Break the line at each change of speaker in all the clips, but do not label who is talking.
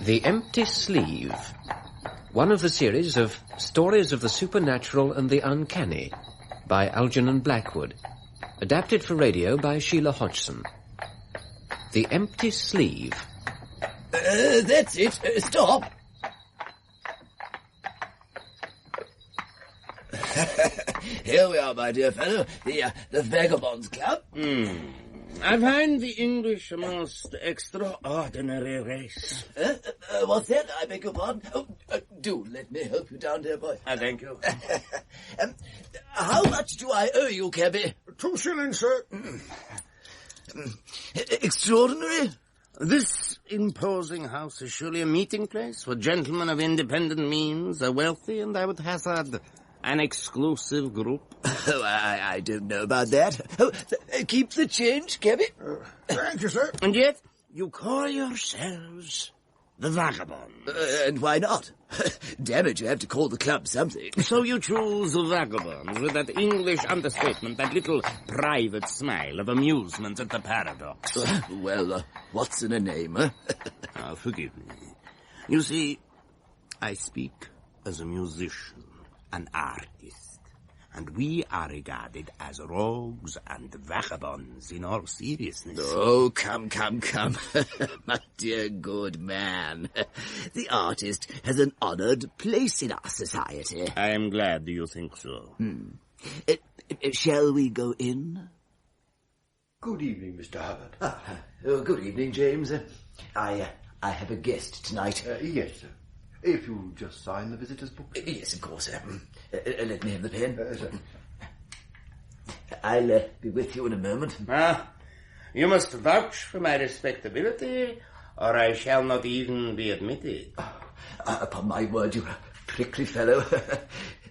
The Empty Sleeve, one of the series of Stories of the Supernatural and the Uncanny by Algernon Blackwood, adapted for radio by Sheila Hodgson. The Empty Sleeve.
That's it. Stop. Here we are, my dear fellow, the Vagabonds Club.
I find the English a most extraordinary race.
What's that? I beg your pardon? Oh, do let me help you down, dear boy.
Thank you.
How much do I owe you, cabby?
2 shillings, sir.
Extraordinary?
This imposing house is surely a meeting place for gentlemen of independent means, a wealthy, and I would hazard an exclusive group.
Oh, I don't know about that. Oh, keep the change, cabby.
Thank you, sir.
And yet, you call yourselves the Vagabonds.
And why not? Damn it, you have to call the club something.
So you choose the Vagabonds with that English understatement, that little private smile of amusement at the paradox.
Well, what's in a name, huh?
Forgive me. You see, I speak as a musician, an artist, and we are regarded as rogues and vagabonds in all seriousness.
Oh, come. My dear good man. The artist has an honored place in our society.
I am glad you think so.
Shall we go in?
Good evening, Mr. Hubbard.
Good evening, James. I have a guest tonight.
Yes, sir. If you'll just sign the visitor's book.
Yes, of course. Let me have the pen.
Sir.
I'll be with you in a moment.
You must vouch for my respectability, or I shall not even be admitted.
Upon my word, you're a prickly fellow.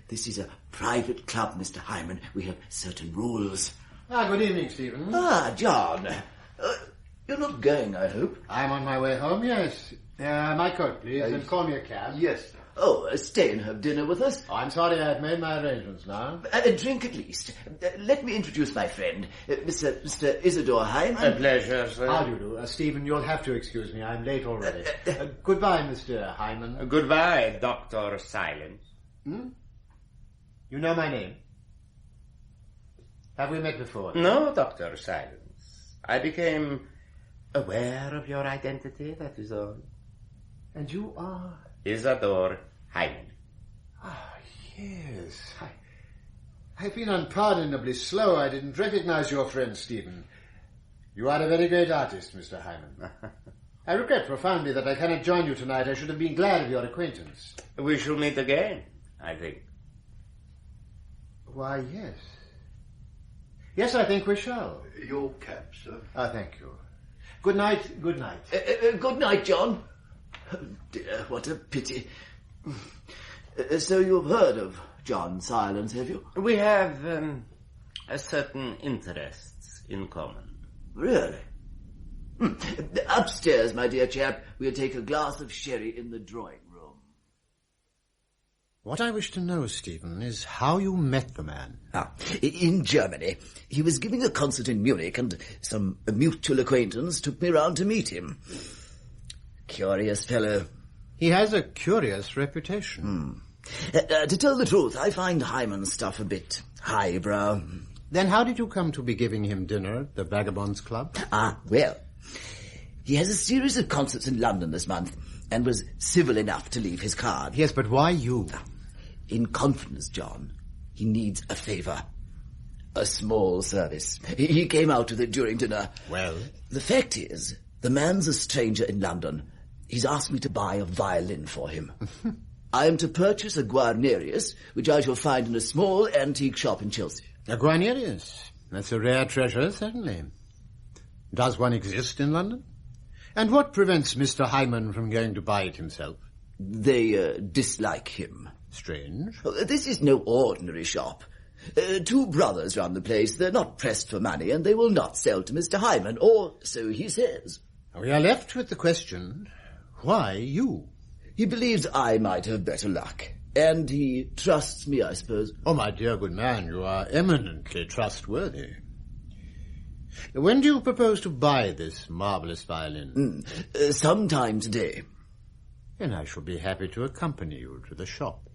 This is a private club, Mr. Hyman. We have certain rules.
Good evening, Stephen.
John. You're not going, I hope.
I'm on my way home, yes. My coat, please, and call me a cab.
Yes, sir.
Oh, stay and have dinner with us.
I'm sorry I've made my arrangements now.
A drink at least. Let me introduce my friend, Mr. Isidore Hyman.
A pleasure, sir.
How do you do? Stephen, you'll have to excuse me. I'm late already. Goodbye, Mr. Hyman.
Goodbye, Dr. Silence.
You know my name? Have we met before?
No, Dr. Silence. I became aware of your identity, that is all.
And you are?
Isidore Hyman.
Yes. I've been unpardonably slow. I didn't recognize your friend, Stephen. You are a very great artist, Mr. Hyman. I regret profoundly that I cannot join you tonight. I should have been glad of your acquaintance.
We shall meet again, I think.
Why, yes. Yes, I think we shall.
Your cab, sir.
Thank you. Good night, good night.
Good night, John. Oh, dear, what a pity. So you've heard of John Silence, have you?
We have a certain interests in common.
Really? Upstairs, my dear chap, we'll take a glass of sherry in the drawing room.
What I wish to know, Stephen, is how you met the man.
In Germany. He was giving a concert in Munich, and some mutual acquaintance took me round to meet him. Curious fellow.
He has a curious reputation.
To tell the truth, I find Hyman's stuff a bit highbrow.
Then how did you come to be giving him dinner at the Vagabonds Club?
Well, he has a series of concerts in London this month, and was civil enough to leave his card.
Yes, but why you?
In confidence, John. He needs a favour. A small service. He came out with it during dinner.
Well?
The fact is, the man's a stranger in London. He's asked me to buy a violin for him. I am to purchase a Guarnerius, which I shall find in a small antique shop in Chelsea.
A Guarnerius? That's a rare treasure, certainly. Does one exist in London? And what prevents Mr. Hyman from going to buy it himself?
They dislike him.
Strange.
This is no ordinary shop. 2 brothers run the place. They're not pressed for money, and they will not sell to Mr. Hyman, or so he says.
We are left with the question, why you?
He believes I might have better luck, and he trusts me, I suppose.
Oh, my dear good man, you are eminently trustworthy. When do you propose to buy this marvellous violin?
Sometime today.
Then I shall be happy to accompany you to the shop.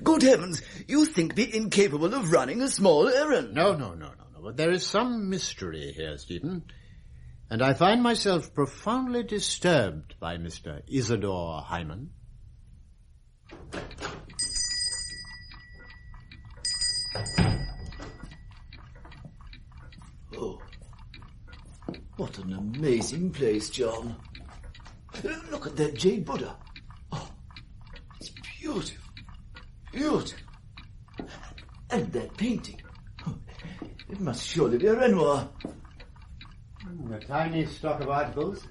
Good heavens, you think me incapable of running a small errand?
No. But there is some mystery here, Stephen. And I find myself profoundly disturbed by Mr. Isidore Hyman.
Oh, what an amazing place, John. Look at that jade Buddha. Oh, it's beautiful. Beautiful. And that painting. Oh, it must surely be a Renoir.
A tiny stock of articles,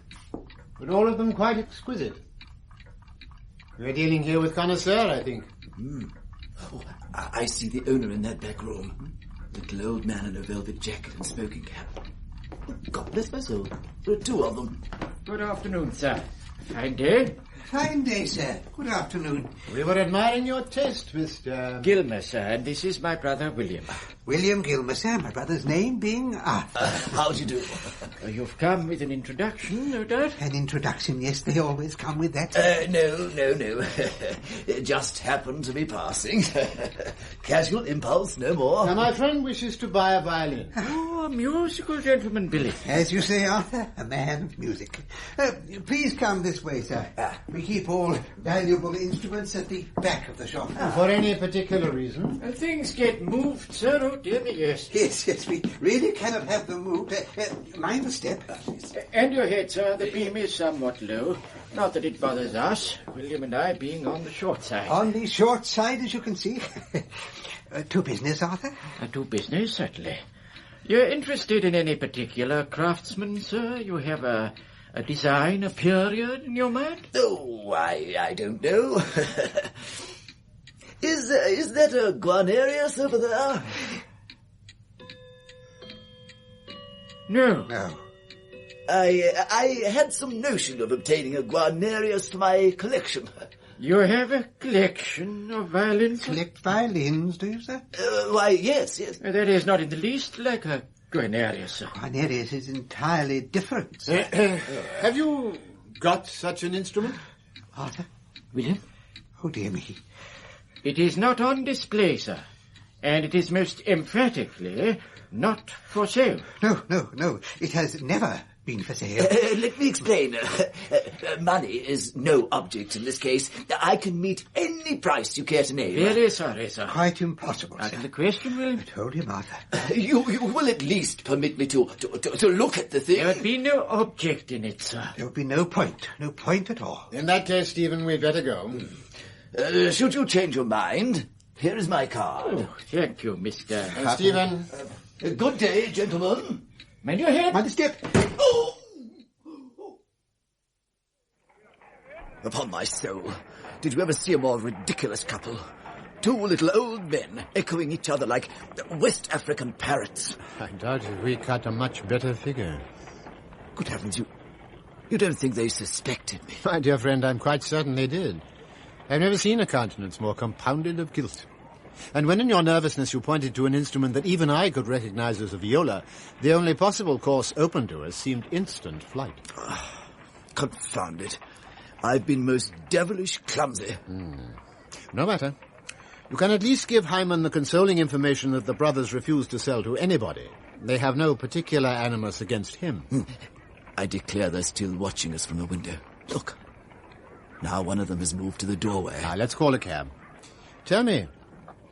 but all of them quite exquisite. We're dealing here with connoisseur, I think.
Oh, I see the owner in that back room. Little old man in a velvet jacket and smoking cap. God bless my soul. There are two of them.
Good afternoon, sir. Fine day?
Fine day, sir. Good afternoon.
We were admiring your taste, Mr.
Gilmer, sir, and this is my brother, William.
William Gilmer, sir. My brother's name being Arthur.
How do you do?
You've come with an introduction, no doubt?
An introduction, yes, they always come with that.
No. It just happened to be passing. Casual impulse, no more.
Now, my friend wishes to buy a violin.
Oh, a musical gentleman, Billy.
As you say, Arthur, a man of music. Please come this way, sir. We keep all valuable instruments at the back of the shop.
For any particular reason?
Things get moved, sir. Oh, dear me, yes.
Yes, we really cannot have them moved. Mind the step.
And your head, sir. The beam is somewhat low. Not that it bothers us, William and I being on the short side.
On the short side, as you can see. To business, Arthur?
To business, certainly. You're interested in any particular craftsman, sir? You have a design, a period in your mind?
Oh, I don't know. Is that a Guarnerius over there?
No.
No.
I had some notion of obtaining a Guarnerius for my collection.
You have a collection of violins?
Collect violins, do you, sir?
Why, yes.
That is not in the least like a Guarnerius, sir.
Guarnerius is entirely different, sir.
Have you got such an instrument?
Arthur?
William?
Oh, dear me.
It is not on display, sir. And it is most emphatically not for sale.
No. It has never been for sale.
Let me explain. Money is no object in this case. I can meet any price you care to name.
Very sorry, sir.
Quite impossible,
Out
sir.
of the question, William.
I told him, Arthur.
You will at least permit me to look at the thing.
There would be no object in it, sir.
There would be no point. No point at all.
In that case, Stephen, we'd better go.
Should you change your mind, here is my card.
Oh, thank you, Mr.
Stephen.
Good day, gentlemen.
Mind your head.
Mind the step.
Oh! Upon my soul, did you ever see a more ridiculous couple? Two little old men echoing each other like West African parrots.
I doubt if we cut a much better figure.
Good heavens, you don't think they suspected me?
My dear friend, I'm quite certain they did. I've never seen a countenance more compounded of guilt. And when in your nervousness you pointed to an instrument that even I could recognize as a viola, the only possible course open to us seemed instant flight.
Confound it. I've been most devilish clumsy.
No matter. You can at least give Hyman the consoling information that the brothers refuse to sell to anybody. They have no particular animus against him.
I declare they're still watching us from the window. Look. Now one of them has moved to the doorway.
Now, let's call a cab. Tell me,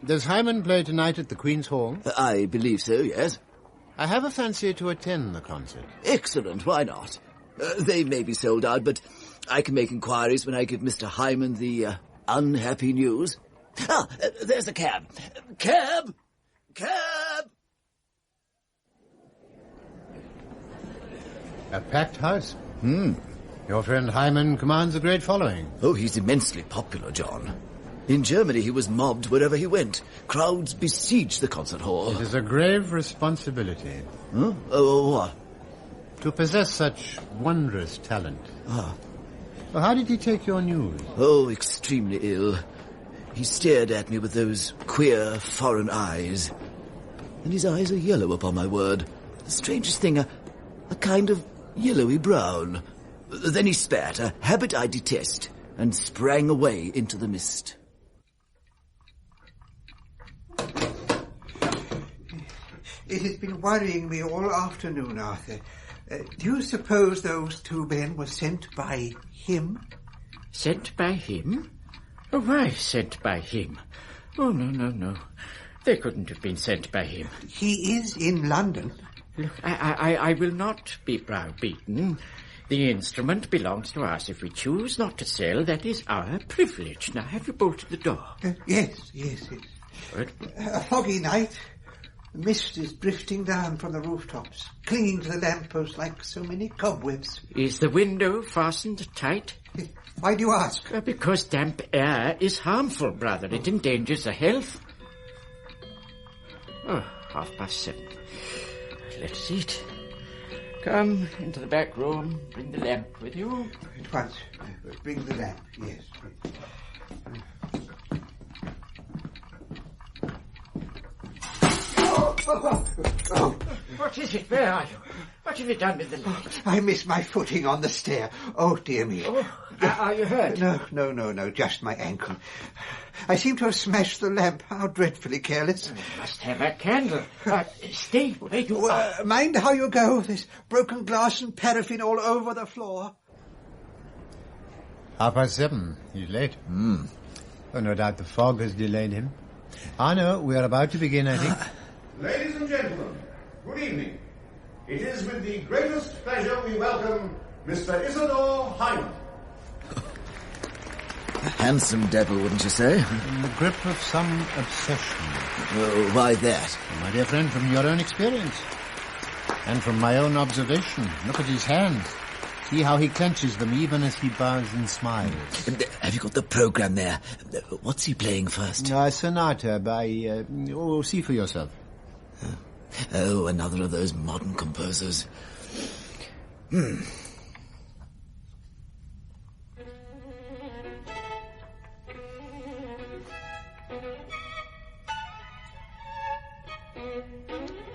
does Hyman play tonight at the Queen's Hall?
I believe so, yes.
I have a fancy to attend the concert.
Excellent, why not? They may be sold out, but I can make inquiries when I give Mr. Hyman the unhappy news. There's a cab. Cab!
A packed house. Your friend Hyman commands a great following.
Oh, he's immensely popular, John. In Germany, he was mobbed wherever he went. Crowds besieged the concert hall.
It is a grave responsibility.
Huh? Oh, what?
To possess such wondrous talent.
Ah.
Well, how did he take your news?
Oh, extremely ill. He stared at me with those queer, foreign eyes. And his eyes are yellow, upon my word. The strangest thing, a kind of yellowy brown. Then he spat, a habit I detest. and sprang away into the mist.
It has been worrying me all afternoon, Arthur. Do you suppose those two men were sent by him?
Sent by him? Oh, why sent by him? Oh, no. They couldn't have been sent by him.
He is in London.
Look, I will not be browbeaten. The instrument belongs to us. If we choose not to sell, that is our privilege. Now, have you bolted the door?
Yes.
Good.
A foggy night. The mist is drifting down from the rooftops, clinging to the lamppost like so many cobwebs.
Is the window fastened tight?
Why do you ask?
Because damp air is harmful, brother. It endangers the health. Oh, 7:30. Let's eat. Come into the back room. Bring the lamp with you.
At once. Bring the lamp, yes. Oh.
What is it? Where are you? What have you done with the light?
I missed my footing on the stair. Oh, dear me.
Oh, are you hurt?
No, just my ankle. I seem to have smashed the lamp. How dreadfully careless.
You must have a candle. Stay where you are.
Mind how you go. There's broken glass and paraffin all over the floor.
7:30. He's late. Oh, no doubt the fog has delayed him. No, we are about to begin, I think.
Ladies and gentlemen, good evening. It is with the greatest pleasure we welcome Mr. Isidore Hyman.
A handsome devil, wouldn't you say?
In the grip of some obsession.
Oh, why that?
My dear friend, from your own experience. And from my own observation. Look at his hands. See how he clenches them even as he bows and smiles.
Have you got the program there? What's he playing first?
A sonata by... see for yourself.
Oh, another of those modern composers.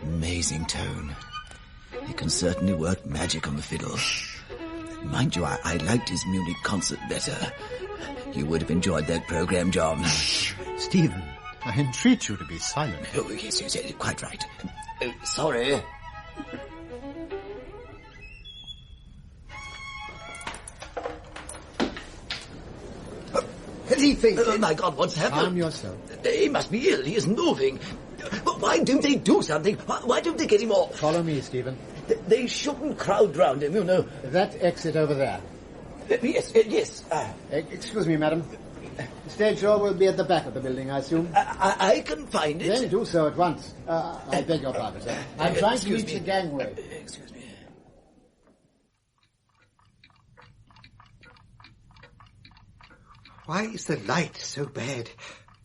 Amazing tone. He can certainly work magic on the fiddle. Mind you, I liked his Munich concert better. You would have enjoyed that program, John.
Stephen, I entreat you to be silent.
Oh, yes, quite right. Sorry.
Has he fainted?
Oh, my God, what's happened?
Calm yourself.
He must be ill. He isn't moving. But why don't they do something? Why don't they get him off?
Follow me, Stephen.
They shouldn't crowd round him, you know.
That exit over there.
Yes.
Excuse me, madam. The stage door will be at the back of the building, I assume.
I can find it.
Then do so at once. I beg your pardon, sir. I'm trying to reach the gangway.
Excuse me.
Why is the light so bad?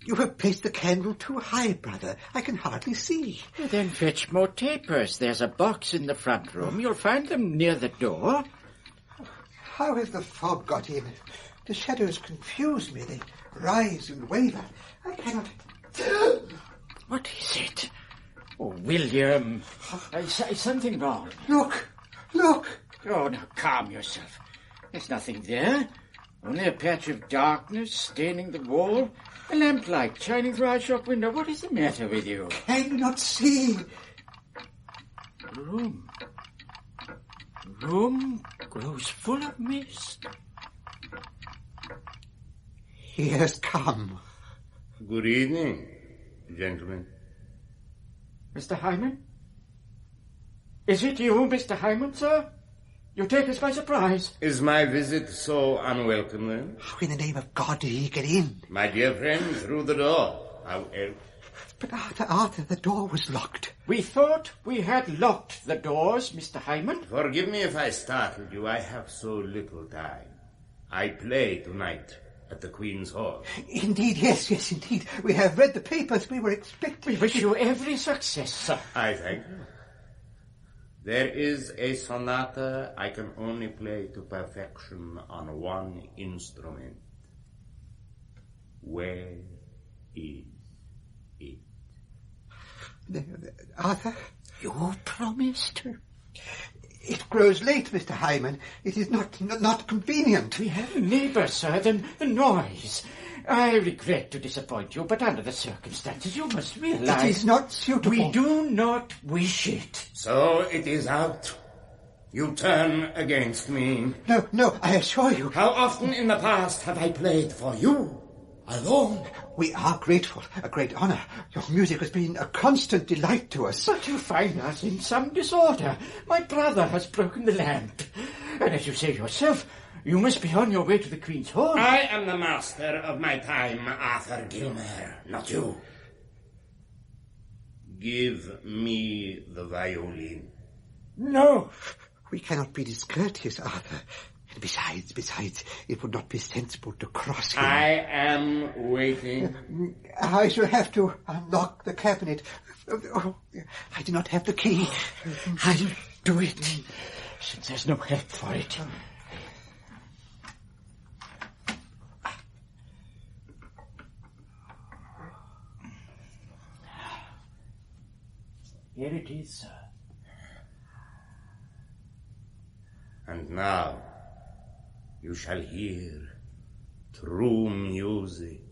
You have placed the candle too high, brother. I can hardly see.
Well, then fetch more tapers. There's a box in the front room. You'll find them near the door.
How has the fog got in? The shadows confuse me. They rise and waver. I cannot...
What is it? Oh, William. Is something wrong?
Look!
Oh, now calm yourself. There's nothing there. Only a patch of darkness staining the wall. A lamplight shining through our shop window. What is the matter with you?
Can you not see?
Room grows full of mist.
He has come.
Good evening, gentlemen.
Mr. Hyman? Is it you, Mr. Hyman, sir? You take us by surprise.
Is my visit so unwelcome, then?
How in the name of God did he get in?
My dear friend, through the door. How else?
But Arthur, the door was locked.
We thought we had locked the doors, Mr. Hyman.
Forgive me if I startled you. I have so little time. I play tonight at the Queen's Hall.
Indeed, yes, indeed. We have read the papers. We were expecting...
We wish you every success, sir.
I thank you. There is a sonata I can only play to perfection on one instrument. Where is it?
Arthur?
You promised?
It grows late, Mr. Hyman. It is not convenient.
We have a neighbour, sir. The noise. I regret to disappoint you, but under the circumstances you must realize...
It is not suitable.
We do not wish it.
So it is out. You turn against me.
No, I assure you.
How often in the past have I played for you? Alone?
We are grateful. A great honour. Your music has been a constant delight to us.
But you find us in some disorder. My brother has broken the lamp. And as you say yourself, you must be on your way to the Queen's Hall.
I am the master of my time, Arthur Gilmer, not you. Give me the violin.
No.
We cannot be discourteous, Arthur. And besides, it would not be sensible to cross him.
I am waiting.
I shall have to unlock the cabinet. Oh, I do not have the key.
I'll do it, since there's no help for it. Here it is, sir.
And now you shall hear true music.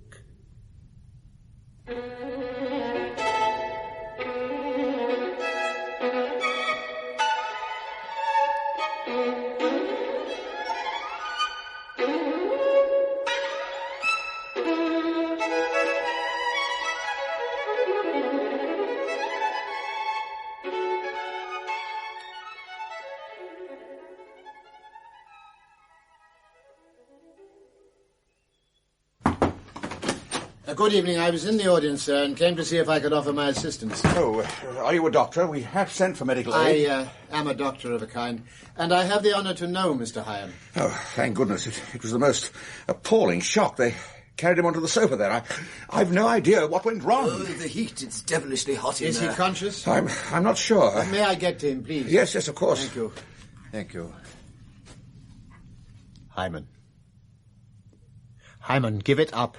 Good evening. I was in the audience, sir, and came to see if I could offer my assistance.
Oh, are you a doctor? We have sent for medical aid.
I am a doctor of a kind, and I have the honour to know Mr. Hyam.
Oh, thank goodness. It was the most appalling shock. They carried him onto the sofa there. I've no idea what went wrong.
Oh, the heat. It's devilishly hot in
Is
there.
he conscious?
I'm not sure.
May I get to him, please?
Yes, of course.
Thank you. Thank you. Hyman. Hyman, give it up.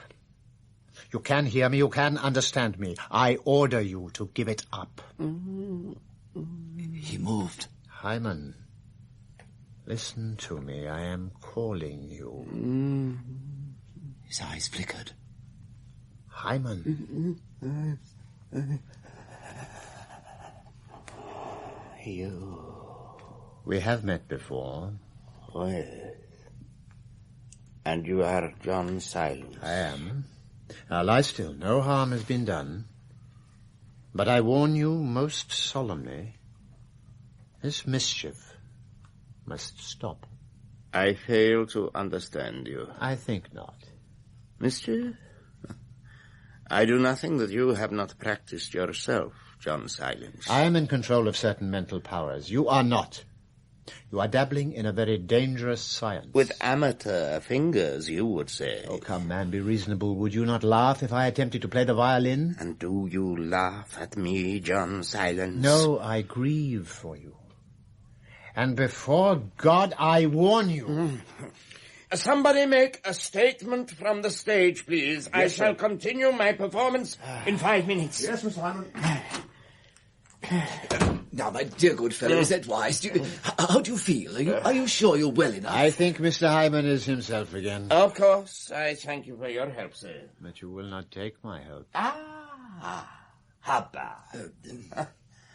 You can hear me, you can understand me. I order you to give it up.
He moved.
Hyman, listen to me. I am calling you.
His eyes flickered.
Hyman.
You.
We have met before.
Oh, yes. And you are John Silence.
I am. Now lie still. No harm has been done. But I warn you most solemnly, this mischief must stop.
I fail to understand you.
I think not.
Mischief? I do nothing that you have not practiced yourself, John Silence.
I am in control of certain mental powers. You are not. You are dabbling in a very dangerous science.
With amateur fingers, you would say.
Oh, come, man, be reasonable. Would you not laugh if I attempted to play the violin?
And do you laugh at me, John Silence?
No, I grieve for you. And before God, I warn you.
Somebody make a statement from the stage, please. Yes, I shall continue my performance in 5 minutes.
Yes, Mr. Hyman.
Now, my dear good fellow, is that wise? How do you feel? Are you sure you're well enough?
I think Mr. Hyman is himself again.
Of course. I thank you for your help, sir.
But you will not take my help.
How bad.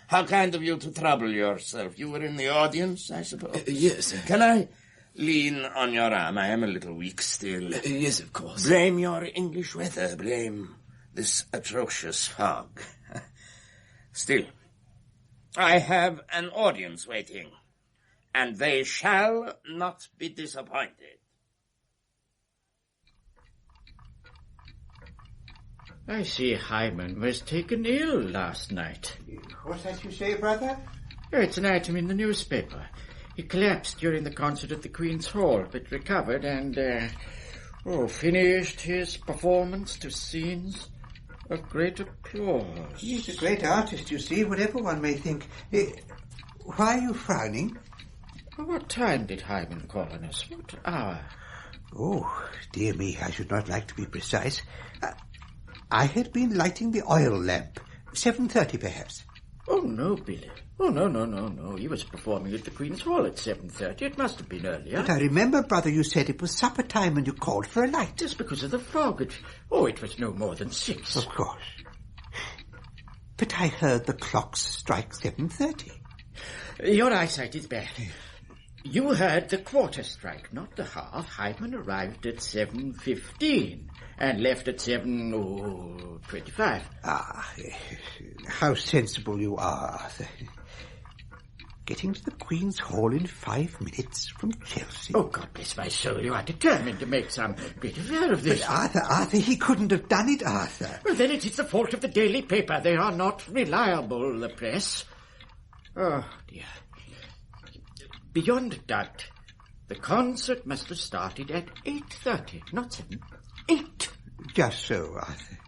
How kind of you to trouble yourself. You were in the audience, I suppose?
Yes.
Can I lean on your arm? I am a little weak still.
Yes, of course.
Blame your English weather. Blame this atrocious fog. Still, I have an audience waiting, and they shall not be disappointed.
I see Hyman was taken ill last night.
What's that you say, brother?
It's an item in the newspaper. He collapsed during the concert at the Queen's Hall, but recovered and, finished his performance to scenes of great applause.
He's a great artist, you see, whatever one may think. Why are you frowning?
What time did Hyman call on us? What hour?
Oh, dear me, I should not like to be precise. I had been lighting the oil lamp. 7:30, perhaps.
Oh, no, Billy. Oh, no. He was performing at the Queen's Hall at 7:30. It must have been earlier.
But I remember, brother, you said it was supper time and you called for a light.
Just because of the fog. It was no more than 6.
Of course. But I heard the clocks strike 7:30.
Your eyesight is bad. You heard the quarter strike, not the half. Hyman arrived at 7:15 and left at 7:25.
Ah, how sensible you are, Arthur. Getting to the Queen's Hall in 5 minutes from Chelsea.
Oh, God bless my soul, you are determined to make some great affair of this.
But Arthur, he couldn't have done it, Arthur.
Well, then it is the fault of the daily paper. They are not reliable, the press. Oh, dear. Beyond doubt, the concert must have started at 8:30, not 7. 8.
Just so, Arthur.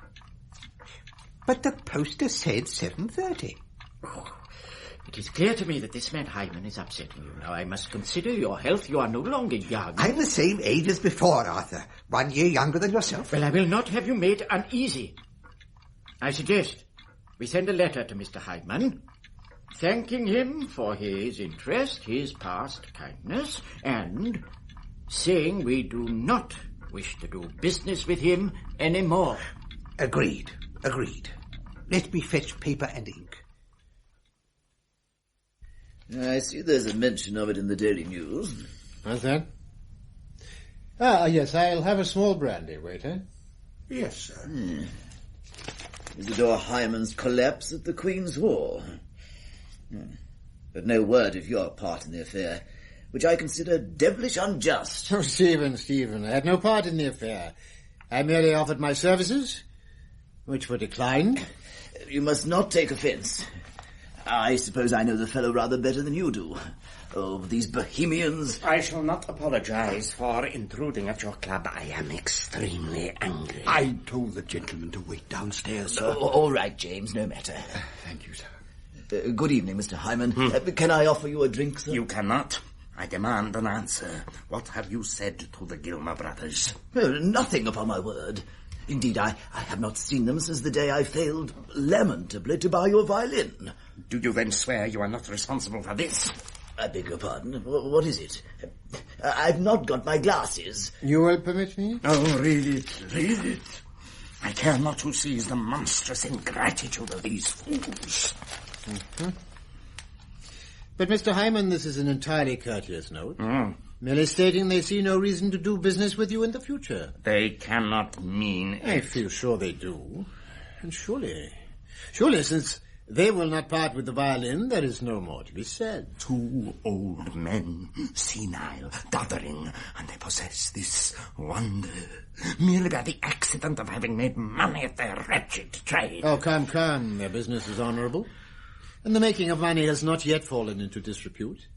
But the poster said 7:30.
Oh, it is clear to me that this man Hyman is upsetting you. Now, I must consider your health. You are no longer young.
I'm the same age as before, Arthur. 1 year younger than yourself.
Well, I will not have you made uneasy. I suggest we send a letter to Mr. Hyman, thanking him for his interest, his past kindness, and saying we do not wish to do business with him any more.
Agreed. Let me fetch paper and ink.
I see there's a mention of it in the Daily News.
What's that? Yes, I'll have a small brandy, waiter.
Yes, sir.
Isidore Hyman's collapse at the Queen's Hall. But no word of your part in the affair, which I consider devilish unjust.
Oh, Stephen, I had no part in the affair. I merely offered my services, which were declined.
You must not take offence. I suppose I know the fellow rather better than you do. Oh, these Bohemians.
I shall not apologize for intruding at your club. I am extremely angry.
I told the gentleman to wait downstairs, sir.
All right, James, no matter.
Thank you, sir.
Good evening, Mr. Hyman. Can I offer you a drink, sir?
You cannot. I demand an answer. What have you said to the Gilmer brothers?
Nothing, upon my word. Indeed, I have not seen them since the day I failed lamentably to buy your violin.
Do you then swear you are not responsible for this?
I beg your pardon. What is it? I've not got my glasses.
You will permit me?
Oh, read it. I care not who sees the monstrous ingratitude of these fools.
Mm-hmm. But, Mr. Hyman, this is an entirely courteous note. Merely stating they see no reason to do business with you in the future.
They cannot mean
I feel sure they do. And surely, since they will not part with the violin, there is no more to be said.
2 old men, senile, doddering, and they possess this wonder, merely by the accident of having made money at their wretched trade.
Oh, come. Their business is honourable, and the making of money has not yet fallen into disrepute.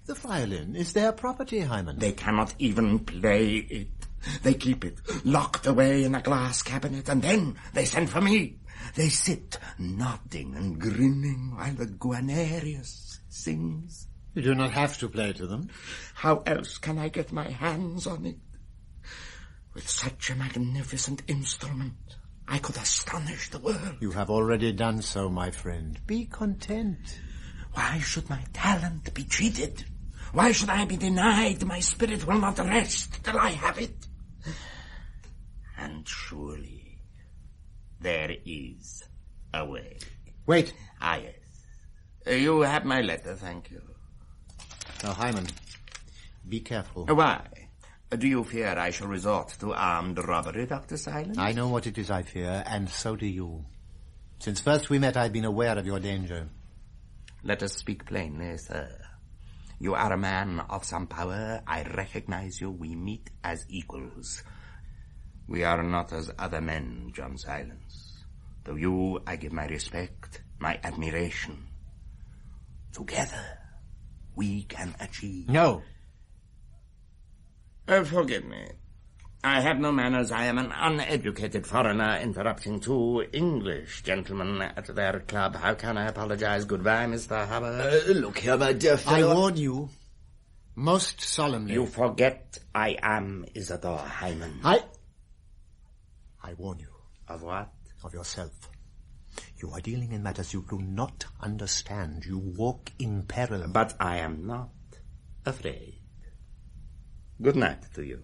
The violin is their property, Hyman.
They cannot even play it. They keep it locked away in a glass cabinet, and then they send for me. They sit nodding and grinning while the Guarnerius sings.
You do not have to play to them.
How else can I get my hands on it? With such a magnificent instrument, I could astonish the world.
You have already done so, my friend. Be content.
Why should my talent be cheated? Why should I be denied? My spirit will not rest till I have it. And surely there is a way.
Wait.
Yes. You have my letter, thank you.
Now, Hyman, be careful.
Why? Do you fear I shall resort to armed robbery, Dr. Silence?
I know what it is I fear, and so do you. Since first we met, I've been aware of your danger.
Let us speak plainly, sir. You are a man of some power. I recognize you. We meet as equals. We are not as other men, John Silence. To you, I give my respect, my admiration. Together, we can achieve...
No.
Forgive me. I have no manners. I am an uneducated foreigner interrupting 2 English gentlemen at their club. How can I apologize? Goodbye, Mr. Hubbard.
Look here, my dear fellow.
I warn you, most solemnly.
You forget I am Isidore Hyman.
I warn you.
Of what?
Of yourself.
You are dealing in matters you do not understand. You walk in peril.
But I am not afraid. Good night to you,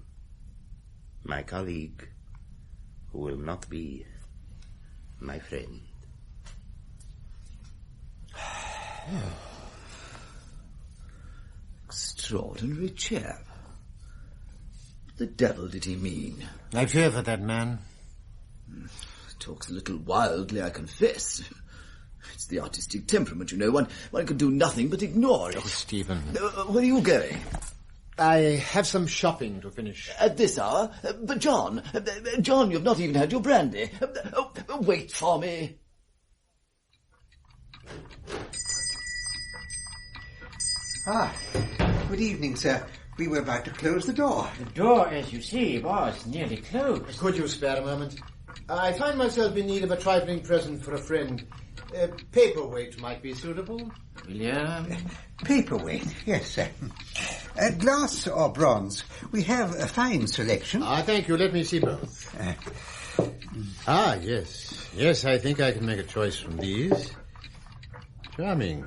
my colleague, who will not be my friend.
Extraordinary chap. What the devil did he mean?
I fear for that man.
Talks a little wildly, I confess. It's the artistic temperament, you know. One can do nothing but ignore it.
Oh, Stephen.
Where are you going?
I have some shopping to finish.
At this hour? But John, you've not even had your brandy. Wait for me.
Good evening, sir. We were about to close the door.
The door, as you see, was nearly closed.
Could you spare a moment? I find myself in need of a trifling present for a friend. A paperweight might be suitable.
William?
Paperweight, yes, sir. Glass or bronze? We have a fine selection.
Thank you. Let me see both. Yes. Yes, I think I can make a choice from these. Charming.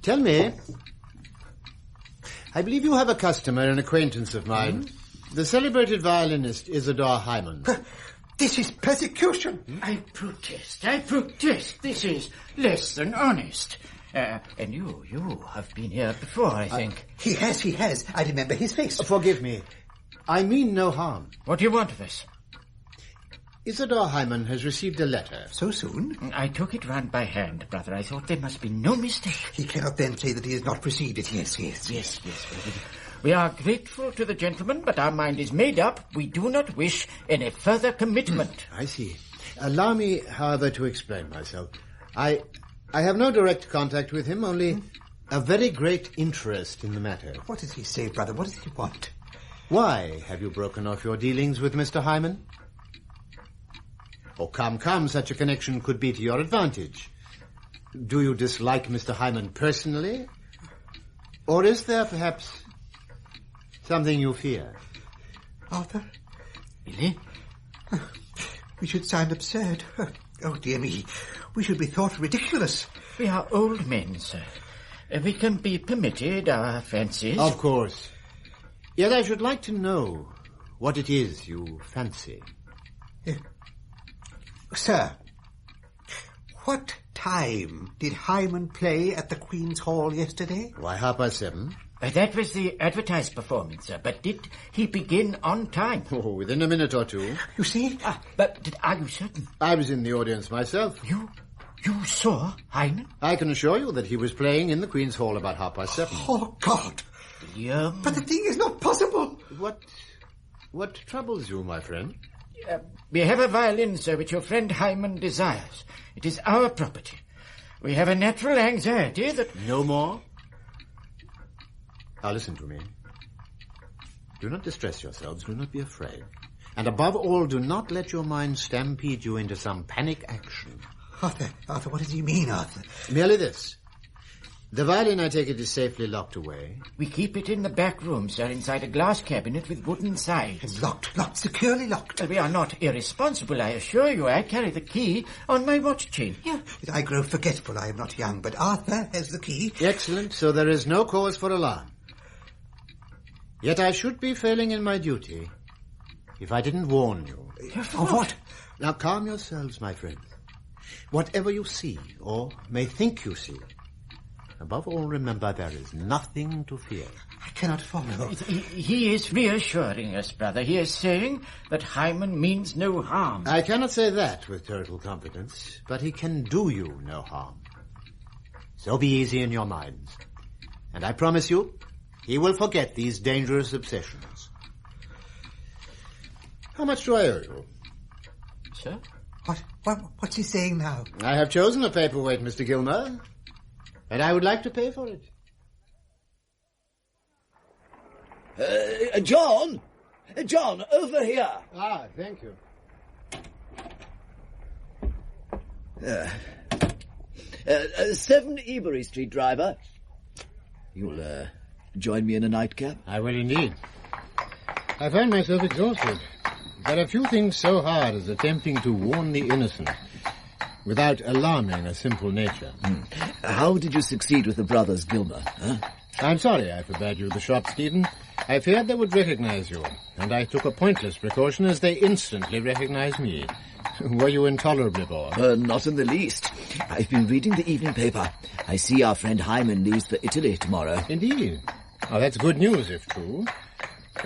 Tell me, I believe you have a customer, an acquaintance of mine, the celebrated violinist Isidore Hyman.
This is persecution.
I protest. This is less than honest. And you have been here before, I think.
He has. I remember his face.
Forgive me. I mean no harm.
What do you want of us?
Isidore Hyman has received a letter.
So soon?
I took it round by hand, brother. I thought there must be no mistake.
He cannot then say that he has not received it. Yes.
We are grateful to the gentleman, but our mind is made up. We do not wish any further commitment.
I see. Allow me, however, to explain myself. I have no direct contact with him, only a very great interest in the matter.
What does he say, brother? What does he want?
Why have you broken off your dealings with Mr. Hyman? Oh, come, such a connection could be to your advantage. Do you dislike Mr. Hyman personally? Or is there perhaps something you fear?
Arthur?
Really?
We should sound absurd. Oh, dear me. We should be thought ridiculous.
We are old men, sir. We can be permitted our fancies.
Of course. Yet I should like to know what it is you fancy.
Sir, what time did Hyman play at the Queen's Hall yesterday?
Why, 7:30.
That was the advertised performance, sir. But did he begin on time?
Oh, within a minute or two.
You see?
But are you certain?
I was in the audience myself.
You saw Hyman?
I can assure you that he was playing in the Queen's Hall about 7:30.
Oh, God.
William?
But the thing is not possible.
What troubles you, my friend?
We have a violin, sir, which your friend Hyman desires. It is our property. We have a natural anxiety that...
No more? Now listen to me. Do not distress yourselves. Do not be afraid. And above all, do not let your mind stampede you into some panic action.
Arthur, what does he mean, Arthur?
Merely this. The violin, I take it, is safely locked away.
We keep it in the back room, sir, inside a glass cabinet with wooden sides.
Locked, securely locked.
Well, we are not irresponsible, I assure you. I carry the key on my watch chain. Here.
I grow forgetful. I am not young, but Arthur has the key.
Excellent. So there is no cause for alarm. Yet I should be failing in my duty if I didn't warn you.
Of what?
Now calm yourselves, my friends. Whatever you see, or may think you see, above all, remember there is nothing to fear.
I cannot follow.
He is reassuring us, brother. He is saying that Hyman means no harm.
I cannot say that with total confidence, but he can do you no harm. So be easy in your minds. And I promise you, he will forget these dangerous obsessions. How much do I owe you?
Sir?
What's he saying now?
I have chosen a paperweight, Mr. Gilmer, and I would like to pay for it.
John, over here.
Thank you.
7 Ebury Street, driver. You'll join me in a nightcap?
I will indeed. I find myself exhausted. There are few things so hard as attempting to warn the innocent without alarming a simple nature.
How did you succeed with the brothers Gilmer? Huh?
I'm sorry I forbade you the shop, Stephen. I feared they would recognize you, and I took a pointless precaution as they instantly recognized me. Were you intolerably bored?
Not in the least. I've been reading the evening paper. I see our friend Hyman leaves for Italy tomorrow.
Indeed. Oh, that's good news, if true.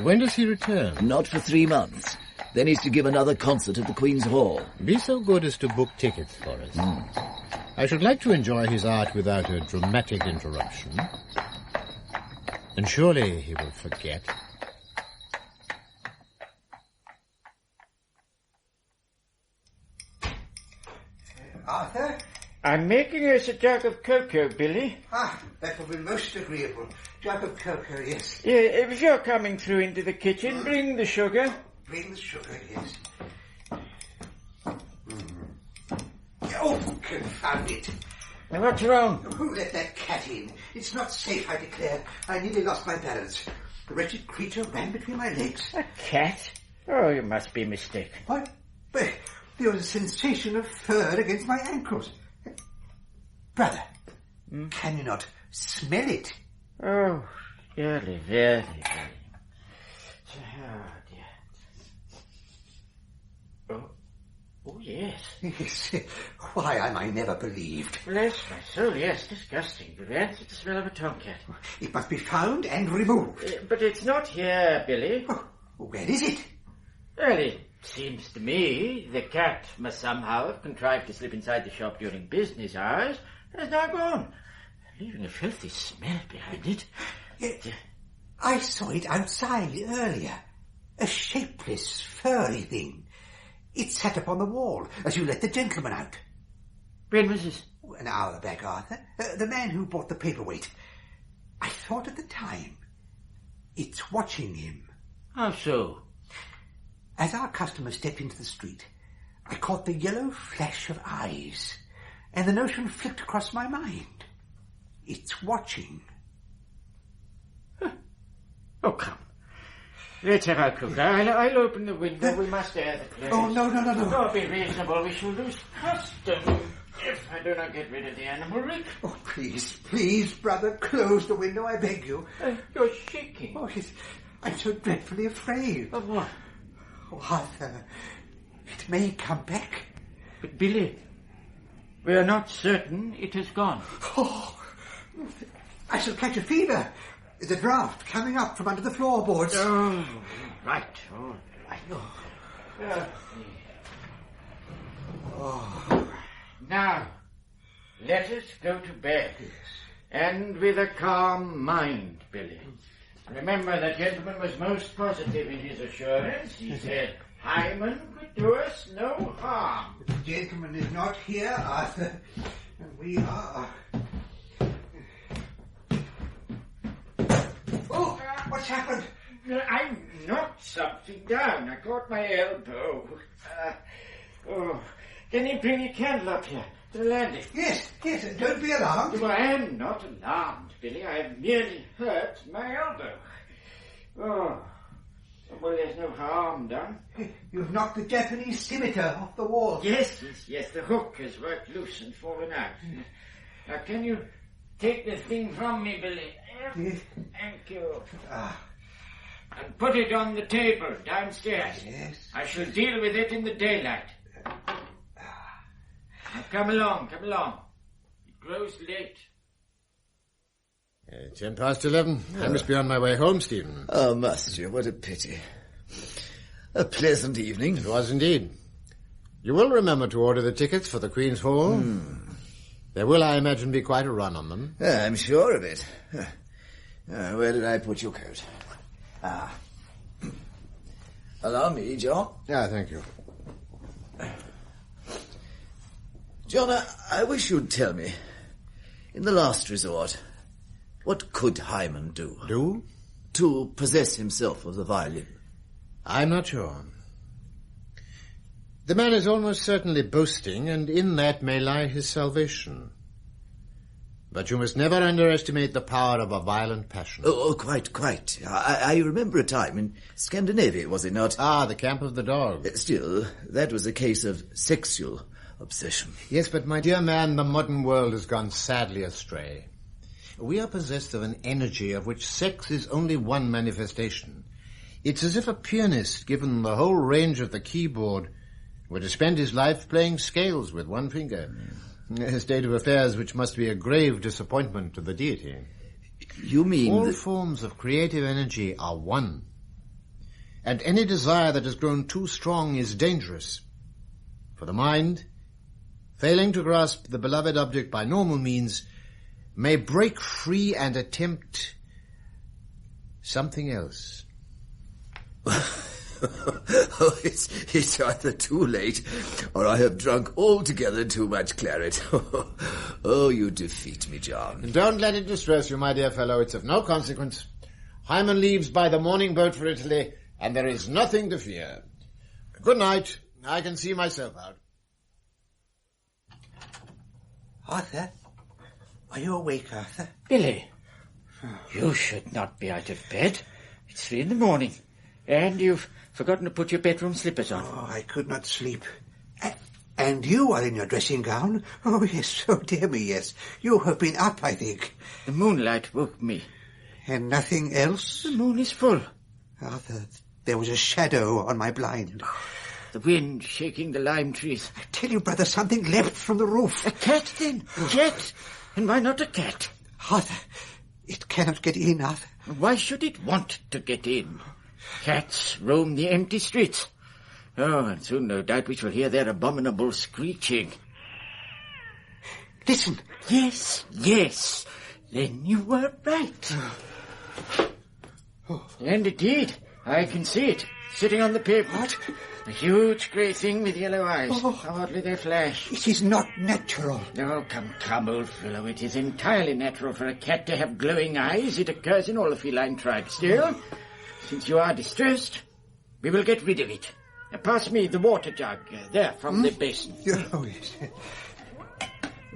When does he return?
Not for 3 months. Then he's to give another concert at the Queen's Hall.
Be so good as to book tickets for us. I should like to enjoy his art without a dramatic interruption. And surely he will forget.
Arthur?
I'm making us a jug of cocoa, Billy.
Ah, that will be most agreeable. Jug of cocoa, yes.
Yeah, if you're coming through into the kitchen, bring the sugar.
Bring the sugar, yes. Oh, confound it.
Now, what's wrong?
Who let that cat in? It's not safe, I declare. I nearly lost my balance. The wretched creature ran between my legs.
A cat? Oh, you must be mistaken.
What? But there was a sensation of fur against my ankles. Brother, can you not smell it?
Oh, very, very, very. Oh, dear. Oh, yes.
Yes. Why am I never believed?
Bless my soul, yes, disgusting. That's the smell of a tomcat.
It must be found and removed.
But it's not here, Billy.
Oh, where is it?
Well, it seems to me the cat must somehow have contrived to slip inside the shop during business hours and is now gone, leaving a filthy smell behind it.
I saw it outside earlier. A shapeless, furry thing. It sat upon the wall as you let the gentleman out.
When was this?
An hour back, Arthur. The man who bought the paperweight. I thought at the time, it's watching him.
How so?
As our customer stepped into the street, I caught the yellow flash of eyes, and the notion flicked across my mind. It's watching.
Huh. Oh, come. Let's have our cook. I'll open the window. We must air the place.
Oh, no.
Oh, be reasonable. We shall lose custom if I do not get rid of the animal, Rick.
Oh, please, brother, close the window, I beg you.
You're shaking.
Oh, I'm so dreadfully afraid.
Of what?
Oh, Arthur, it may come back.
But, Billy, we are not certain it has gone.
Oh, I shall catch a fever. There's a draft coming up from under the floorboards.
Oh, right. Now, let us go to bed. And with a calm mind, Billy. Remember, the gentleman was most positive in his assurance. He said, Hyman could do us no harm.
But the gentleman is not here, Arthur. And we are. Oh, what's happened?
I knocked something down. I caught my elbow. Can you bring your candle up here to the landing?
Yes, and don't be alarmed.
Well, I am not alarmed, Billy. I have merely hurt my elbow. Oh, well, there's no harm done.
You've knocked the Japanese scimitar off the wall.
Yes, the hook has worked loose and fallen out. Now, can you take the thing from me, Billy?
Yes.
Thank you. And put it on the table downstairs.
Yes.
I shall deal with it in the daylight. Now, come along. It grows late.
It's 11:10. I must be on my way home, Stephen.
Oh, must you? What a pity. A pleasant evening.
It was indeed. You will remember to order the tickets for the Queen's Hall. There will, I imagine, be quite a run on them.
I'm sure of it. Where did I put your coat? Allow me, John.
Thank you.
John, I wish you'd tell me, in the last resort, what could Hyman do?
Do?
To possess himself of the violin.
I'm not sure. The man is almost certainly boasting, and in that may lie his salvation. But you must never underestimate the power of a violent passion.
Oh, quite. I remember a time in Scandinavia, was it not?
Ah, the camp of the dog.
Still, that was a case of sexual obsession.
Yes, but my dear man, the modern world has gone sadly astray. We are possessed of an energy of which sex is only one manifestation. It's as if a pianist, given the whole range of the keyboard, were to spend his life playing scales with one finger. A state of affairs which must be a grave disappointment to the deity.
You mean
all forms of creative energy are one. And any desire that has grown too strong is dangerous. For the mind, failing to grasp the beloved object by normal means, may break free and attempt something else.
Oh, it's either too late, or I have drunk altogether too much claret. Oh, you defeat me, John.
Don't let it distress you, my dear fellow. It's of no consequence. Hyman leaves by the morning boat for Italy, and there is nothing to fear. Good night. I can see myself out.
Arthur? Are you awake, Arthur?
Billy, you should not be out of bed. It's 3 a.m, and you've forgotten to put your bedroom slippers on.
Oh, I could not sleep. And you are in your dressing gown? Oh, yes, oh dear me, yes. You have been up, I think.
The moonlight woke me.
And nothing else?
The moon is full.
Arthur, there was a shadow on my blind.
The wind shaking the lime trees.
I tell you, brother, something leapt from the roof.
A cat, then? A cat? And why not a cat?
Arthur, it cannot get in, Arthur.
Why should it want to get in? Cats roam the empty streets. Oh, and soon no doubt we shall hear their abominable screeching.
Listen.
Yes. Then you were right. And indeed, I can see it, sitting on the pavement.
What?
A huge grey thing with yellow eyes. How oddly they flash.
It is not natural.
Oh, come, old fellow. It is entirely natural for a cat to have glowing eyes. It occurs in all the feline tribes. Still, since you are distressed, we will get rid of it. Pass me the water jug, there, from the basin.
Oh, yes.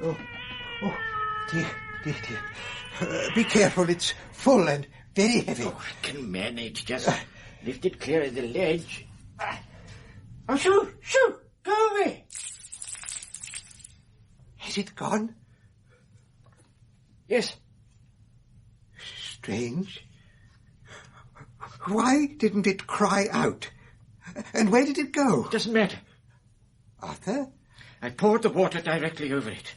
Oh, dear. Be careful, it's full and very heavy.
Oh, I can manage. Just lift it clear of the ledge. Oh, shoo! Go away!
Has it gone?
Yes.
Strange. Why didn't it cry out? And where did it go?
Doesn't matter.
Arthur?
I poured the water directly over it.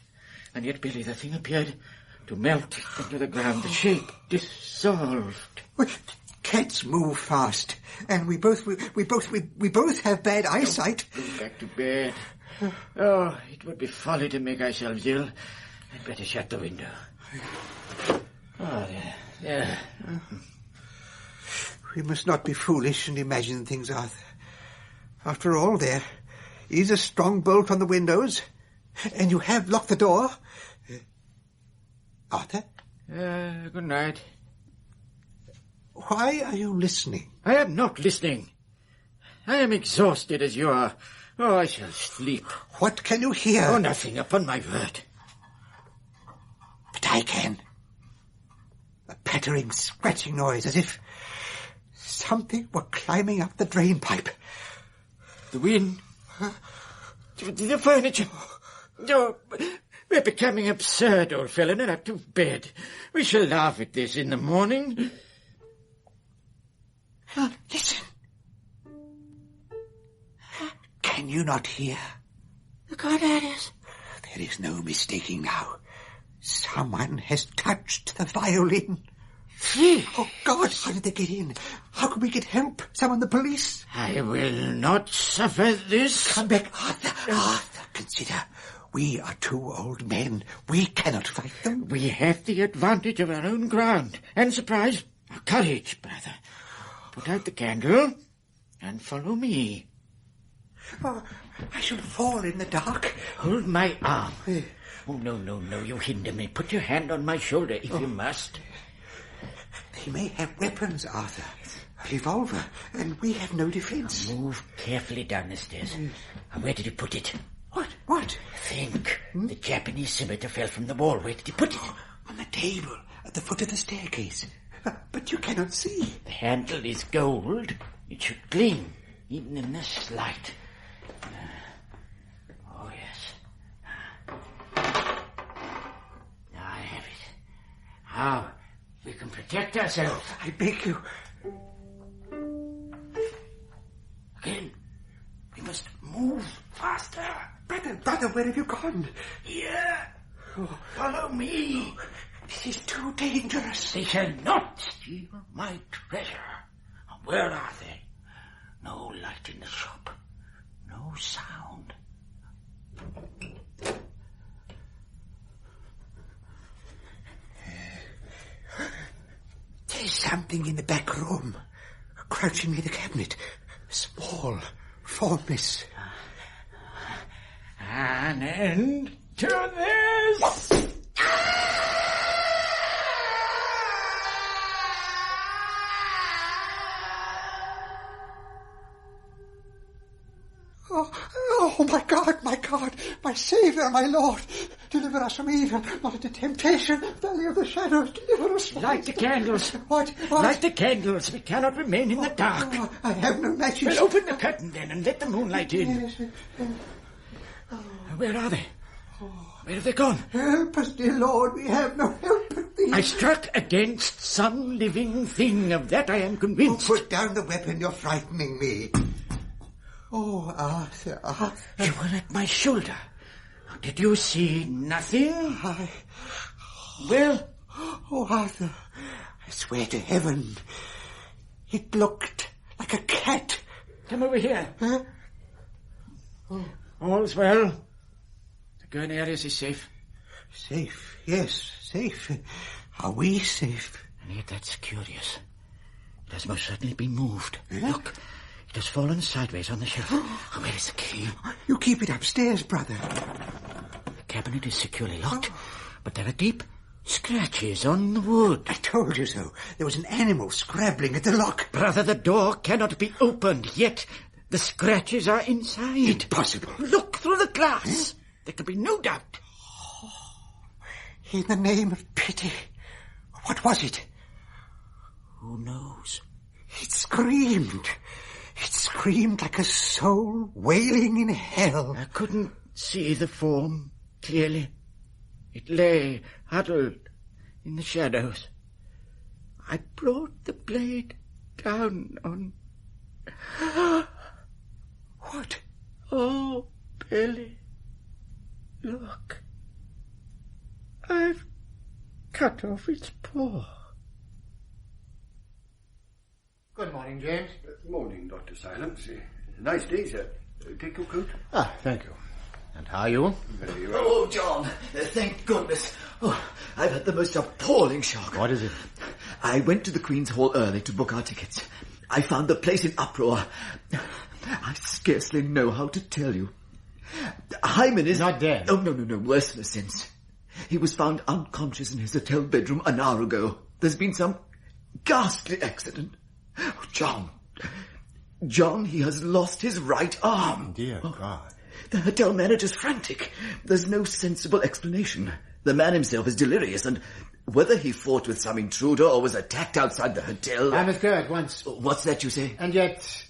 And yet, Billy, the thing appeared to melt into the ground. The shape dissolved.
Well, cats move fast. And we both have bad eyesight.
Go back to bed. Oh, it would be folly to make ourselves ill. I'd better shut the window. Oh, there.
We must not be foolish and imagine things, Arthur. After all, there is a strong bolt on the windows, and you have locked the door. Arthur?
Good night.
Why are you listening?
I am not listening. I am exhausted as you are. Oh, I shall sleep.
What can you hear?
Oh, nothing, upon my word.
But I can. A pattering, scratching noise, as if something were climbing up the drain pipe.
The wind. The furniture. Oh, we're becoming absurd, old fellow. Now up to bed. We shall laugh at this in the morning.
Listen. Can you not hear?
God, that is.
There is no mistaking now. Someone has touched the violin. Oh, God, how did they get in? How can we get help? Summon the police?
I will not suffer this.
Come back, Arthur. Arthur, consider. We are 2 old men. We cannot fight them.
We have the advantage of our own ground. And surprise, our courage, brother. Put out the candle and follow me.
Oh, I shall fall in the dark.
Hold my arm. Oh, no, you hinder me. Put your hand on my shoulder if you must.
They may have weapons, Arthur. A revolver, and we have no defense.
Move carefully down the stairs. Where did you put it?
What?
Think. The Japanese scimitar fell from the wall. Where did he put it?
On the table, at the foot of the staircase. But you cannot see.
The handle is gold. It should gleam, even in this light. Oh, yes. I have it. How we can protect ourselves.
I beg you.
Again, we must move faster.
Brother, where have you gone?
Here. Follow me.
This is too dangerous.
They shall not steal my treasure. Where are they? No light in the shop. No sound.
There's something in the back room. Crouching near the cabinet. Small, formless.
An end to this!
Oh, my God, my Saviour, my Lord, deliver us from evil, not into temptation, valley of the shadows, deliver us from...
Light the candles.
What?
Light the candles. We cannot remain in the dark.
Oh, I have no matches.
Well, open the curtain then and let the moonlight in.
Yes.
Where are they? Where have they gone?
Help us, dear Lord, we have no help but thee.
I struck against some living thing, of that I am convinced.
Put down the weapon, you're frightening me. Oh, Arthur.
You were at my shoulder. Did you see nothing? Well?
Oh, Arthur, I swear to heaven, it looked like a cat.
Come over here.
Huh?
All's well. The Gurnarius is safe.
Safe, yes, safe. Are we safe?
And yet that's curious. It has most certainly been moved. Look, it has fallen sideways on the shelf. Where is the key?
You keep it upstairs, brother.
The cabinet is securely locked, but there are deep scratches on the wood.
I told you so. There was an animal scrabbling at the lock.
Brother, the door cannot be opened, yet the scratches are inside.
Impossible.
Look through the glass. There can be no doubt.
In the name of pity, what was it?
Who knows?
It screamed. It screamed like a soul wailing in hell.
I couldn't see the form clearly. It lay huddled in the shadows. I brought the blade down on...
What?
Oh, Billy, look. I've cut off its paw.
Good morning, James.
Morning, Dr. Silence. Nice day, sir. Take your coat.
Thank you. And how are you?
Very well.
Oh, John, thank goodness. Oh, I've had the most appalling shock.
What is it?
I went to the Queen's Hall early to book our tickets. I found the place in uproar. I scarcely know how to tell you. Hyman is...
Not dead?
Oh, no, worse in a sense. He was found unconscious in his hotel bedroom an hour ago. There's been some ghastly accident. Oh, John, he has lost his right arm.
Dear God.
The hotel manager's frantic. There's no sensible explanation. The man himself is delirious, and whether he fought with some intruder or was attacked outside the hotel...
I must go at once.
What's that you say?
And yet...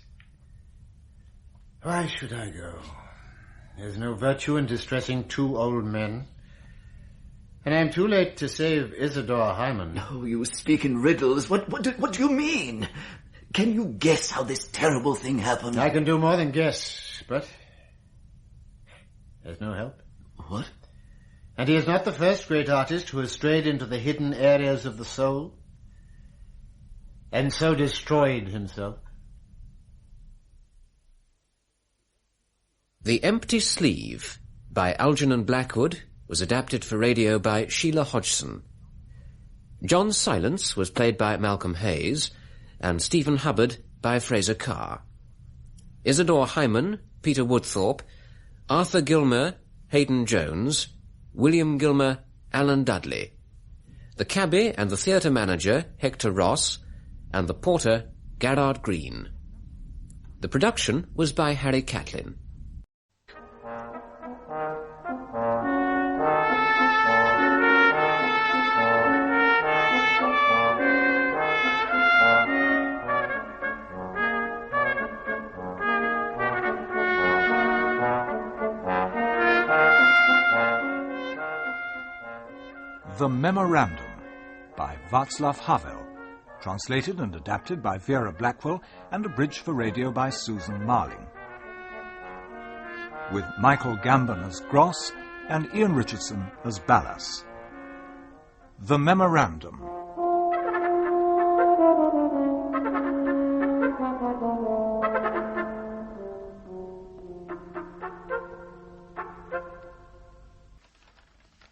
why should I go? There's no virtue in distressing two old men. And I'm too late to save Isidore Hyman.
Oh, you speak in riddles. What do you mean? Can you guess how this terrible thing happened?
I can do more than guess, but... there's no help.
What?
And he is not the first great artist who has strayed into the hidden areas of the soul and so destroyed himself.
The Empty Sleeve by Algernon Blackwood was adapted for radio by Sheila Hodgson. John Silence was played by Malcolm Hayes and Stephen Hubbard by Fraser Carr. Isidore Hyman, Peter Woodthorpe, Arthur Gilmer, Hayden Jones, William Gilmer, Alan Dudley. The cabbie and the theatre manager, Hector Ross, and the porter, Garrard Green. The production was by Harry Catlin.
The Memorandum by Václav Havel, translated and adapted by Vera Blackwell and abridged for radio by Susan Marling. With Michael Gambon as Gross and Ian Richardson as Ballas. The Memorandum.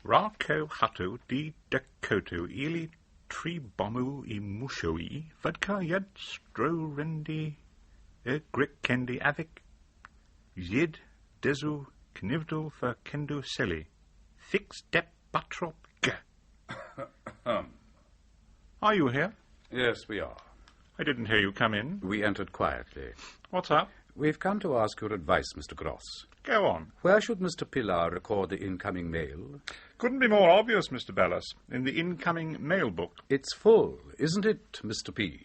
Rako hatu di Dakoto ili tri bomu I mushoi vodka yad stro rendi grik kendi avik zid dezu knivdul for kendo seli fix dep batrop g. Are you here?
Yes, we are.
I didn't hear you come in.
We entered quietly.
What's up?
We've come to ask your advice, Mr. Gross.
Go on.
Where should Mr. Pilar record the incoming mail?
Couldn't be more obvious, Mr. Ballas. In the incoming mail book.
It's full, isn't it, Mr. P?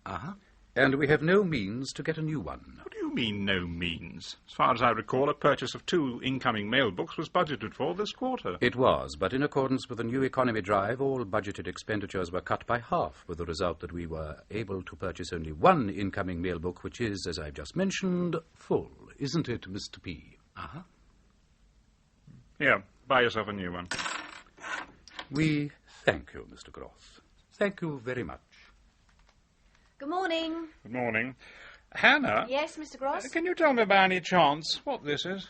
Uh-huh.
And we have no means to get a new one.
What do you mean, no means? As far as I recall, a purchase of 2 incoming mail books was budgeted for this quarter.
It was, but in accordance with the new economy drive, all budgeted expenditures were cut by half, with the result that we were able to purchase only 1 incoming mail book, which is, as I've just mentioned, full. Isn't it, Mr. P?
Uh-huh. Here, buy yourself a new one.
We thank you, Mr. Gross. Thank you very much.
Good morning.
Good morning. Hannah?
Yes, Mr. Gross?
Can you tell me by any chance what this is?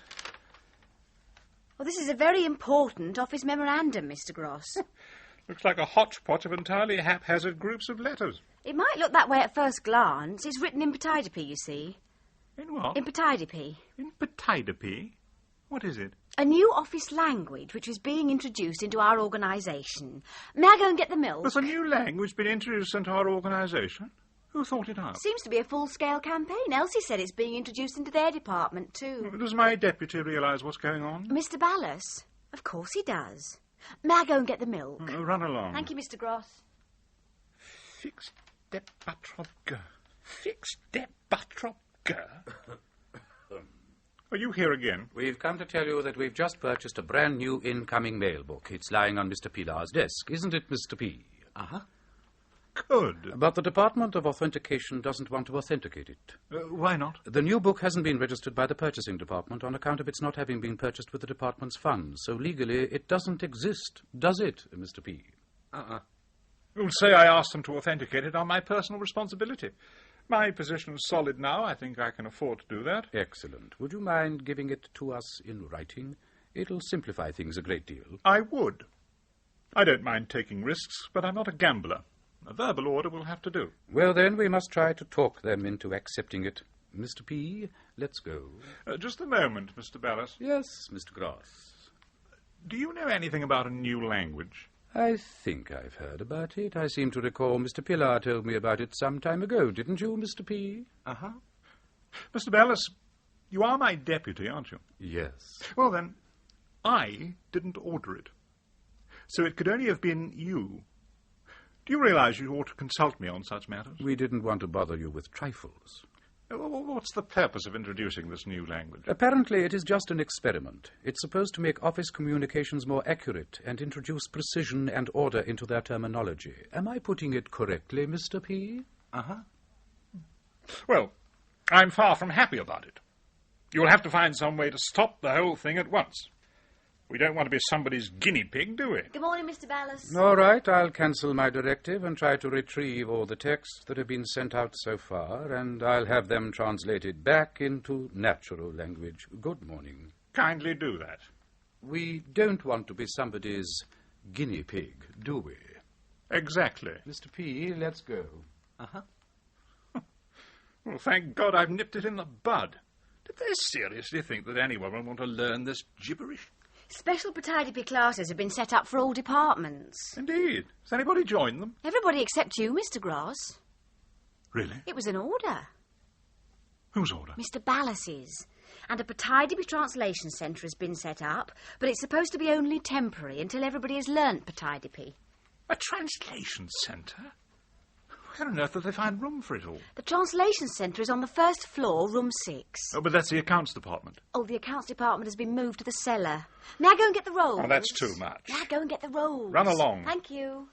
Well, this is a very important office memorandum, Mr. Gross.
Looks like a hodgepodge of entirely haphazard groups of letters.
It might look that way at first glance. It's written in Petaidepi, you see.
In what?
In Petaidepi.
In Petaidepi? What is it?
A new office language which is being introduced into our organisation. May I go and get the milk?
There's a new language been introduced into our organisation? Who thought it up?
Seems to be a full-scale campaign. Elsie said it's being introduced into their department, too.
Does my deputy realise what's going on?
Mr. Ballas? Of course he does. May I go and get the milk?
Run along.
Thank you, Mr. Gross.
Fix de Batropka. Fix de Batropka. Are you here again?
We've come to tell you that we've just purchased a brand new incoming mail book. It's lying on Mr. Pilar's desk, isn't it, Mr. P?
Uh-huh. Good.
But the Department of Authentication doesn't want to authenticate it.
Why not?
The new book hasn't been registered by the purchasing department on account of its not having been purchased with the department's funds. So legally, it doesn't exist, does it, Mr. P?
You'll say I asked them to authenticate it on my personal responsibility. My position's solid now. I think I can afford to do that.
Excellent. Would you mind giving it to us in writing? It'll simplify things a great deal.
I would. I don't mind taking risks, but I'm not a gambler. A verbal order will have to do.
Well, then, we must try to talk them into accepting it. Mr. P., let's go.
Just a moment, Mr. Ballas.
Yes, Mr. Gross.
Do you know anything about a new language?
I think I've heard about it. I seem to recall Mr. Pilar told me about it some time ago, didn't you, Mr. P?
Uh-huh. Mr. Ballas, you are my deputy, aren't you?
Yes.
Well, then, I didn't order it. So it could only have been you. Do you realise you ought to consult me on such matters?
We didn't want to bother you with trifles.
What's the purpose of introducing this new language?
Apparently it is just an experiment. It's supposed to make office communications more accurate and introduce precision and order into their terminology. Am I putting it correctly, Mr. P?
Uh-huh. Well, I'm far from happy about it. You'll have to find some way to stop the whole thing at once. We don't want to be somebody's guinea pig, do we?
Good morning, Mr. Ballas.
All right, I'll cancel my directive and try to retrieve all the texts that have been sent out so far, and I'll have them translated back into natural language. Good morning.
Kindly do that.
We don't want to be somebody's guinea pig, do we?
Exactly.
Mr. P., let's go.
Uh-huh. Well, thank God I've nipped it in the bud. Did they seriously think that anyone would want to learn this gibberish?
Special Petaidepi classes have been set up for all departments.
Indeed. Has anybody joined them?
Everybody except you, Mr. Gross.
Really?
It was an order.
Whose order?
Mr. Ballas's. And a Petaidepi translation centre has been set up, but it's supposed to be only temporary until everybody has learnt Petaidepi.
A translation centre? Where on earth did they find room for it all?
The translation centre is on the first floor, room 6.
Oh, but that's the accounts department.
Oh, the accounts department has been moved to the cellar. May I go and get the rolls?
Oh, that's too much.
May I go and get the rolls?
Run along.
Thank you.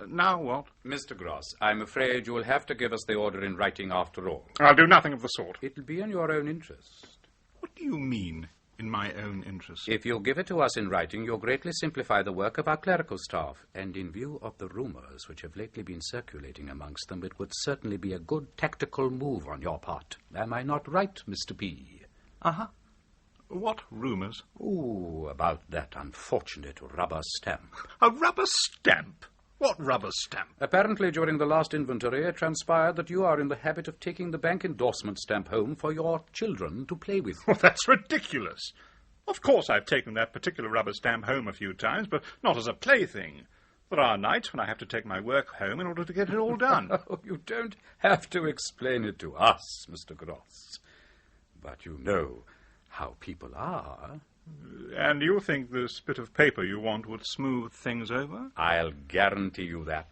Now what?
Mr. Gross, I'm afraid you will have to give us the order in writing after all.
I'll do nothing of the sort.
It'll be in your own interest.
What do you mean, in my own interest?
If you'll give it to us in writing, you'll greatly simplify the work of our clerical staff. And in view of the rumours which have lately been circulating amongst them, it would certainly be a good tactical move on your part. Am I not right, Mr. P?
Uh-huh. What rumours?
Oh, about that unfortunate rubber stamp.
A rubber stamp? What rubber stamp?
Apparently, during the last inventory, it transpired that you are in the habit of taking the bank endorsement stamp home for your children to play with.
Well, that's ridiculous. Of course I've taken that particular rubber stamp home a few times, but not as a plaything. There are nights when I have to take my work home in order to get it all done.
Oh, you don't have to explain it to us, Mr. Gross. But you know how people are.
And you think this bit of paper you want would smooth things over?
I'll guarantee you that.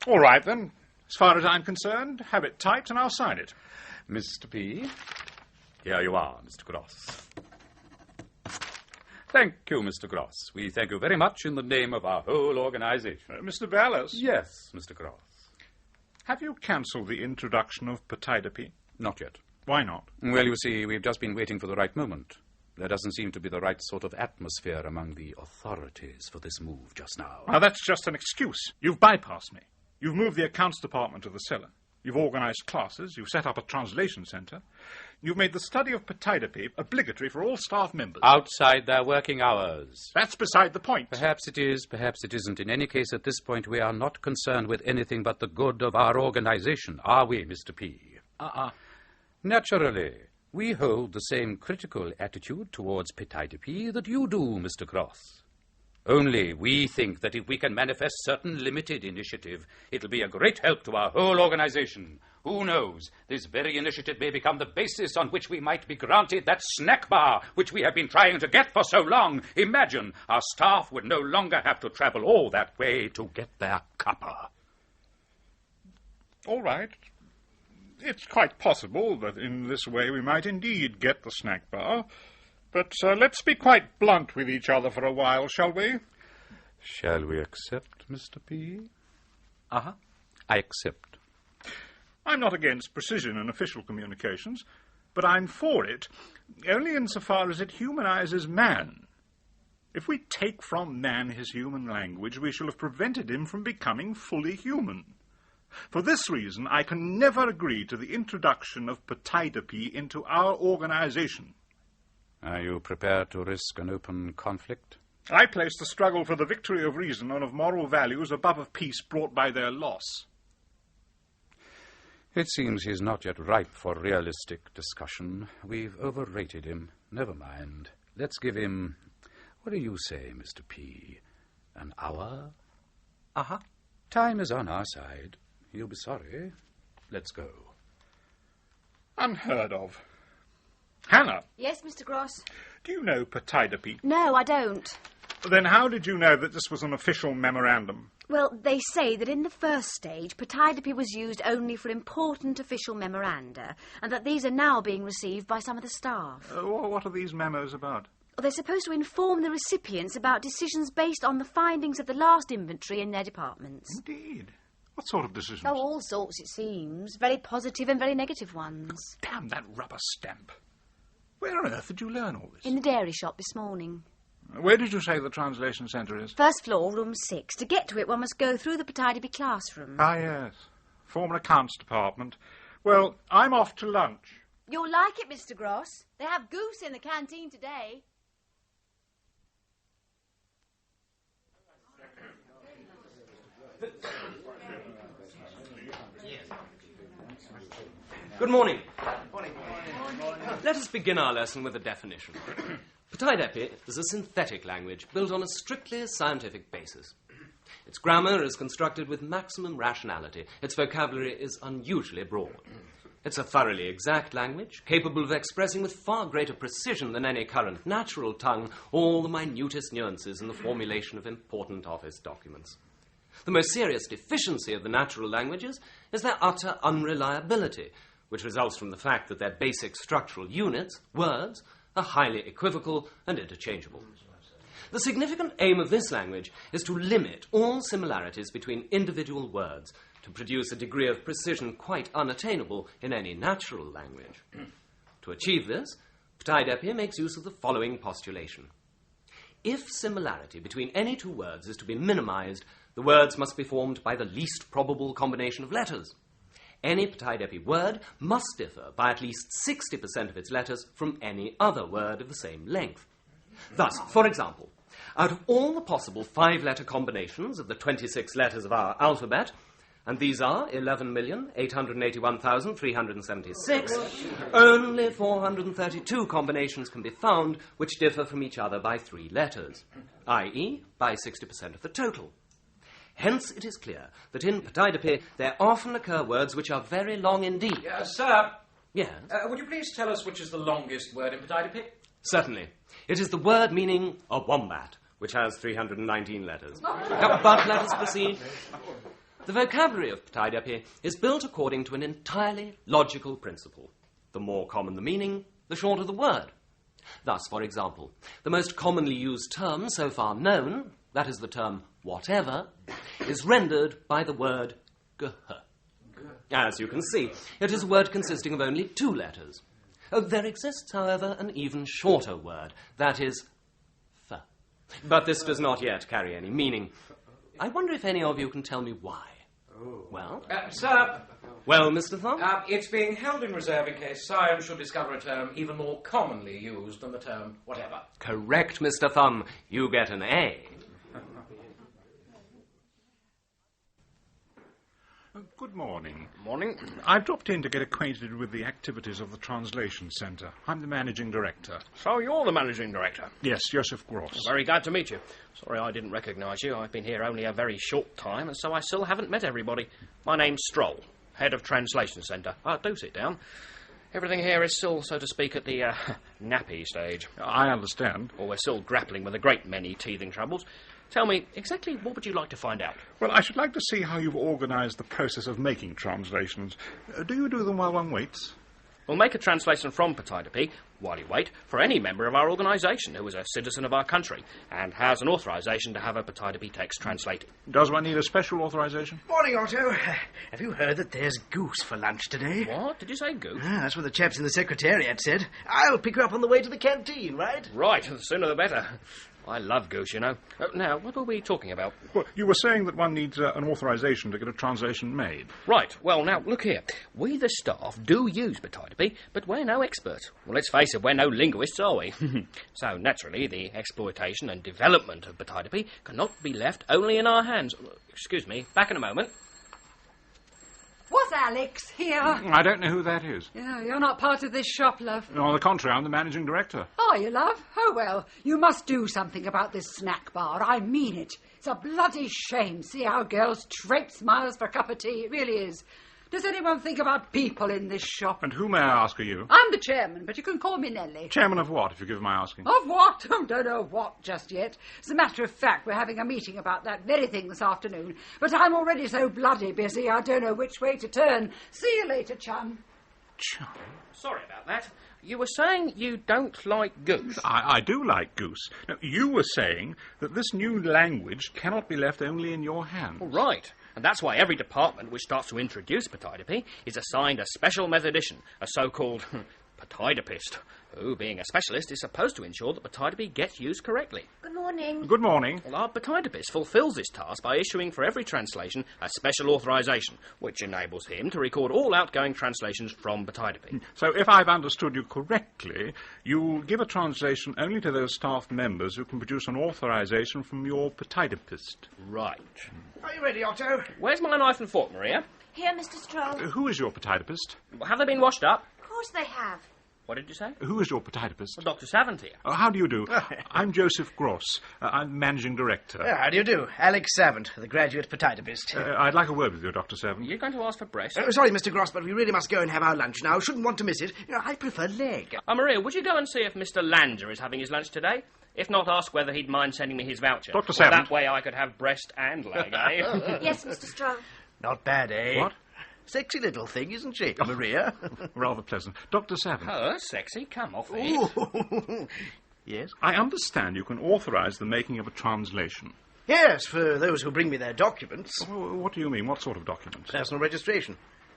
All right, then. As far as I'm concerned, have it typed and I'll sign it.
Mr. P, here you are, Mr. Gross. Thank you, Mr. Gross. We thank you very much in the name of our whole organization.
Mr. Ballas?
Yes, Mr. Gross.
Have you cancelled the introduction of Petaidapi?
Not yet.
Why not?
Well, you see, we've just been waiting for the right moment. There doesn't seem to be the right sort of atmosphere among the authorities for this move just now.
Now, that's just an excuse. You've bypassed me. You've moved the accounts department to the cellar. You've organised classes. You've set up a translation centre. You've made the study of Petaidapi obligatory for all staff members.
Outside their working hours.
That's beside the point.
Perhaps it is, perhaps it isn't. In any case, at this point, we are not concerned with anything but the good of our organisation, are we, Mr. P? Naturally. We hold the same critical attitude towards Petaidapi that you do, Mr. Gross. Only we think that if we can manifest certain limited initiative, it'll be a great help to our whole organization. Who knows? This very initiative may become the basis on which we might be granted that snack bar which we have been trying to get for so long. Imagine, our staff would no longer have to travel all that way to get their cuppa.
All right. It's quite possible that in this way we might indeed get the snack bar. But let's be quite blunt with each other for a while, shall we?
Shall we accept, Mr. P? I accept.
I'm not against precision in official communications, but I'm for it only insofar as it humanizes man. If we take from man his human language, we shall have prevented him from becoming fully human. For this reason, I can never agree to the introduction of Petaidapi into our organization.
Are you prepared to risk an open conflict?
I place the struggle for the victory of reason and of moral values above of peace brought by their loss.
It seems he's not yet ripe for realistic discussion. We've overrated him. Never mind. Let's give him, what do you say, Mr. P? An hour? Time is on our side. You'll be sorry. Let's go.
Unheard of. Hannah.
Yes, Mr. Gross?
Do you know Petaidapi?
No, I don't.
Then how did you know that this was an official memorandum?
Well, they say that in the first stage, Petaidapi was used only for important official memoranda, and that these are now being received by some of the staff.
What are these memos about?
They're supposed to inform the recipients about decisions based on the findings of the last inventory in their departments.
Indeed. What sort of decisions?
Oh, all sorts, it seems. Very positive and very negative ones.
Damn that rubber stamp. Where on earth did you learn all this?
In the dairy shop this morning.
Where did you say the translation centre is?
First floor, room 6. To get to it, one must go through the Petaidapi classroom.
Ah, yes. Former accounts department. Well, I'm off to lunch.
You'll like it, Mr. Gross. They have goose in the canteen today.
Good morning. Let us begin our lesson with a definition. Petaidapi is a synthetic language built on a strictly scientific basis. Its grammar is constructed with maximum rationality. Its vocabulary is unusually broad. It's a thoroughly exact language, capable of expressing with far greater precision than any current natural tongue all the minutest nuances in the formulation of important office documents. The most serious deficiency of the natural languages is their utter unreliability, which results from the fact that their basic structural units, words, are highly equivocal and interchangeable. The significant aim of this language is to limit all similarities between individual words, to produce a degree of precision quite unattainable in any natural language. To achieve this, Ptaidepi makes use of the following postulation. If similarity between any two words is to be minimized, the words must be formed by the least probable combination of letters. Any Ptaidepi word must differ by at least 60% of its letters from any other word of the same length. Thus, for example, out of all the possible 5-letter combinations of the 26 letters of our alphabet, and these are 11,881,376, only 432 combinations can be found which differ from each other by 3 letters, i.e. by 60% of the total. Hence it is clear that in Ptaidepi there often occur words which are very long indeed.
Sir?
Yes?
Would you please tell us which is the longest word in Ptaidepi?
Certainly. It is the word meaning a wombat, which has 319 letters. But let us proceed. The vocabulary of Ptaidepi is built according to an entirely logical principle. The more common the meaning, the shorter the word. Thus, for example, the most commonly used term so far known, that is the term whatever, is rendered by the word gh. As you can see, it is a word consisting of only 2 letters. There exists, however, an even shorter word, that is f. But this does not yet carry any meaning. I wonder if any of you can tell me why. Well?
Sir?
Well, Mr. Thumb?
It's being held in reserve in case science should discover a term even more commonly used than the term whatever.
Correct, Mr. Thumb. You get an A.
Good morning.
Morning.
I've dropped in to get acquainted with the activities of the Translation Centre. I'm the managing director.
So you're the managing director?
Yes, Joseph Gross.
Very glad to meet you. Sorry I didn't recognise you. I've been here only a very short time, and so I still haven't met everybody. My name's Stroll, head of Translation Centre. Do sit down. Everything here is still, so to speak, at the nappy stage.
I understand.
Well, we're still grappling with a great many teething troubles. Tell me, exactly what would you like to find out?
Well, I should like to see how you've organised the process of making translations. Do you do them while one waits?
We'll make a translation from Ptaidepi, while you wait, for any member of our organisation who is a citizen of our country and has an authorisation to have a Ptaidepi text translated.
Does one need a special authorisation?
Morning, Otto. Have you heard that there's goose for lunch today?
What? Did you say goose?
That's what the chaps in the Secretariat said. I'll pick you up on the way to the canteen, right?
Right, the sooner the better. I love goose, you know. Now, what were we talking about?
Well, you were saying that one needs an authorisation to get a translation made.
Right. Well, now, look here. We, the staff, do use Ptaidepi, but we're no experts. Well, let's face it, we're no linguists, are we? So, naturally, the exploitation and development of Ptaidepi cannot be left only in our hands. Excuse me, back in a moment.
Was Alex here?
I don't know who that is.
Yeah, you're not part of this shop, love.
On the contrary, I'm the managing director.
Are you, love? Oh, well, you must do something about this snack bar. I mean it. It's a bloody shame. See how girls traipse miles for a cup of tea. It really is. Does anyone think about people in this shop?
And who, may I ask, are you?
I'm the chairman, but you can call me Nellie.
Chairman of what, if you give my asking?
Of what? Oh, don't know what just yet. As a matter of fact, we're having a meeting about that very thing this afternoon. But I'm already so bloody busy, I don't know which way to turn. See you later, chum.
Chum?
Sorry about that. You were saying you don't like goose.
I do like goose. Now, you were saying that this new language cannot be left only in your hands.
Right. And that's why every department which starts to introduce Ptaidepi is assigned a special methodician, a so-called Ptaidepist, who, being a specialist, is supposed to ensure that Ptaidepi gets used correctly.
Good morning.
Good morning.
Well, our Ptaidepist fulfills this task by issuing for every translation a special authorisation, which enables him to record all outgoing translations from Ptaidepi.
So, if I've understood you correctly, you give a translation only to those staff members who can produce an authorisation from your Ptaidepist.
Right.
Are you ready, Otto?
Where's my knife and fork, Maria?
Here, Mr. Stroll.
Who is your Ptaidepist?
Have they been washed up?
Of course they have.
What did you say?
Who is your podiatrist?
Well, Dr. Savant here.
How do you do? I'm Joseph Gross. I'm managing director.
How do you do? Alex Savant, the graduate podiatrist.
I'd like a word with you, Dr. Savant.
You're going to ask for breast?
Sorry, Mr. Gross, but we really must go and have our lunch now. Shouldn't want to miss it. I prefer leg.
Maria, would you go and see if Mr. Lander is having his lunch today? If not, ask whether he'd mind sending me his voucher.
Dr. Savant.
That way I could have breast and leg, eh?
Yes, Mr. Strong.
Not bad, eh?
What?
Sexy little thing, isn't she, Maria?
Rather pleasant. Dr. Savant.
Oh, sexy. Come off it.
Yes?
I understand you can authorise the making of a translation.
Yes, for those who bring me their documents.
What do you mean? What sort of documents?
Personal registration.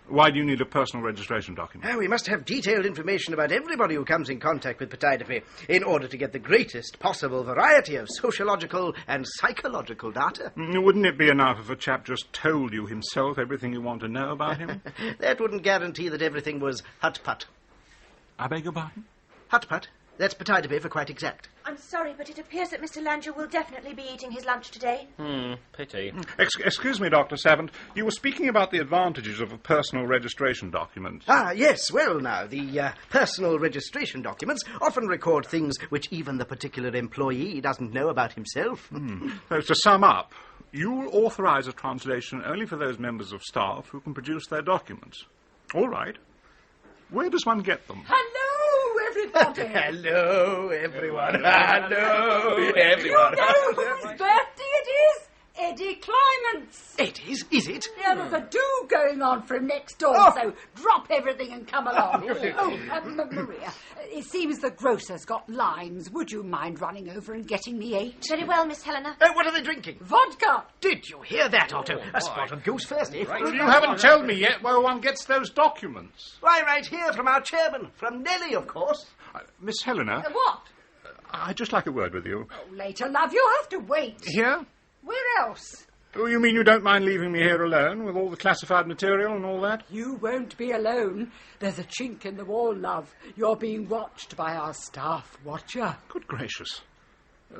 Why do you need a personal registration document?
We must have detailed information about everybody who comes in contact with podiatry in order to get the greatest possible variety of sociological and psychological data.
Wouldn't it be enough if a chap just told you himself everything you want to know about him?
That wouldn't guarantee that everything was hut-put.
I beg your pardon?
Hut-put. That's podiatry for quite exact.
I'm sorry, but it appears that Mr. Langer will definitely be eating his lunch today.
Pity.
Excuse me, Dr. Savant. You were speaking about the advantages of a personal registration document.
Yes. Well, now, the personal registration documents often record things which even the particular employee doesn't know about himself.
So, to sum up, you'll authorise a translation only for those members of staff who can produce their documents. All right. Where does one get them?
Hello, everybody.
Hello, everyone. Hello, everyone.
You know whose birthday it is? Eddie Clyment's.
Eddie's? Is it?
Yeah, there's a do going on for him next door, so drop everything and come along. Maria, it seems the grocer's got limes. Would you mind running over and getting me 8?
Very well, Miss Helena.
What are they drinking?
Vodka.
Did you hear that, Otto? A spot of goose first, eh?
Well, you haven't told me yet where one gets those documents.
Why, right here from our chairman, from Nellie, of course.
Miss Helena.
What?
I'd just like a word with you.
Oh, later, love. You'll have to wait.
Here?
Where else?
Oh, you mean you don't mind leaving me here alone with all the classified material and all that?
You won't be alone. There's a chink in the wall, love. You're being watched by our staff watcher.
Good gracious.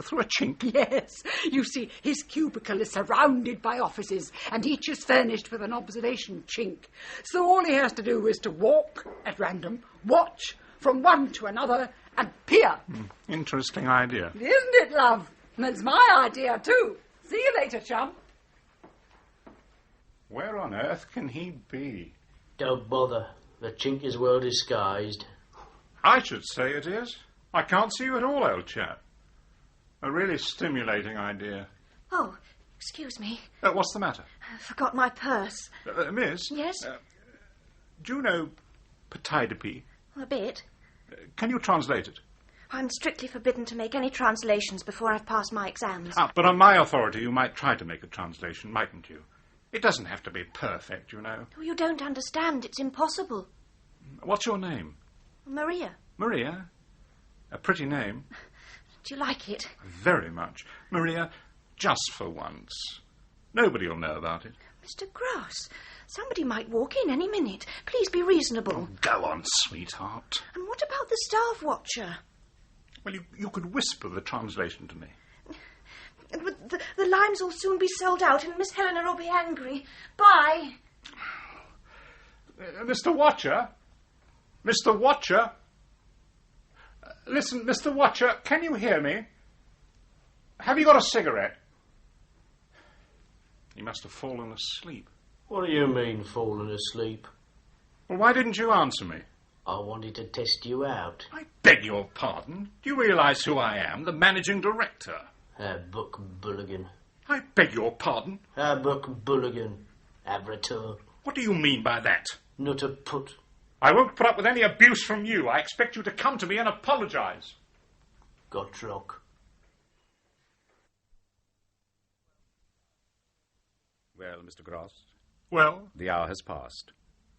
Through a chink?
Yes. You see, his cubicle is surrounded by offices, and each is furnished with an observation chink. So all he has to do is to walk at random, watch from one to another, and peer.
Interesting idea.
Isn't it, love? And it's my idea, too. See you later, chum.
Where on earth can he be?
Don't bother. The chink is well disguised.
I should say it is. I can't see you at all, old chap. A really stimulating idea.
Oh, excuse me.
What's the matter?
I forgot my purse.
Miss?
Yes?
Do you know podiatry?
A bit.
Can you translate it?
I'm strictly forbidden to make any translations before I've passed my exams.
But on my authority, you might try to make a translation, mightn't you? It doesn't have to be perfect, you know.
Oh, you don't understand. It's impossible.
What's your name?
Maria.
Maria? A pretty name.
Do you like it?
Very much. Maria, just for once. Nobody will know about it.
Mr. Gross, somebody might walk in any minute. Please be reasonable.
Oh, go on, sweetheart.
And what about the staff watcher?
Well, you could whisper the translation to me.
The limes will soon be sold out and Miss Helena will be angry. Bye.
Mr. Watcher? Mr. Watcher? Listen, Mr. Watcher, can you hear me? Have you got a cigarette? He must have fallen asleep.
What do you mean, fallen asleep?
Well, why didn't you answer me?
I wanted to test you out.
I beg your pardon. Do you realise who I am? The managing director.
Buck Bulligan.
I beg your pardon?
Buck Bulligan. Avrator.
What do you mean by that?
Not a put.
I won't put up with any abuse from you. I expect you to come to me and apologise.
Gottschalk.
Well, Mr. Gross?
Well?
The hour has passed.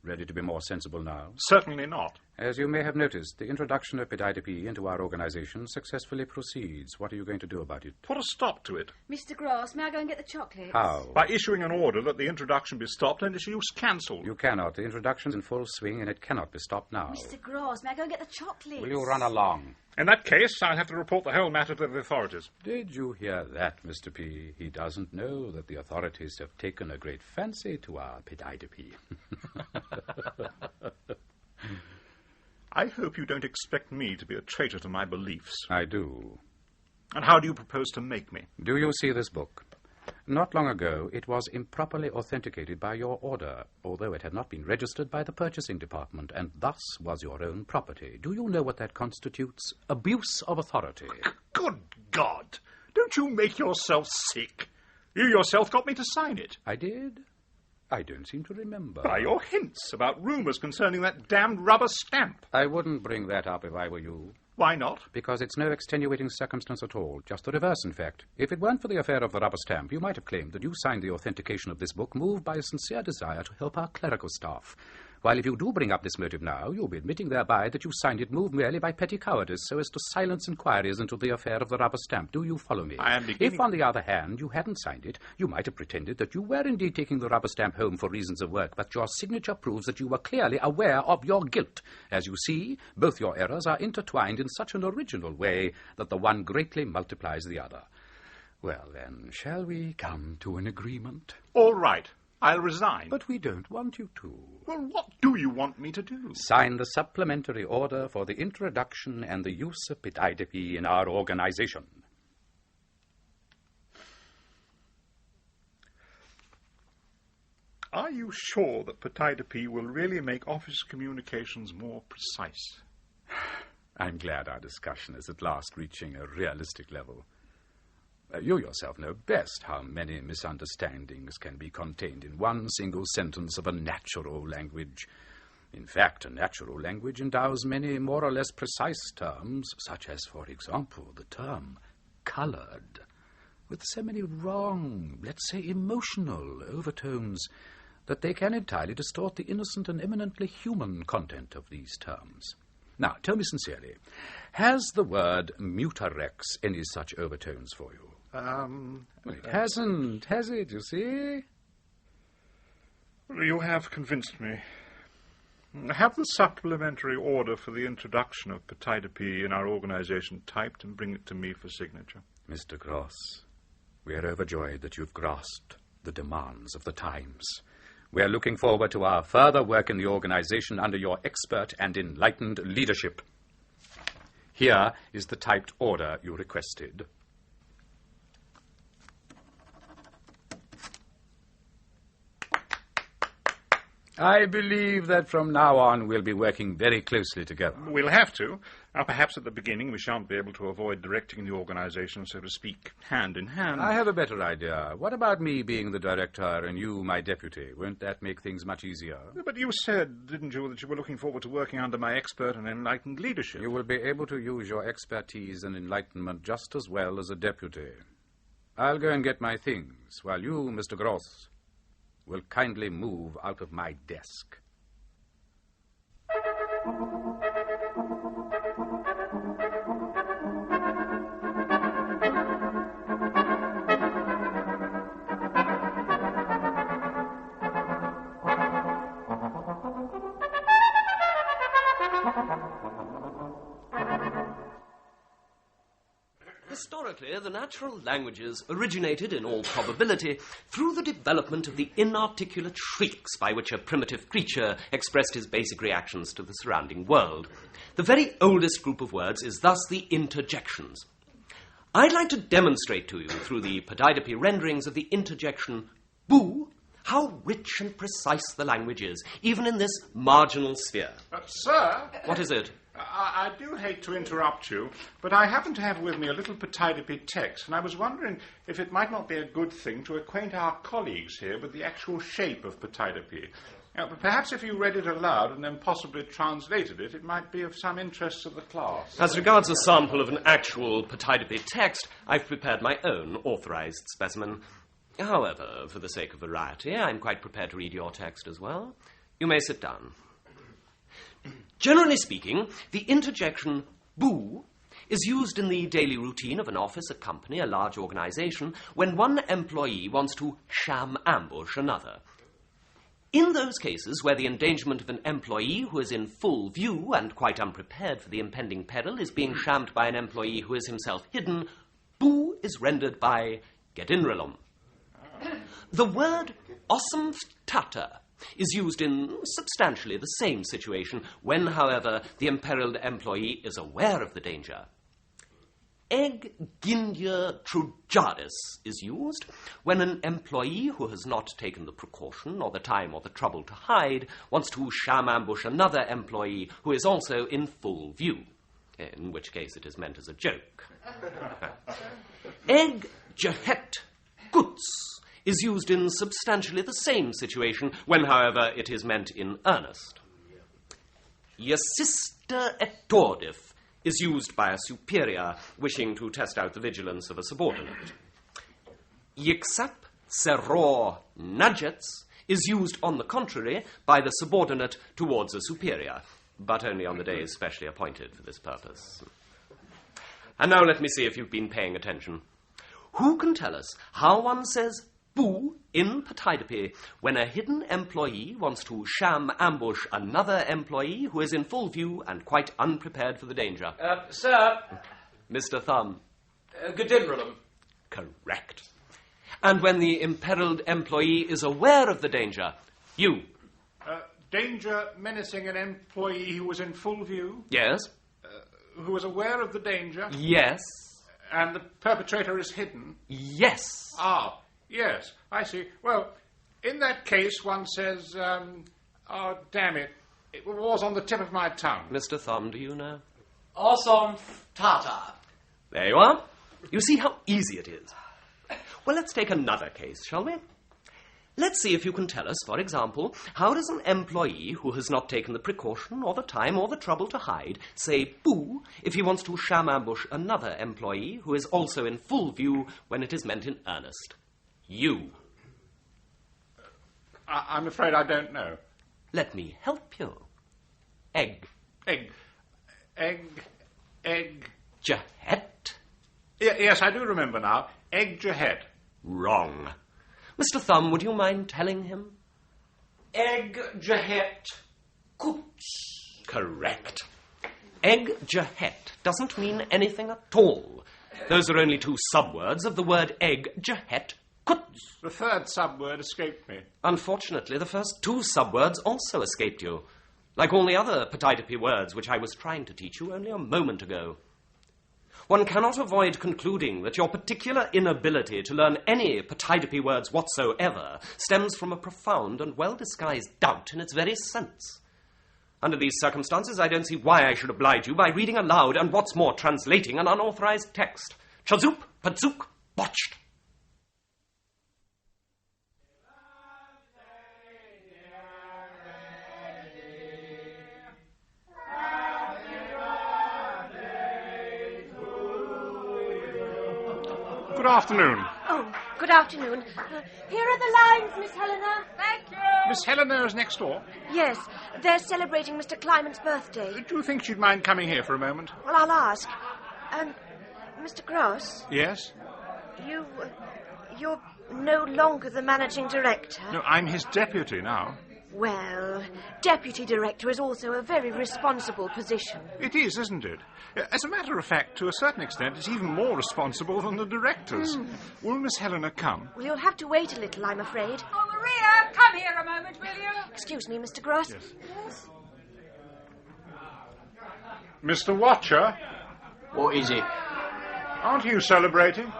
Ready to be more sensible now?
Certainly not.
As you may have noticed, the introduction of podiatry into our organisation successfully proceeds. What are you going to do about it?
Put a stop to it.
Mr. Gross, may I go and get the chocolates?
How?
By issuing an order that the introduction be stopped and its use cancelled.
You cannot. The introduction's in full swing and it cannot be stopped now.
Mr. Gross, may I go and get the chocolates?
Will you run along?
In that case, I'll have to report the whole matter to the authorities.
Did you hear that, Mr. P? He doesn't know that the authorities have taken a great fancy to our podiatry.
I hope you don't expect me to be a traitor to my beliefs.
I do.
And how do you propose to make me?
Do you see this book? Not long ago, it was improperly authenticated by your order, although it had not been registered by the purchasing department, and thus was your own property. Do you know what that constitutes? Abuse of authority.
Good God! Don't you make yourself sick? You yourself got me to sign it.
I did? I don't seem to remember.
By your hints about rumours concerning that damned rubber stamp.
I wouldn't bring that up if I were you.
Why not?
Because it's no extenuating circumstance at all. Just the reverse, in fact. If it weren't for the affair of the rubber stamp, you might have claimed that you signed the authentication of this book moved by a sincere desire to help our clerical staff. While if you do bring up this motive now, you'll be admitting thereby that you signed it moved merely by petty cowardice so as to silence inquiries into the affair of the rubber stamp. Do you follow me?
I am beginning...
If, on the other hand, you hadn't signed it, you might have pretended that you were indeed taking the rubber stamp home for reasons of work, but your signature proves that you were clearly aware of your guilt. As you see, both your errors are intertwined in such an original way that the one greatly multiplies the other. Well, then, shall we come to an agreement?
All right. I'll resign.
But we don't want you to.
Well, what do you want me to do?
Sign the supplementary order for the introduction and the use of Pitaidepi in our organization.
Are you sure that Pitaidepi will really make office communications more precise?
I'm glad our discussion is at last reaching a realistic level. You yourself know best how many misunderstandings can be contained in one single sentence of a natural language. In fact, a natural language endows many more or less precise terms, such as, for example, the term coloured, with so many wrong, let's say emotional, overtones that they can entirely distort the innocent and eminently human content of these terms. Now, tell me sincerely, has the word mutarex any such overtones for you? Well, it hasn't, has it, you see?
You have convinced me. Have the supplementary order for the introduction of Pitaidepi in our organization typed and bring it to me for signature.
Mr. Gross, we are overjoyed that you've grasped the demands of the times. We are looking forward to our further work in the organization under your expert and enlightened leadership. Here is the typed order you requested. I believe that from now on we'll be working very closely together.
We'll have to. Now, perhaps at the beginning we shan't be able to avoid directing the organization, so to speak, hand in hand.
I have a better idea. What about me being the director and you my deputy? Won't that make things much easier?
But you said, didn't you, that you were looking forward to working under my expert and enlightened leadership?
You will be able to use your expertise and enlightenment just as well as a deputy. I'll go and get my things, while you, Mr. Gross, will kindly move out of my desk.
Historically, the natural languages originated, in all probability, through the development of the inarticulate shrieks by which a primitive creature expressed his basic reactions to the surrounding world. The very oldest group of words is thus the interjections. I'd like to demonstrate to you, through the Pitaidepi renderings of the interjection boo, how rich and precise the language is, even in this marginal sphere.
Sir?
What is it?
I do hate to interrupt you, but I happen to have with me a little Pitaidepi text, and I was wondering if it might not be a good thing to acquaint our colleagues here with the actual shape of Pitaidepi. Perhaps if you read it aloud and then possibly translated it, it might be of some interest to the class.
As regards a sample of an actual Pitaidepi text, I've prepared my own authorized specimen. However, for the sake of variety, I'm quite prepared to read your text as well. You may sit down. Generally speaking, the interjection boo is used in the daily routine of an office, a company, a large organization, when one employee wants to sham ambush another. In those cases where the endangerment of an employee who is in full view and quite unprepared for the impending peril is being shammed by an employee who is himself hidden, boo is rendered by get in rilum. The word osumftata is used in substantially the same situation when, however, the imperilled employee is aware of the danger. Eg gindia trujaris is used when an employee who has not taken the precaution or the time or the trouble to hide wants to sham ambush another employee who is also in full view, in which case it is meant as a joke. Eg jahet guts is used in substantially the same situation when, however, it is meant in earnest. Yesister etordif is used by a superior wishing to test out the vigilance of a subordinate. Yixap seror nudgets is used, on the contrary, by the subordinate towards a superior, but only on the days specially appointed for this purpose. And now let me see if you've been paying attention. Who can tell us how one says boo in Pataidapi when a hidden employee wants to sham ambush another employee who is in full view and quite unprepared for the danger?
Sir.
Mr. Thumb.
Godinrillum.
Correct. And when the imperilled employee is aware of the danger, you.
Danger menacing an employee who was in full view?
Yes.
Who was aware of the danger?
Yes.
And the perpetrator is hidden?
Yes.
Ah, yes, I see. Well, in that case, one says, oh, damn it, it was on the tip of my tongue.
Mr. Thumb, do you know?
Awesome Tata.
There you are. You see how easy it is. Well, let's take another case, shall we? Let's see if you can tell us, for example, how does an employee who has not taken the precaution or the time or the trouble to hide say boo if he wants to sham ambush another employee who is also in full view when it is meant in earnest? You.
I'm afraid I don't know.
Let me help you. Egg. Jahet.
Yes, I do remember now. Egg jahet.
Wrong. Mr. Thumb, would you mind telling him?
Egg jahet kuts.
Correct. Egg jahet doesn't mean anything at all. Those are only two subwords of the word egg jahet kuts.
The third subword escaped me.
Unfortunately, the first two subwords also escaped you, like all the other Pataidapi words which I was trying to teach you only a moment ago. One cannot avoid concluding that your particular inability to learn any Pataidapi words whatsoever stems from a profound and well-disguised doubt in its very sense. Under these circumstances, I don't see why I should oblige you by reading aloud and, what's more, translating an unauthorized text. Chazoop, Pazook, botched.
Good afternoon.
Oh, good afternoon. Here are the lines, Miss Helena.
Thank you.
Miss Helena is next door.
Yes, they're celebrating Mr. Kleiman's birthday.
Do you think she'd mind coming here for a moment?
Well, I'll ask. Mr. Gross?
Yes?
You're no longer the managing director.
No, I'm his deputy now.
Well, deputy director is also a very responsible position.
It is, isn't it? As a matter of fact, to a certain extent, it's even more responsible than the directors. Will Miss Helena come?
Well, you'll have to wait a little, I'm afraid.
Oh, Maria, come here a moment, will you?
Excuse me, Mr. Gross.
Yes. Mr. Watcher?
What is it?
Aren't you celebrating?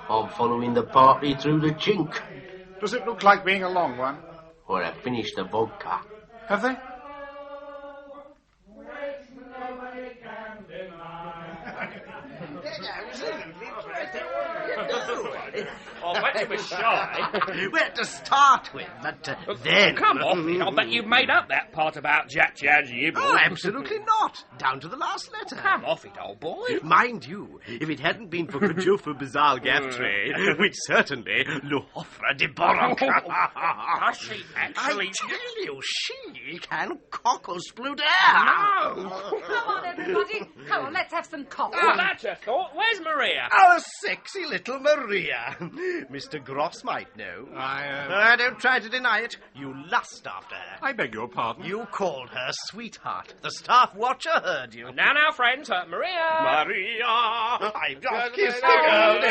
I'm following the party through the chink.
Does it look like being a long one?
Well, I've finished the vodka.
Have they?
I bet you were shy.
Well, to start with, but then...
Come off it. I bet you've made up that part about Jack Jazz Yibble.
Oh, absolutely not. Down to the last letter.
Come off it, old boy.
Mind you, if it hadn't been for Kajufa Bizarre Gaftray, which certainly Luhofra de Boronk.
She actually...
I tell you, she can cockle sploot
No!
Come on, everybody. Come on, let's have some coffee.
Oh, that's a thought. Where's Maria?
Our sexy little Maria. Mr. Gross might know. Don't try to deny it. You lust after her.
I beg your pardon?
You called her sweetheart. The staff watcher heard you.
Now, friends, Maria.
Maria. I've just kissed
love.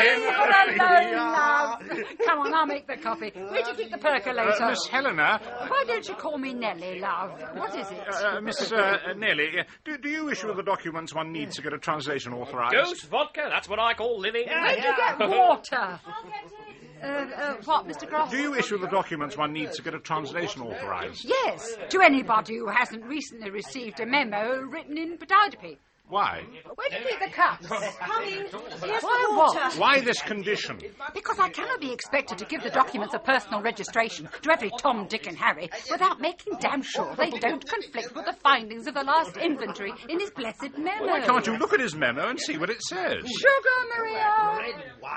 Come on, I'll make the coffee. Where'd you keep the percolator?
Miss Helena.
Why don't you call me Nellie, love? What is it?
Miss Nellie, do you issue the documents one needs to get a translation authorised?
Dose vodka, that's what I call living.
Where'd you get water? What, Mr. Gross?
Do you issue the documents one needs to get a translation authorised?
Yes, to anybody who hasn't recently received a memo written in Pataudipy.
Why?
Where do you keep the cups?
Coming. Here's
Why
the water.
what?
Why this condition?
Because I cannot be expected to give the documents of personal registration to every Tom, Dick and Harry without making damn sure they don't conflict with the findings of the last inventory in his blessed memo.
Why can't you look at his memo and see what it says?
Sugar, Maria!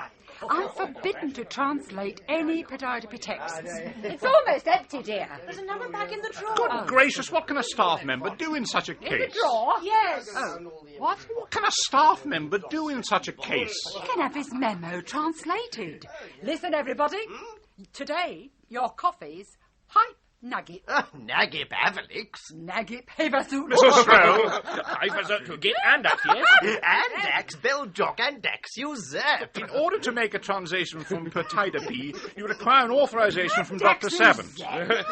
I'm forbidden to translate any Pataudipy texts. It's almost empty, dear.
There's another bag in the drawer.
Good gracious, what can a staff member do in such a case?
In the drawer?
Yes.
Oh, what?
What can a staff member do in such a case?
He can have his memo translated. Listen, everybody. Today, your coffee's hype nugget.
Naggy Pavelix.
Nugget Haversut.
Mrs. Stroll.
I was to get and up, yes.
And Dax, Beljock, and Dax, you zap.
In order to make a translation from Pataudipy, you require an authorisation from Dr. Savin.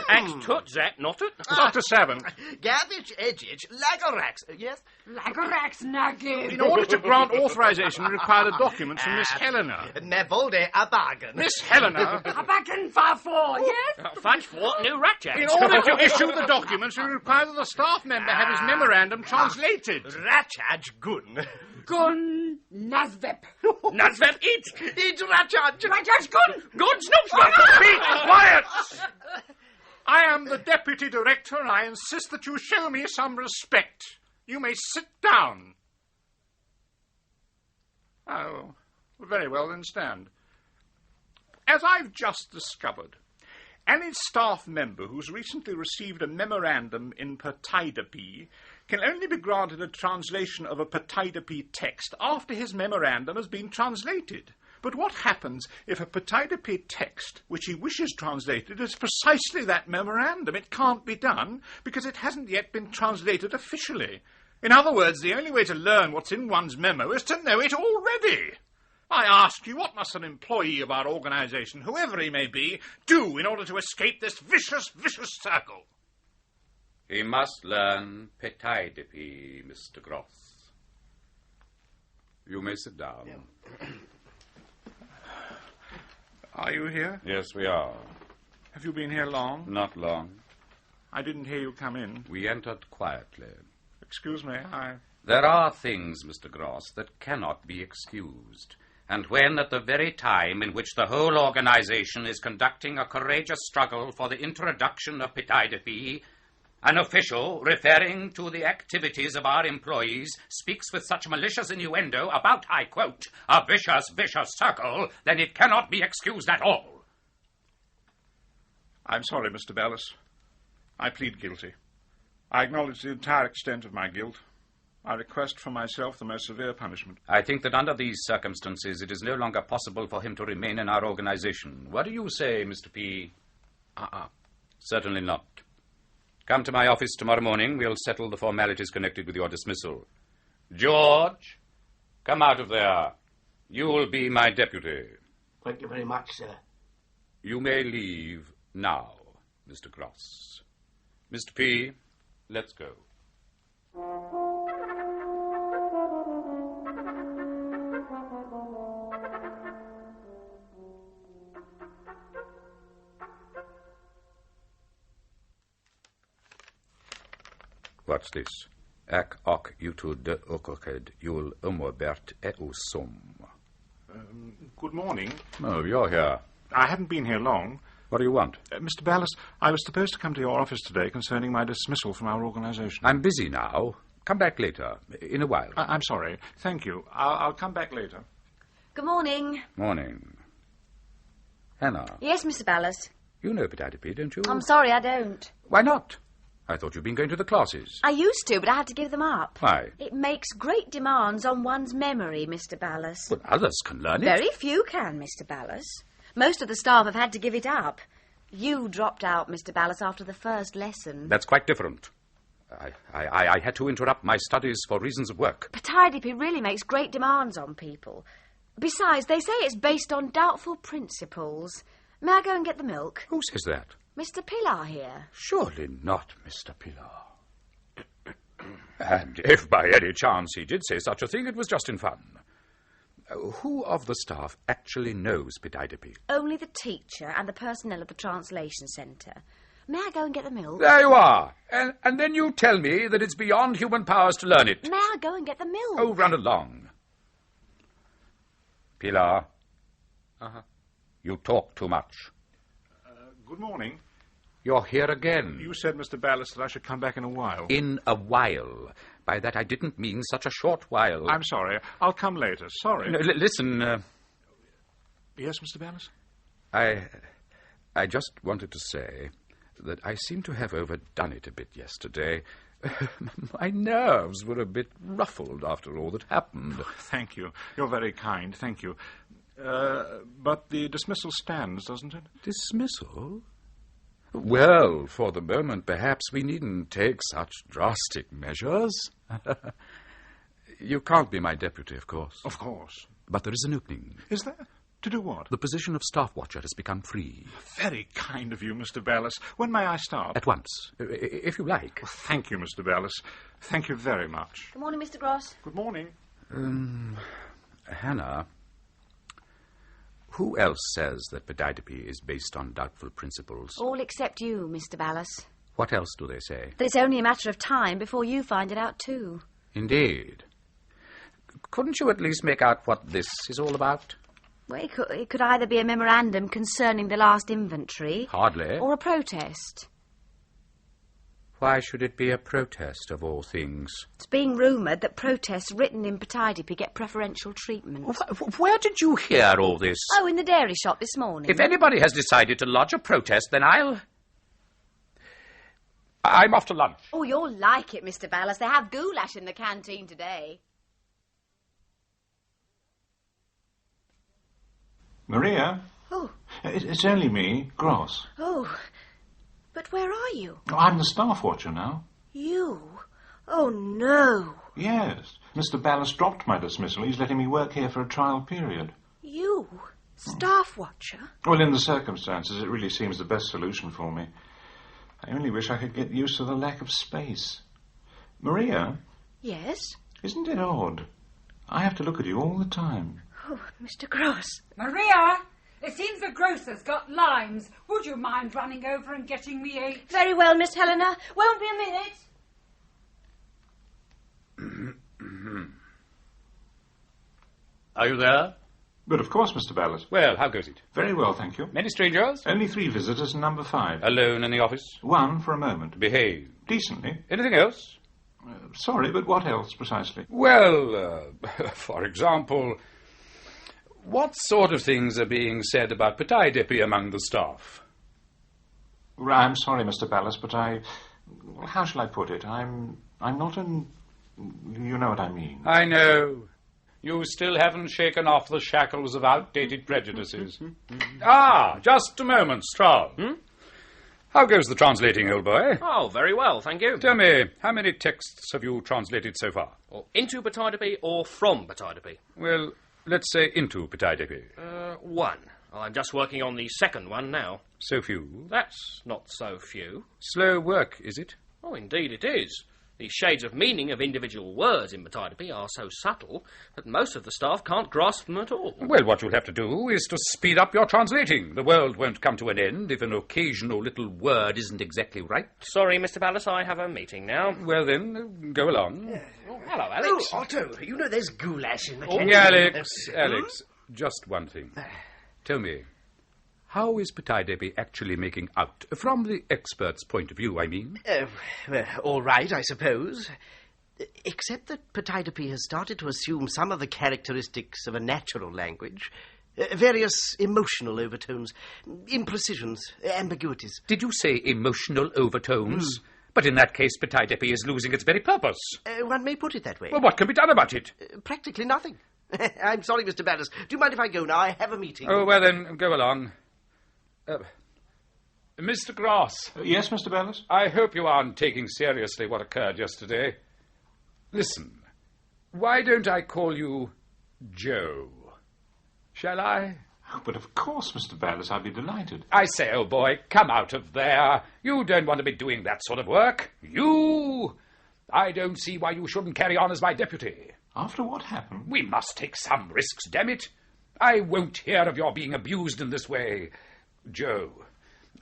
And tut zap, not it.
Dr. Savin.
Garbage, edgage, Lagorax. Yes?
Lagorax nugget.
In order to grant authorisation, you require the documents from Miss Helena.
Nevolde a bargain.
Miss Helena.
A bargain for, yes?
Fudge for new rat jacks.
In order to issue the documents, you require that the staff member have his memorandum translated.
Ratchaj gun.
Gun Nazvep.
Nazvep it.
It Ratchaj.
Ratchaj gun.
Good snoop.
Be quiet! I am the deputy director, and I insist that you show me some respect. You may sit down. Oh, very well, then stand. As I've just discovered, any staff member who's recently received a memorandum in Pataudipy can only be granted a translation of a Pataudipy text after his memorandum has been translated. But what happens if a Pataudipy text, which he wishes translated, is precisely that memorandum? It can't be done because it hasn't yet been translated officially. In other words, the only way to learn what's in one's memo is to know it already. I ask you, what must an employee of our organisation, whoever he may be, do in order to escape this vicious, vicious circle?
He must learn Pataudipy, Mr. Gross. You may sit down.
Are you here?
Yes, we are.
Have you been here long?
Not long.
I didn't hear you come in.
We entered quietly.
Excuse me,
There are things, Mr. Gross, that cannot be excused. And when, at the very time in which the whole organization is conducting a courageous struggle for the introduction of Pataudipy, an official referring to the activities of our employees speaks with such malicious innuendo about, I quote, a vicious, vicious circle, then it cannot be excused at all.
I'm sorry, Mr. Ballas. I plead guilty. I acknowledge the entire extent of my guilt. I request for myself the most severe punishment.
I think that under these circumstances it is no longer possible for him to remain in our organization. What do you say, Mr. P? Certainly not. Come to my office tomorrow morning. We'll settle the formalities connected with your dismissal. George, come out of there. You'll be my deputy.
Thank you very much, sir.
You may leave now, Mr. Gross. Mr. P, let's go. What's this? Ac hoc utud ococed iul umobert eusum.
Good morning.
Oh, you're here.
I haven't been here long.
What do you want?
Mr. Ballas, I was supposed to come to your office today concerning my dismissal from our organisation.
I'm busy now. Come back later. In a while.
I'm sorry. Thank you. I'll come back later.
Good morning.
Morning. Hannah.
Yes, Mr. Ballas.
You know Pataudipy, don't you?
I'm sorry, I don't.
Why not? I thought you'd been going to the classes.
I used to, but I had to give them up.
Why?
It makes great demands on one's memory, Mr. Ballas.
But others can learn it.
Very few can, Mr. Ballas. Most of the staff have had to give it up. You dropped out, Mr. Ballas, after the first lesson.
That's quite different. I had to interrupt my studies for reasons of work.
Patidipy really makes great demands on people. Besides, they say it's based on doubtful principles. May I go and get the milk?
Who says that?
Mr. Pilar here.
Surely not, Mr. Pilar. And if by any chance he did say such a thing, it was just in fun. Who of the staff actually knows Patidipy?
Only the teacher and the personnel of the translation centre. May I go and get the milk?
There you are. And then you tell me that it's beyond human powers to learn it.
May I go and get the milk?
Oh, run along. Pilar.
Uh-huh.
You talk too much.
Good morning.
You're here again.
You said, Mr. Ballas, that I should come back in a while.
In a while. By that I didn't mean such a short while.
I'm sorry. I'll come later. Sorry.
No, listen.
Yes, Mr. Ballas?
I just wanted to say that I seem to have overdone it a bit yesterday. My nerves were a bit ruffled after all that happened.
Thank you. You're very kind. Thank you. But the dismissal stands, doesn't it?
Dismissal? Well, for the moment, perhaps we needn't take such drastic measures. You can't be my deputy, of course.
Of course.
But there is an opening.
Is there? To do what?
The position of staff watcher has become free.
Very kind of you, Mr. Ballas. When may I start?
At once, if you like.
Well, thank you, Mr. Ballas. Thank you very much.
Good morning, Mr. Gross.
Good morning.
Hannah, who else says that Patidipy is based on doubtful principles?
All except you, Mr. Ballas.
What else do they say?
That it's only a matter of time before you find it out too.
Indeed. Couldn't you at least make out what this is all about?
Well, it could either be a memorandum concerning the last inventory...
Hardly.
...or a protest.
Why should it be a protest, of all things?
It's being rumoured that protests written in Patidipy get preferential treatment.
Where did you hear all this?
Oh, in the dairy shop this morning.
If anybody has decided to lodge a protest, then I'm off to lunch.
Oh, you'll like it, Mr. Ballas. They have goulash in the canteen today.
Maria?
Oh.
It's only me, Gross.
Oh. But where are you?
Oh, I'm the staff watcher now.
You? Oh, no.
Yes. Mr. Ballas dropped my dismissal. He's letting me work here for a trial period.
You? Staff watcher?
Well, in the circumstances, it really seems the best solution for me. I only wish I could get used to the lack of space. Maria?
Yes?
Isn't it odd? I have to look at you all the time.
Oh, Mr. Gross.
Maria, it seems the grocer's got limes. Would you mind running over and getting me a...
Very well, Miss Helena. Won't be a minute.
Are you there?
But of course, Mr. Ballas.
Well, how goes it?
Very well, thank you.
Many strangers?
Only 3 visitors and number 5.
Alone in the office?
1 for a moment.
Behave.
Decently.
Anything else?
Sorry, but what else, precisely?
Well, for example, what sort of things are being said about Patidipy among the staff?
I'm sorry, Mr. Ballas, but how shall I put it? I'm not an... You know what I mean.
I know. You still haven't shaken off the shackles of outdated prejudices. Just a moment, Stroud. How goes the translating, old boy?
Oh, very well, thank you.
Tell me, how many texts have you translated so far?
Or into Patidipy or from Patidipy?
Well, let's say into Patidipy.
1. I'm just working on the second one now.
So few?
That's not so few.
Slow work, is it?
Oh, indeed it is. The shades of meaning of individual words in Patidipy are so subtle that most of the staff can't grasp them at all.
Well, what you'll have to do is to speed up your translating. The world won't come to an end if an occasional little word isn't exactly right.
Sorry, Mr. Ballas, I have a meeting now.
Well, then, go along.
Hello, Alex.
Oh, Otto, you know there's goulash in the
canteen. Alex, just one thing. Tell me, how is Patidipy actually making out? From the expert's point of view, I mean.
Well, all right, I suppose. Except that Patidipy has started to assume some of the characteristics of a natural language. Various emotional overtones, imprecisions, ambiguities.
Did you say emotional overtones? But in that case, Patidipy is losing its very purpose.
One may put it that way.
Well, what can be done about it?
Practically nothing. I'm sorry, Mr. Ballas. Do you mind if I go now? I have a meeting.
Oh, well then, go along. Mr. Gross.
Yes, Mr. Bellis?
I hope you aren't taking seriously what occurred yesterday. Listen, why don't I call you Joe? Shall I?
Oh, but of course, Mr. Bellis, I'd be delighted.
I say, old boy, come out of there. You don't want to be doing that sort of work. You! I don't see why you shouldn't carry on as my deputy.
After what happened?
We must take some risks, damn it. I won't hear of your being abused in this way. Joe,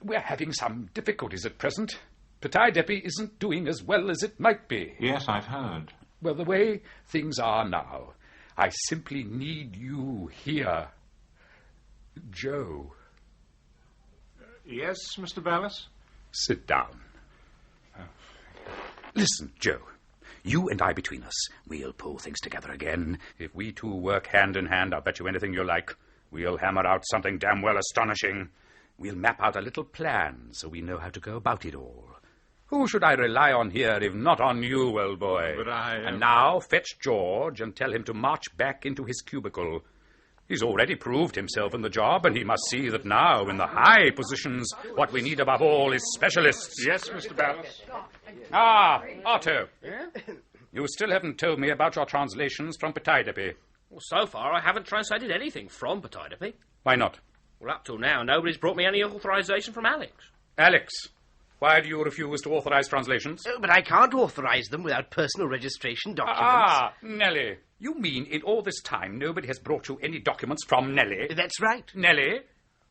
we're having some difficulties at present. Petit Depi isn't doing as well as it might be.
Yes, I've heard.
Well, the way things are now, I simply need you here. Joe.
Yes, Mr. Bellis?
Sit down. Listen, Joe. You and I between us, we'll pull things together again. If we two work hand in hand, I'll bet you anything you like. We'll hammer out something damn well astonishing. We'll map out a little plan so we know how to go about it all. Who should I rely on here if not on you, old boy?
But
And now fetch George and tell him to march back into his cubicle. He's already proved himself in the job, and he must see that now, in the high positions, what we need above all is specialists.
Yes, Mr. Bellis.
Ah, Otto. Yeah? You still haven't told me about your translations from Petit Depi.
Well, so far I haven't translated anything from Petit Depi.
Why not?
Well, up till now, nobody's brought me any authorization from Alex.
Alex, why do you refuse to authorize translations?
Oh, but I can't authorize them without personal registration documents.
Ah, Nellie. You mean in all this time nobody has brought you any documents from Nellie?
That's right.
Nellie,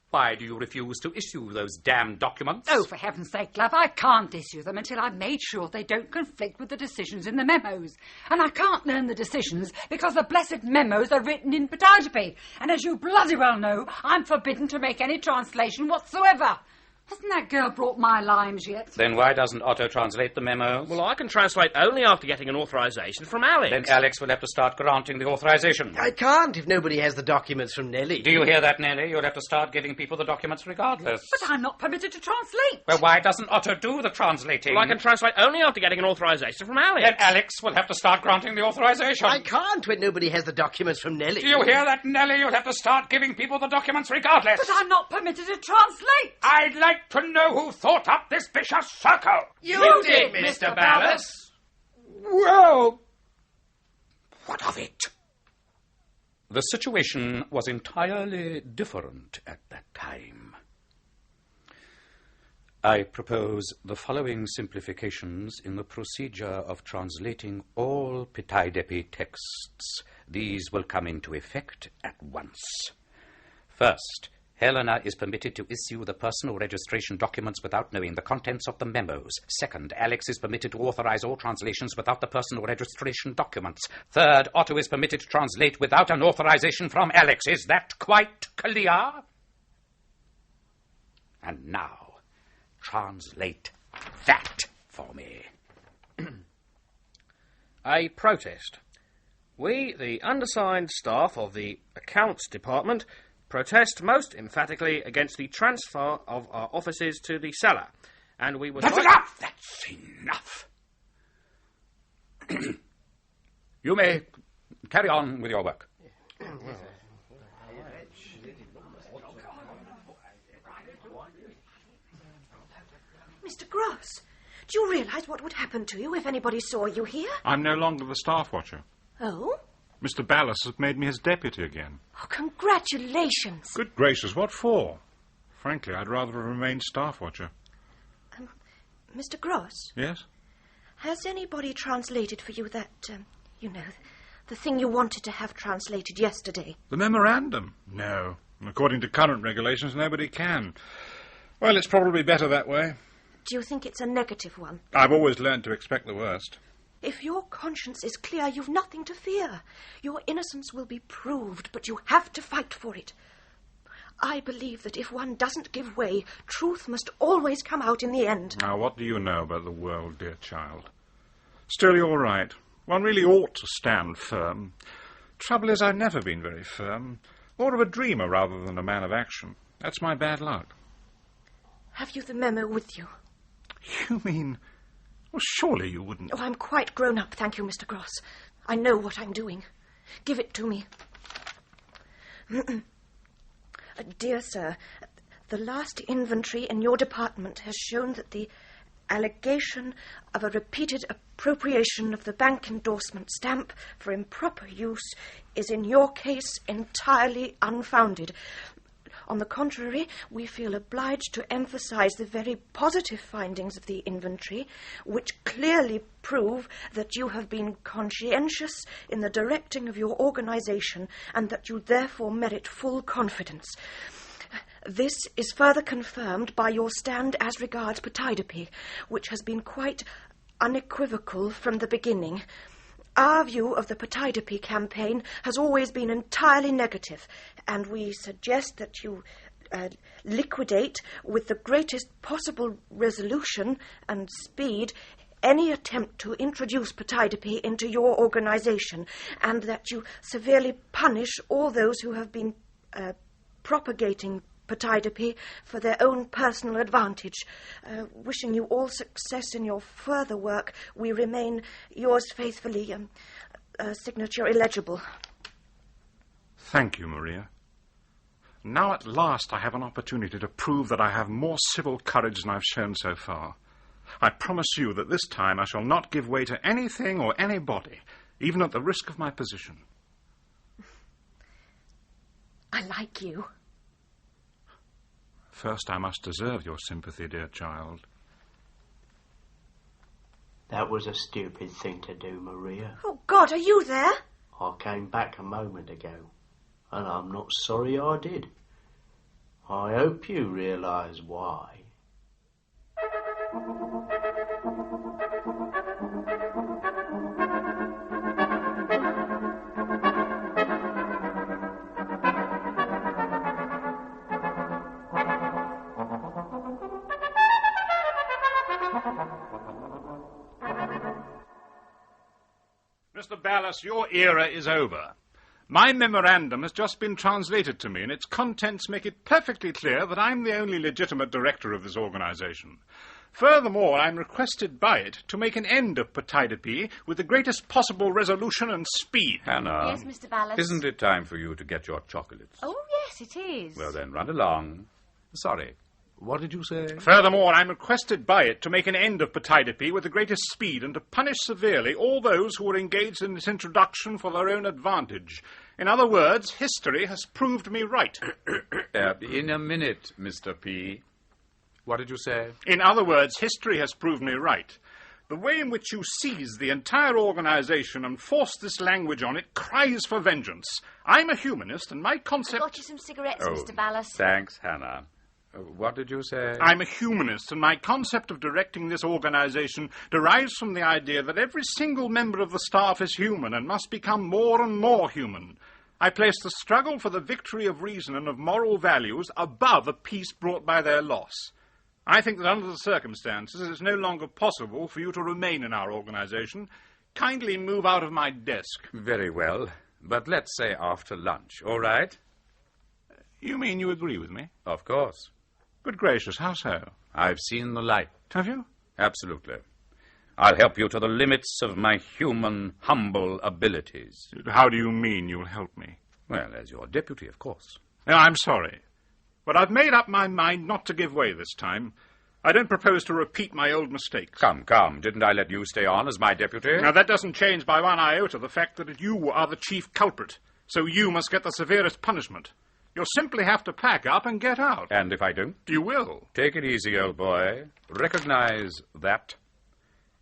why do you refuse to issue those damn documents?
Oh, for heaven's sake, love, I can't issue them until I've made sure they don't conflict with the decisions in the memos. And I can't learn the decisions because the blessed memos are written in Petit Depi. And as you bloody well know, I'm forbidden to make any translation whatsoever. Hasn't that girl brought my limes yet?
Then why doesn't Otto translate the memos?
Well, I can translate only after getting an authorization from Alex.
Then Alex will have to start granting the authorization.
I can't if nobody has the documents from Nellie.
Do you hear that, Nellie? You'll have to start giving people the documents regardless.
But I'm not permitted to translate.
Well, why doesn't Otto do the translating?
Well, I can translate only after getting an authorization from Alex.
Then Alex will have to start granting the authorization.
I can't when nobody has the documents from Nellie.
Do you hear that, Nellie? You'll have to start giving people the documents regardless.
But I'm not permitted to translate.
I'd like to know who thought up this vicious circle.
You did, Mr. Ballas.
Well, what of it? The situation was entirely different at that time. I propose the following simplifications in the procedure of translating all Petit Depi texts. These will come into effect at once. First, Helena is permitted to issue the personal registration documents without knowing the contents of the memos. Second, Alex is permitted to authorize all translations without the personal registration documents. Third, Otto is permitted to translate without an authorization from Alex. Is that quite clear? And now, translate that for me.
A protest. We, the undersigned staff of the Accounts Department, protest most emphatically against the transfer of our offices to the cellar, and we would...
That's enough! That's enough! You may carry on with your work.
Mr. Gross, do you realise what would happen to you if anybody saw you here?
I'm no longer the staff watcher.
Oh?
Mr. Ballas has made me his deputy again.
Oh, congratulations.
Good gracious, what for? Frankly, I'd rather have remained staff watcher.
Mr. Gross?
Yes?
Has anybody translated for you that, the thing you wanted to have translated yesterday?
The memorandum? No. According to current regulations, nobody can. Well, it's probably better that way.
Do you think it's a negative one?
I've always learned to expect the worst.
If your conscience is clear, you've nothing to fear. Your innocence will be proved, but you have to fight for it. I believe that if one doesn't give way, truth must always come out in the end.
Now, what do you know about the world, dear child? Still, you're right. One really ought to stand firm. Trouble is, I've never been very firm. More of a dreamer rather than a man of action. That's my bad luck.
Have you the memo with you?
You mean... Well, surely you wouldn't...
Oh, I'm quite grown up, thank you, Mr. Gross. I know what I'm doing. Give it to me. Dear sir, The last inventory in your department has shown that the allegation of a repeated appropriation of the bank endorsement stamp for improper use is in your case entirely unfounded. On the contrary, we feel obliged to emphasize the very positive findings of the inventory, which clearly prove that you have been conscientious in the directing of your organization and that you therefore merit full confidence. This is further confirmed by your stand as regards Potidopy, which has been quite unequivocal from the beginning. Our view of the Potidopy campaign has always been entirely negative, and we suggest that you liquidate with the greatest possible resolution and speed any attempt to introduce Potidopy into your organization, and that you severely punish all those who have been propagating Potidopy for their own personal advantage. Wishing you all success in your further work, we remain yours faithfully, signature illegible.
Thank you, Maria. Now at last I have an opportunity to prove that I have more civil courage than I've shown so far. I promise you that this time I shall not give way to anything or anybody, even at the risk of my position.
I like you.
First, I must deserve your sympathy, dear child.
That was a stupid thing to do, Maria.
Oh, God, are you there?
I came back a moment ago, and I'm not sorry I did. I hope you realise why.
Mr. Ballas, your era is over. My memorandum has just been translated to me, and its contents make it perfectly clear that I'm the only legitimate director of this organization. Furthermore, I'm requested by it to make an end of Potidopy with the greatest possible resolution and speed.
Hannah.
Yes, Mr. Ballas.
Isn't it time for you to get your chocolates?
Oh, yes, it is.
Well, then, run along. Sorry. What did you say?
Furthermore, I'm requested by it to make an end of Potidopy with the greatest speed and to punish severely all those who were engaged in its introduction for their own advantage. In other words, history has proved me right.
In a minute, Mr. P. What did you say?
In other words, history has proved me right. The way in which you seized the entire organization and forced this language on it cries for vengeance. I'm a humanist, and my concept...
I got you some cigarettes,
Oh,
Mr. Ballas.
Thanks, Hannah. What did you say?
I'm a humanist, and my concept of directing this organization derives from the idea that every single member of the staff is human and must become more and more human. I place the struggle for the victory of reason and of moral values above a peace brought by their loss. I think that under the circumstances it is no longer possible for you to remain in our organization. Kindly move out of my desk.
Very well, but let's say after lunch, all right?
You mean you agree with me?
Of course.
Good gracious, how so?
I've seen the light.
Have you?
Absolutely. I'll help you to the limits of my human, humble abilities.
How do you mean you'll help me?
Well, as your deputy, of course.
No, I'm sorry. But I've made up my mind not to give way this time. I don't propose to repeat my old mistakes.
Come. Didn't I let you stay on as my deputy?
Now, that doesn't change by one iota the fact that you are the chief culprit. So you must get the severest punishment. You'll simply have to pack up and get out.
And if I don't?
You will.
Take it easy, old boy. Recognize that.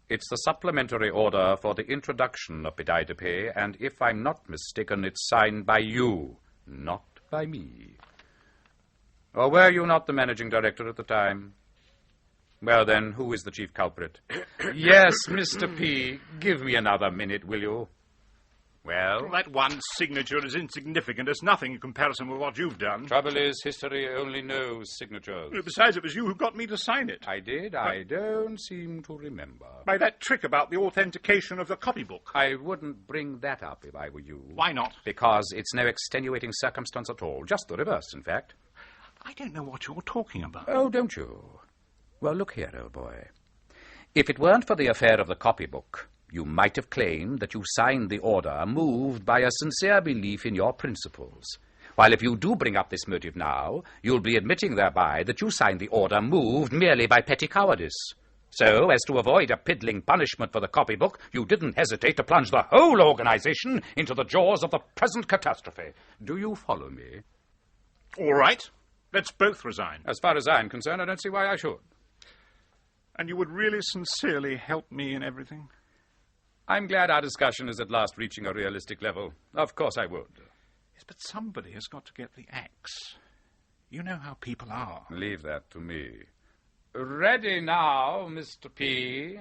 It's the supplementary order for the introduction of Potidopy, and if I'm not mistaken, it's signed by you, not by me. Or were you not the managing director at the time? Well, then, who is the chief culprit? Yes, Mr. P. Give me another minute, will you? Well?
That one signature is insignificant. It's nothing in comparison with what you've done.
Trouble is, history only knows signatures.
Besides, it was you who got me to sign it.
I did? I don't seem to remember.
By that trick about the authentication of the copybook.
I wouldn't bring that up if I were you.
Why not?
Because it's no extenuating circumstance at all. Just the reverse, in fact.
I don't know what you're talking about.
Oh, don't you? Well, look here, old boy. If it weren't for the affair of the copybook, you might have claimed that you signed the order moved by a sincere belief in your principles. While if you do bring up this motive now, you'll be admitting thereby that you signed the order moved merely by petty cowardice. So, as to avoid a piddling punishment for the copybook, you didn't hesitate to plunge the whole organization into the jaws of the present catastrophe. Do you follow me?
All right. Let's both resign.
As far as I'm concerned, I don't see why I should.
And you would really sincerely help me in everything?
I'm glad our discussion is at last reaching a realistic level. Of course I would.
Yes, but somebody has got to get the axe. You know how people are.
Leave that to me. Ready now, Mr. P.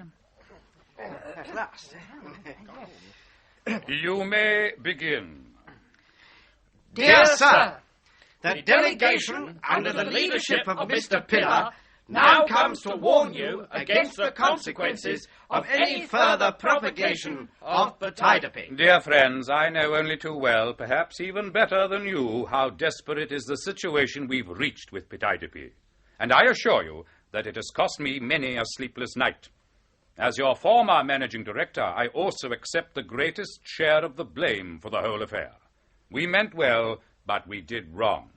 At last.
You may begin.
Dear Sir, the delegation, under the leadership of Mr. Pillar, now comes to warn you against the consequences of any further propagation of Batidape.
Dear friends, I know only too well, perhaps even better than you, how desperate is the situation we've reached with Batidape. And I assure you that it has cost me many a sleepless night. As your former managing director, I also accept the greatest share of the blame for the whole affair. We meant well, but we did wrong.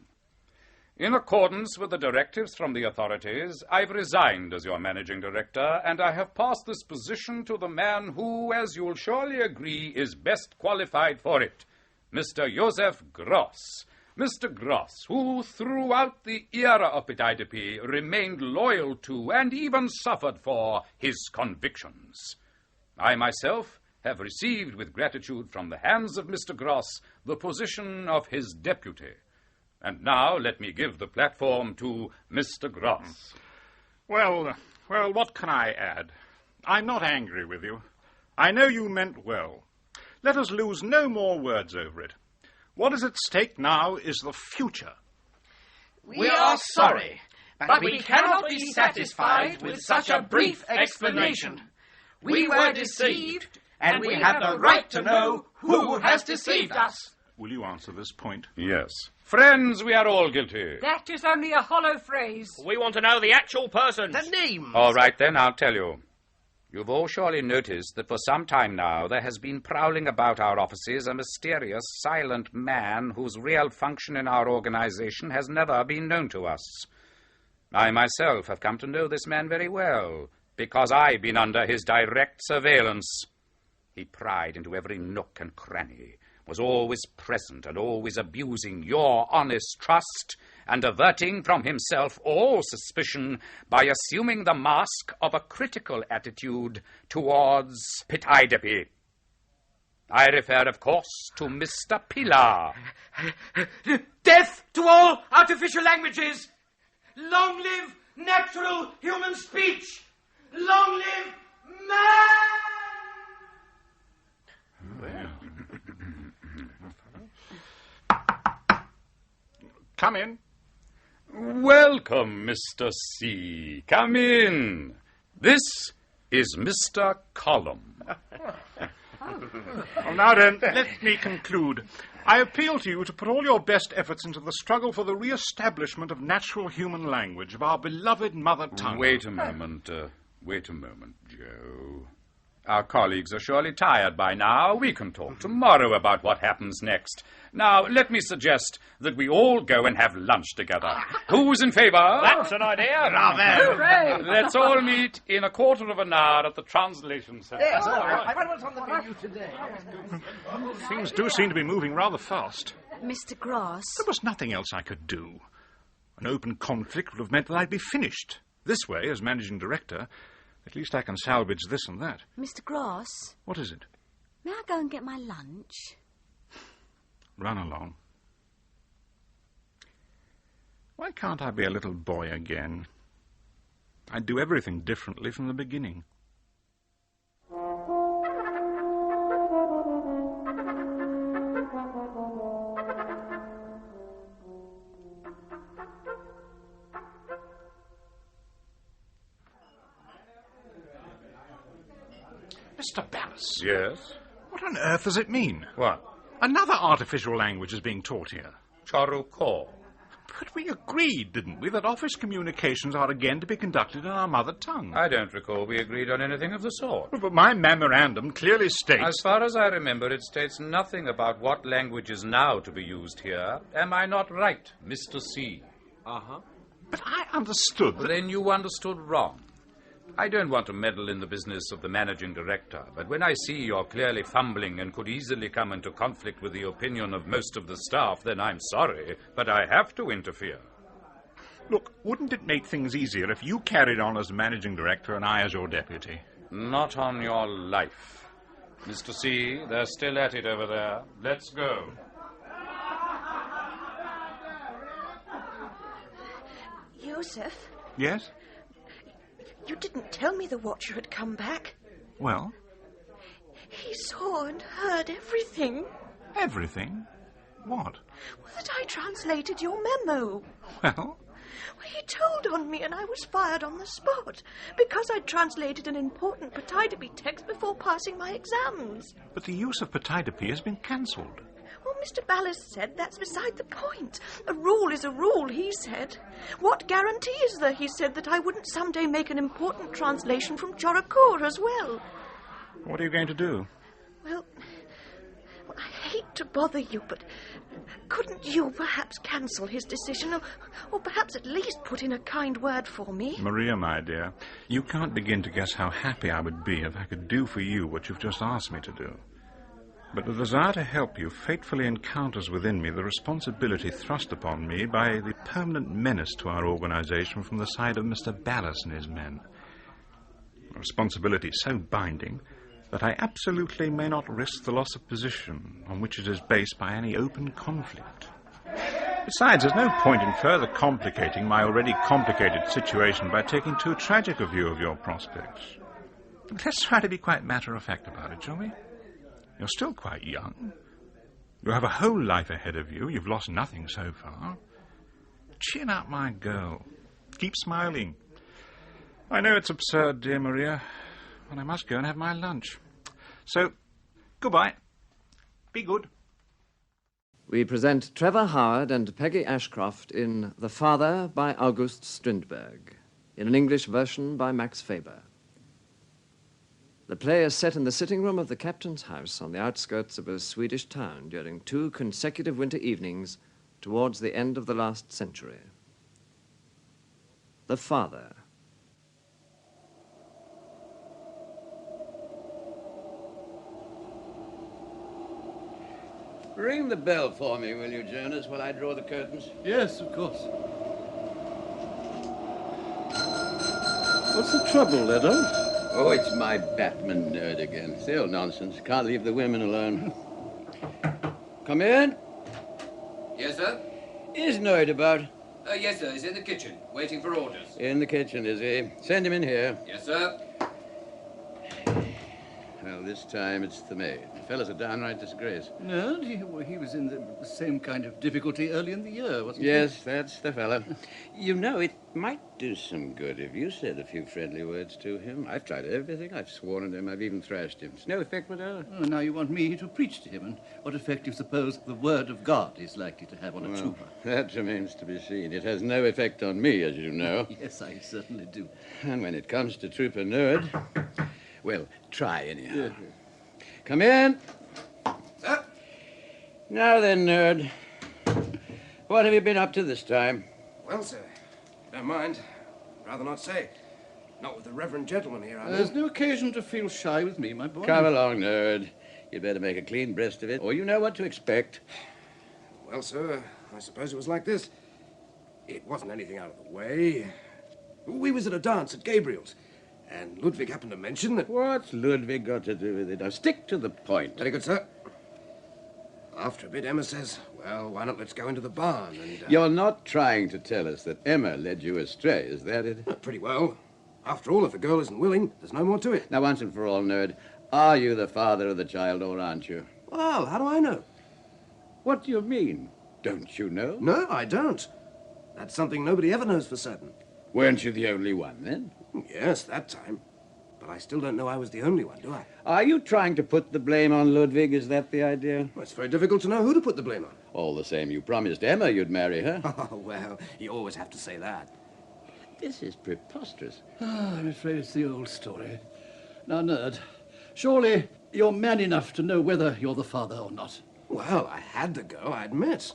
In accordance with the directives from the authorities, I've resigned as your managing director, and I have passed this position to the man who, as you'll surely agree, is best qualified for it, Mr. Joseph Gross. Mr. Gross, who throughout the era of Batidape remained loyal to and even suffered for his convictions. I myself have received with gratitude from the hands of Mr. Gross the position of his deputy. And now let me give the platform to Mr. Gross.
Well, what can I add? I'm not angry with you. I know you meant well. Let us lose no more words over it. What is at stake now is the future.
We are sorry, but we cannot be satisfied with such a brief explanation. We were deceived, and we have the right to know who has deceived us.
Will you answer this point?
Yes. Friends, we are all guilty.
That is only a hollow phrase.
We want to know the actual person.
The name.
All right, then, I'll tell you. You've all surely noticed that for some time now there has been prowling about our offices a mysterious, silent man whose real function in our organization has never been known to us. I myself have come to know this man very well, because I've been under his direct surveillance. He pried into every nook and cranny, was always present and always abusing your honest trust and averting from himself all suspicion by assuming the mask of a critical attitude towards Batidape. I refer, of course, to Mr. Pillar.
Death to all artificial languages! Long live natural human speech! Long live man!
Come in.
Welcome, Mr. C. Come in. This is Mr. Column.
Well, now then, let me conclude. I appeal to you to put all your best efforts into the struggle for the re-establishment of natural human language, of our beloved mother tongue.
Wait a moment, Joe. Our colleagues are surely tired by now. We can talk tomorrow about what happens next. Now, let me suggest that we all go and have lunch together. Who's in favour?
That's an idea.
Bravo. Let's all meet in a quarter of an hour at the translation centre.
Yes, all right. What's on the menu today?
Things do seem to be moving rather fast.
Mr. Gross.
There was nothing else I could do. An open conflict would have meant that I'd be finished. This way, as managing director, at least I can salvage this and that.
Mr. Gross.
What is it?
May I go and get my lunch?
Run along. Why can't I be a little boy again? I'd do everything differently from the beginning. Mr. Ballas.
Yes?
What on earth does it mean?
What?
Another artificial language is being taught here.
Charuko.
But we agreed, didn't we, that office communications are again to be conducted in our mother tongue?
I don't recall we agreed on anything of the sort.
But my memorandum clearly states...
As far as I remember, it states nothing about what language is now to be used here. Am I not right, Mr. C?
Uh-huh.
But I understood that...
Then you understood wrong. I don't want to meddle in the business of the managing director, but when I see you're clearly fumbling and could easily come into conflict with the opinion of most of the staff, then I'm sorry, but I have to interfere.
Look, wouldn't it make things easier if you carried on as managing director and I as your deputy?
Not on your life. Mr. C, they're still at it over there. Let's go.
Joseph?
Yes?
You didn't tell me the watcher had come back.
Well?
He saw and heard everything.
Everything? What?
Well, that I translated your memo.
Well?
He told on me and I was fired on the spot because I'd translated an important Pataidapi text before passing my exams.
But the use of Pataidapi has been cancelled.
Well, Mr. Ballas said that's beside the point. A rule is a rule, he said. What guarantee is there, he said, that I wouldn't someday make an important translation from Chorakur as well?
What are you going to do?
Well, I hate to bother you, but couldn't you perhaps cancel his decision, or perhaps at least put in a kind word for me?
Maria, my dear, you can't begin to guess how happy I would be if I could do for you what you've just asked me to do. But the desire to help you fatefully encounters within me the responsibility thrust upon me by the permanent menace to our organization from the side of Mr. Ballas and his men. A responsibility so binding that I absolutely may not risk the loss of position on which it is based by any open conflict. Besides, there's no point in further complicating my already complicated situation by taking too tragic a view of your prospects. Let's try to be quite matter-of-fact about it, shall we? You're still quite young. You have a whole life ahead of you. You've lost nothing so far. Chin up, my girl. Keep smiling. I know it's absurd, dear Maria, but I must go and have my lunch. So, goodbye. Be good.
We present Trevor Howard and Peggy Ashcroft in The Father by August Strindberg, in an English version by Max Faber. The play is set in the sitting room of the captain's house on the outskirts of a Swedish town during 2 consecutive winter evenings towards the end of the last century. The Father.
Ring the bell for me, will you, Jonas, while I draw the curtains?
Yes, of course. What's the trouble, Edo?
Oh, it's my Batman nerd again. Still nonsense. Can't leave the women alone. Come in.
Yes, sir?
Is Nerd about?
Yes, sir. He's in the kitchen, waiting for orders.
In the kitchen, is he? Send him in here.
Yes, sir.
Well, this time it's the maid. The fellow's a downright disgrace.
No, he was in the same kind of difficulty early in the year, wasn't he?
Yes, that's the fellow. You know, it might do some good if you said a few friendly words to him. I've tried everything. I've sworn at him. I've even thrashed him. It's no effect whatever.
Oh, now you want me to preach to him, and what effect do you suppose the word of God is likely to have on a trooper?
That remains to be seen. It has no effect on me, as you know.
Yes, I certainly do.
And when it comes to Trooper Nerd, well, try anyhow. Come in.
Sir?
Now then, Nerd. What have you been up to this time?
Well, sir, don't mind. Rather not say. Not with the reverend gentleman here, I mean.
There's no occasion to feel shy with me, my boy.
Come along, Nerd. You'd better make a clean breast of it, or you know what to expect.
Well, sir, I suppose it was like this. It wasn't anything out of the way. We was at a dance at Gabriel's, and Ludwig happened to mention that...
What's Ludwig got to do with it? Now, stick to the point.
Very good, sir. After a bit, Emma says, well, why not let's go into the barn and...
You're not trying to tell us that Emma led you astray, is that it?
Pretty well. After all, if the girl isn't willing, there's no more to it.
Now, once and for all, Nerd, are you the father of the child or aren't you?
Well, how do I know?
What do you mean? Don't you know?
No, I don't. That's something nobody ever knows for certain.
Weren't you the only one, then?
Yes, that time. But But I still don't know I was the only one, do I?
Are you trying to put the blame on Ludwig? Is that the idea?
Well, it's very difficult to know who to put the blame on.
All the same, you promised Emma you'd marry her.
Oh, well, you always have to say that.
This is preposterous.
I'm afraid it's the old story. Now, Nerd, surely you're man enough to know whether you're the father or not.
Well, I had to go, I admit.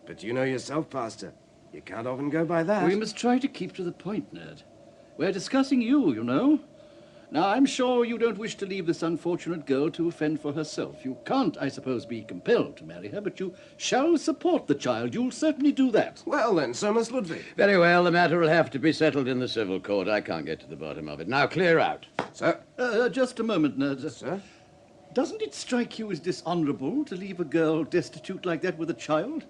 But you know yourself, Pastor. You can't often go by that.
We must try to keep to the point, Nerd. We're discussing you, you know. Now, I'm sure you don't wish to leave this unfortunate girl to fend for herself. You can't, I suppose, be compelled to marry her, but you shall support the child. You'll certainly do that.
Well, then, so must Ludwig.
Very well, the matter will have to be settled in the civil court. I can't get to the bottom of it. Now, clear out.
Sir?
Just a moment, Nerd.
Sir?
Doesn't it strike you as dishonourable to leave a girl destitute like that with a child?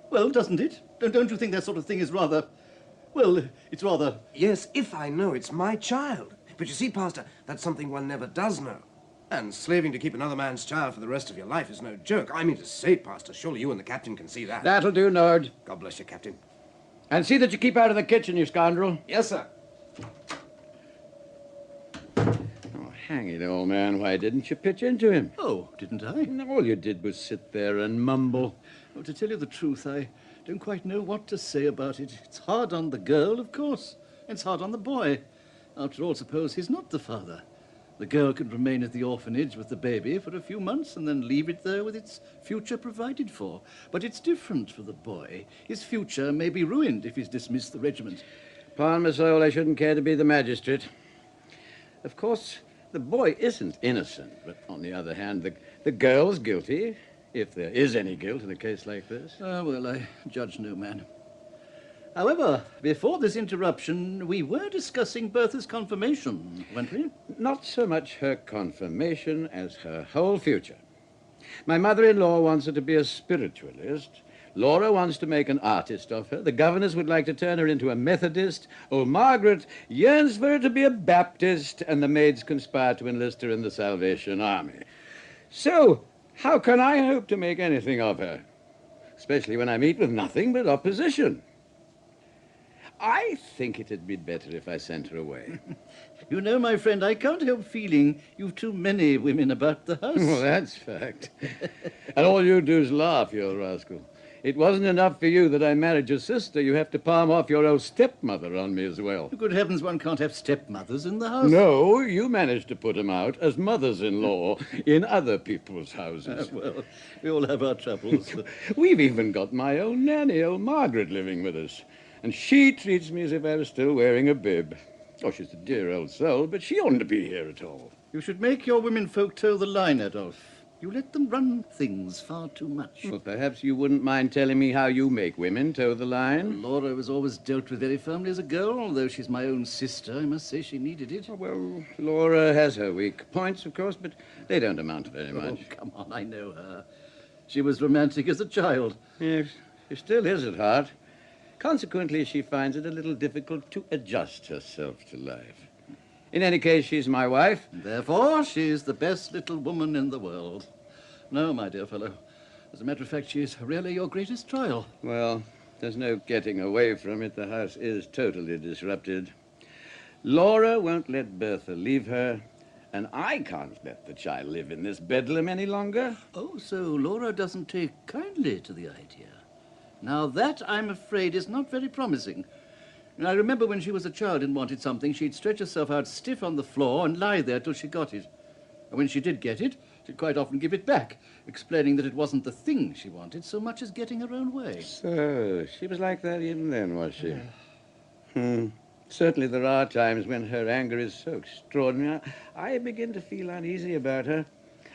Well, doesn't it? Don't you think that sort of thing is rather... Well, it's rather...
Yes, if I know it's my child. But you see, Pastor, that's something one never does know. And slaving to keep another man's child for the rest of your life is no joke. I mean to say, Pastor, surely you and the captain can see that.
That'll do, Nord.
God bless you, Captain.
And see that you keep out of the kitchen, you scoundrel.
Yes, sir.
Oh, hang it, old man. Why didn't you pitch into him?
Oh, didn't I?
All you did was sit there and mumble.
Well, to tell you the truth, I don't quite know what to say about it. It's hard on the girl, of course. It's hard on the boy. After all, suppose he's not the father. The girl could remain at the orphanage with the baby for a few months and then leave it there with its future provided for. But it's different for the boy. His future may be ruined if he's dismissed the regiment.
Upon my soul, I shouldn't care to be the magistrate. Of course, the boy isn't innocent, but on the other hand, the girl's guilty, if there is any guilt in a case like this.
Well, I judge no man. However, before this interruption, we were discussing Bertha's confirmation, weren't we?
Not so much her confirmation as her whole future. My mother-in-law wants her to be a spiritualist. Laura wants to make an artist of her. The governors would like to turn her into a Methodist. Old Margaret yearns for her to be a Baptist, and the maids conspire to enlist her in the Salvation Army. So, how can I hope to make anything of her? Especially when I meet with nothing but opposition. I think it'd be better if I sent her away.
You know, my friend, I can't help feeling you've too many women about the house.
Well, that's fact. And all you do is laugh, you old rascal. It wasn't enough for you that I married your sister. You have to palm off your old stepmother on me as well.
Good heavens, one can't have stepmothers in the house.
No, you managed to put them out as mothers-in-law in other people's houses.
Well, we all have our troubles.
We've even got my own nanny, old Margaret, living with us. And she treats me as if I was still wearing a bib. Oh, she's a dear old soul, but she oughtn't to be here at all.
You should make your womenfolk toe the line, Adolphe. You let them run things far too much.
Well, perhaps you wouldn't mind telling me how you make women toe the line?
Laura was always dealt with very firmly as a girl, although she's my own sister. I must say she needed it.
Oh, well, Laura has her weak points, of course, but they don't amount to very much.
Oh, come on, I know her. She was romantic as a child.
Yes, she still is at heart. Consequently, she finds it a little difficult to adjust herself to life. In any case, she's my wife.
Therefore, she's the best little woman in the world. No, my dear fellow. As a matter of fact, she's really your greatest trial.
Well, there's no getting away from it. The house is totally disrupted. Laura won't let Bertha leave her, and I can't let the child live in this bedlam any longer.
Oh, so Laura doesn't take kindly to the idea. Now, that, I'm afraid, is not very promising. I remember when she was a child and wanted something, she'd stretch herself out stiff on the floor and lie there till she got it. And when she did get it, she'd quite often give it back, explaining that it wasn't the thing she wanted so much as getting her own way.
So, she was like that even then, was she? Certainly there are times when her anger is so extraordinary. I begin to feel uneasy about her.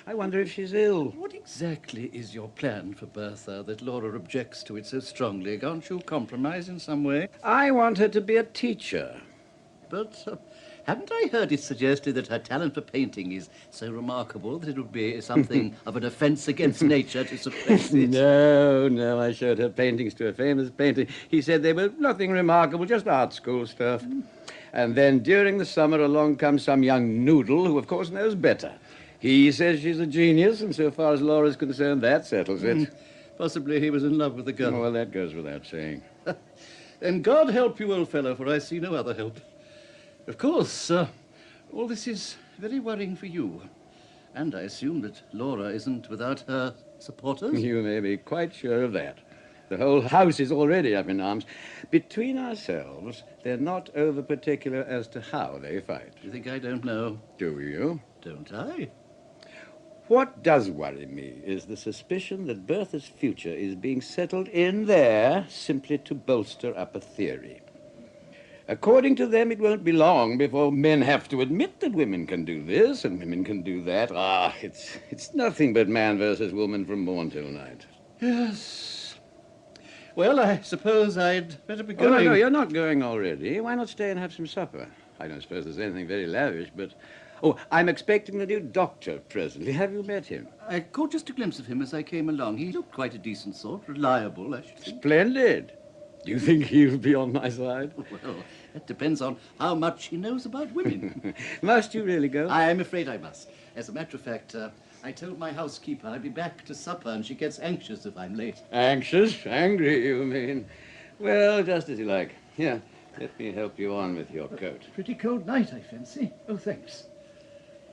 I wonder if she's ill.
What exactly is your plan for Bertha that Laura objects to it so strongly? Can't you compromise in some way?
I want her to be a teacher.
But haven't I heard it suggested that her talent for painting is so remarkable that it would be something of an offence against nature to suppress it?
No, I showed her paintings to a famous painter. He said they were nothing remarkable, just art school stuff. And then during the summer along comes some young noodle who, of course, knows better. He says she's a genius, and so far as Laura's concerned, that settles it.
Possibly he was in love with the girl.
Oh, well, that goes without saying.
Then God help you, old fellow, for I see no other help. Of course, All this is very worrying for you. And I assume that Laura isn't without her supporters?
You may be quite sure of that. The whole house is already up in arms. Between ourselves, they're not over-particular as to how they fight.
You think I don't know?
Do you?
Don't I?
What does worry me is the suspicion that Bertha's future is being settled in there simply to bolster up a theory. According to them, it won't be long before men have to admit that women can do this and women can do that. It's nothing but man versus woman from morn till night.
Yes. Well, I suppose I'd better be going.
Oh, no, you're not going already. Why not stay and have some supper? I don't suppose there's anything very lavish, but... Oh, I'm expecting the new doctor presently. Have you met him?
I caught just a glimpse of him as I came along. He looked quite a decent sort, reliable, I should think.
Splendid. Do you think he'll be on my side?
Well, that depends on how much he knows about women.
Must you really go?
I'm afraid I must. As a matter of fact, I told my housekeeper I'd be back to supper, and she gets anxious if I'm late.
Anxious? Angry, you mean? Well, just as you like. Here, let me help you on with your coat.
Pretty cold night, I fancy. Oh, thanks.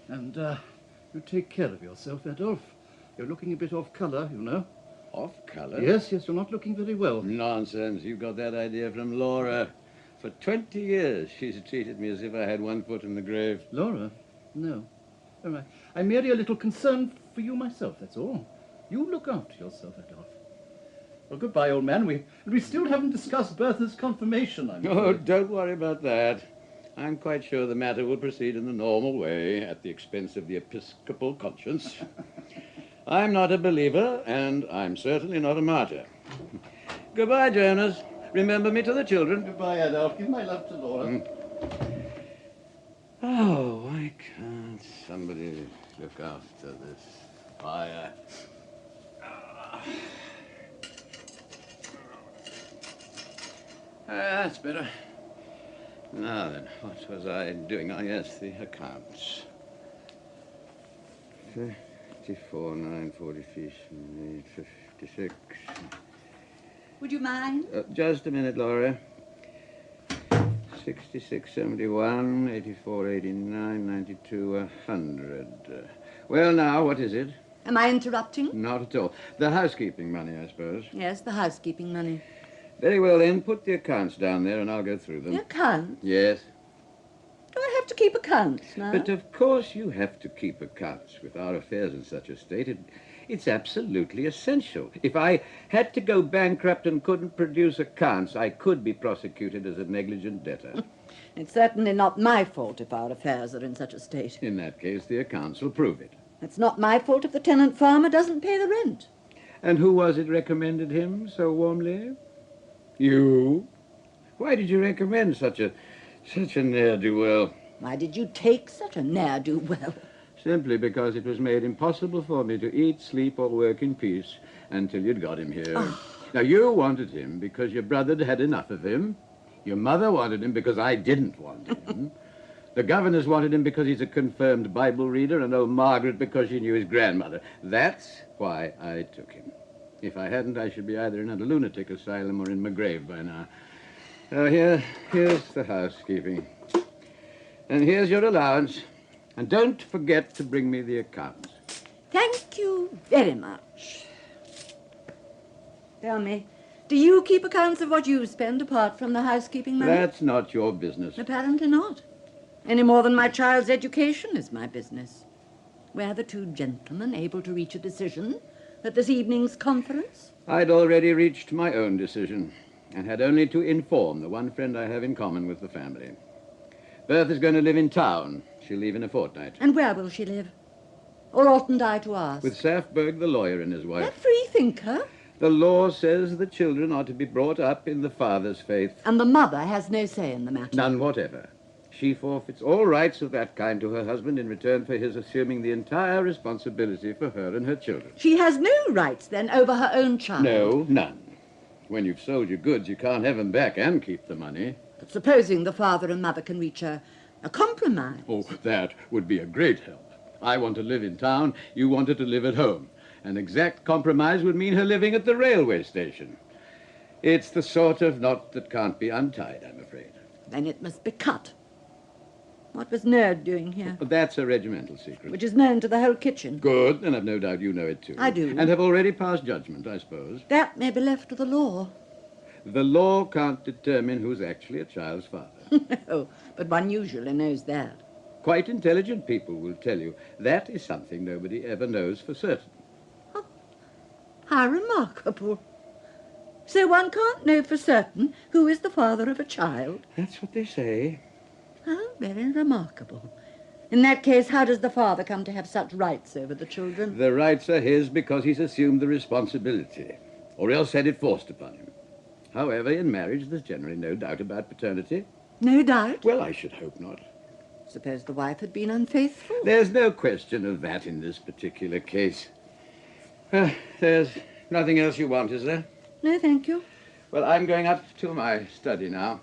And, you take care of yourself, Adolphe. You're looking a bit off colour, you know.
Off colour?
Yes, you're not looking very well.
Nonsense. You got that idea from Laura. For 20 years, she's treated me as if I had one foot in the grave.
Laura? No. All right. I'm merely a little concerned for you myself, that's all. You look after yourself, Adolphe. Well, goodbye, old man. We still haven't discussed Bertha's confirmation, I'm
Oh,
afraid.
don't worry about that. I'm quite sure the matter will proceed in the normal way, at the expense of the episcopal conscience. I'm not a believer, and I'm certainly not a martyr. Goodbye, Jonas. Remember me to the children.
Goodbye, Adolphe. Give my love to Laura.
Oh, why can't somebody look after this fire? That's better. Now then, what was I doing? Oh, yes, the accounts. 54, 9, 46, 56.
Would you mind?
Just a minute, Laura. 66, 71, 84, 89, 92, 100. Well, now, what is it?
Am I interrupting?
Not at all. The housekeeping money, I suppose.
Yes, the housekeeping money.
Very well, then. Put the accounts down there and I'll go through them.
The accounts?
Yes.
Do I have to keep accounts now?
But of course you have to keep accounts. With our affairs in such a state, it's absolutely essential. If I had to go bankrupt and couldn't produce accounts, I could be prosecuted as a negligent debtor.
It's certainly not my fault if our affairs are in such a state.
In that case, the accounts will prove it.
It's not my fault if the tenant farmer doesn't pay the rent.
And who was it recommended him so warmly? You? Why did you recommend such a ne'er-do-well?
Why did you take such a ne'er-do-well?
Simply because it was made impossible for me to eat, sleep, or work in peace until you'd got him here. Oh. Now, you wanted him because your brother had had enough of him. Your mother wanted him because I didn't want him. The governors wanted him because he's a confirmed Bible reader, and old Margaret because she knew his grandmother. That's why I took him. If I hadn't, I should be either in a lunatic asylum or in my grave by now. Oh, here's the housekeeping. And here's your allowance. And don't forget to bring me the accounts.
Thank you very much. Tell me, do you keep accounts of what you spend apart from the housekeeping money?
That's not your business.
Apparently not. Any more than my child's education is my business. Were the two gentlemen able to reach a decision at this evening's conference?
I'd already reached my own decision and had only to inform the one friend I have in common with the family. Bertha's going to live in town. She'll leave in a fortnight.
And where will she live? Or oughtn't I to ask?
With Saffberg, the lawyer, and his wife.
A freethinker?
The law says the children are to be brought up in the father's faith.
And the mother has no say in the matter?
None whatever. She forfeits all rights of that kind to her husband in return for his assuming the entire responsibility for her and her children.
She has no rights, then, over her own child?
No, none. When you've sold your goods, you can't have them back and keep the money.
But supposing the father and mother can reach a compromise?
Oh, that would be a great help. I want to live in town. You want her to live at home. An exact compromise would mean her living at the railway station. It's the sort of knot that can't be untied, I'm afraid.
Then it must be cut.
What was Nerd doing here?
That's a regimental secret.
Which is known to the whole kitchen.
Good, and I've no doubt you know it too.
I do.
And have already passed judgment, I suppose.
That may be left to the law.
The law can't determine who's actually a child's father.
Oh, but one usually knows that.
Quite intelligent people will tell you that is something nobody ever knows for certain.
Oh, how remarkable. So one can't know for certain who is the father of a child?
That's what they say.
How very remarkable. In that case, how does the father come to have such rights over the children?
The rights are his because he's assumed the responsibility, or else had it forced upon him. However, in marriage, there's generally no doubt about paternity.
No doubt?
Well, I should hope not.
Suppose the wife had been unfaithful?
There's no question of that in this particular case. There's nothing else you want, is there?
No, thank you.
Well, I'm going up to my study now.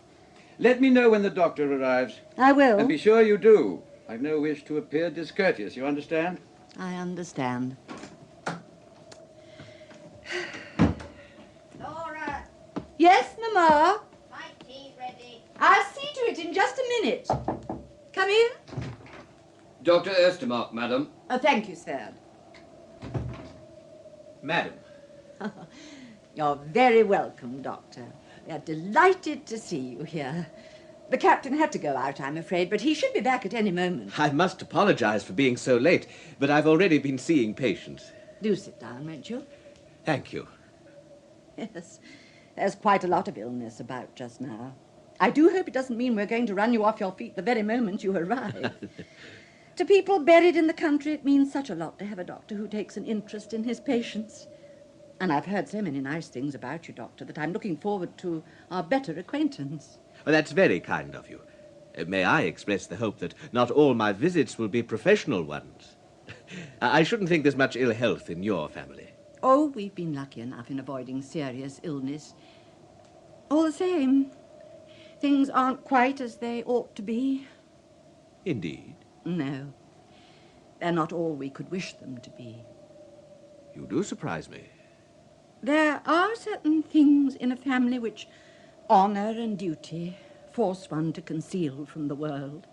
Let me know when the doctor arrives.
I will.
And be sure you do. I've no wish to appear discourteous, you understand?
I understand.
Laura!
Yes, Mamma?
My tea's ready.
I'll see to it in just a minute. Come in.
Dr. Ostermark, madam.
Oh, thank you, Sven.
Madam.
You're very welcome, Doctor. We are delighted to see you here. The captain had to go out, I'm afraid, but he should be back at any moment.
I must apologize for being so late, but I've already been seeing patients.
Do sit down, won't you?
Thank you.
Yes, there's quite a lot of illness about just now. I do hope it doesn't mean we're going to run you off your feet the very moment you arrive. To people buried in the country, it means such a lot to have a doctor who takes an interest in his patients. And I've heard so many nice things about you, Doctor, that I'm looking forward to our better acquaintance.
Well, that's very kind of you. May I express the hope that not all my visits will be professional ones? I shouldn't think there's much ill health in your family.
Oh, we've been lucky enough in avoiding serious illness. All the same, things aren't quite as they ought to be.
Indeed.
No. They're not all we could wish them to be.
You do surprise me.
There are certain things in a family which honour and duty force one to conceal from the world.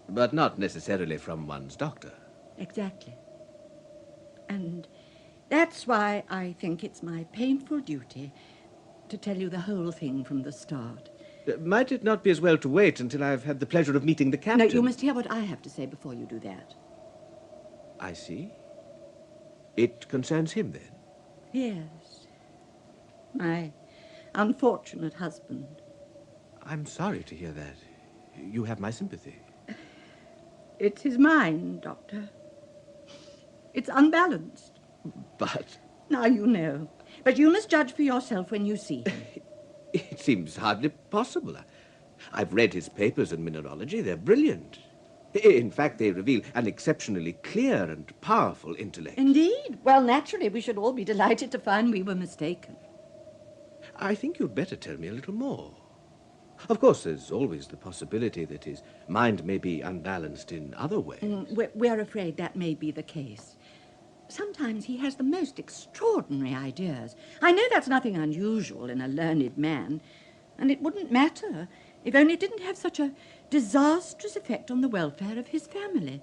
But not necessarily from one's doctor.
Exactly. And that's why I think it's my painful duty to tell you the whole thing from the start.
Might it not be as well to wait until I've had the pleasure of meeting the captain?
No, you must hear what I have to say before you do that.
I see. It concerns him, then?
Yes. My unfortunate husband.
I'm sorry to hear that. You have my sympathy.
It's his mind, Doctor. It's unbalanced.
But...
Now you know. But you must judge for yourself when you see him.
It seems hardly possible. I've read his papers on mineralogy. They're brilliant. In fact, they reveal an exceptionally clear and powerful intellect.
Indeed. Well, naturally, we should all be delighted to find we were mistaken.
I think you'd better tell me a little more. Of course, there's always the possibility that his mind may be unbalanced in other ways.
We're afraid that may be the case. Sometimes he has the most extraordinary ideas. I know that's nothing unusual in a learned man, and it wouldn't matter if only it didn't have such a disastrous effect on the welfare of his family.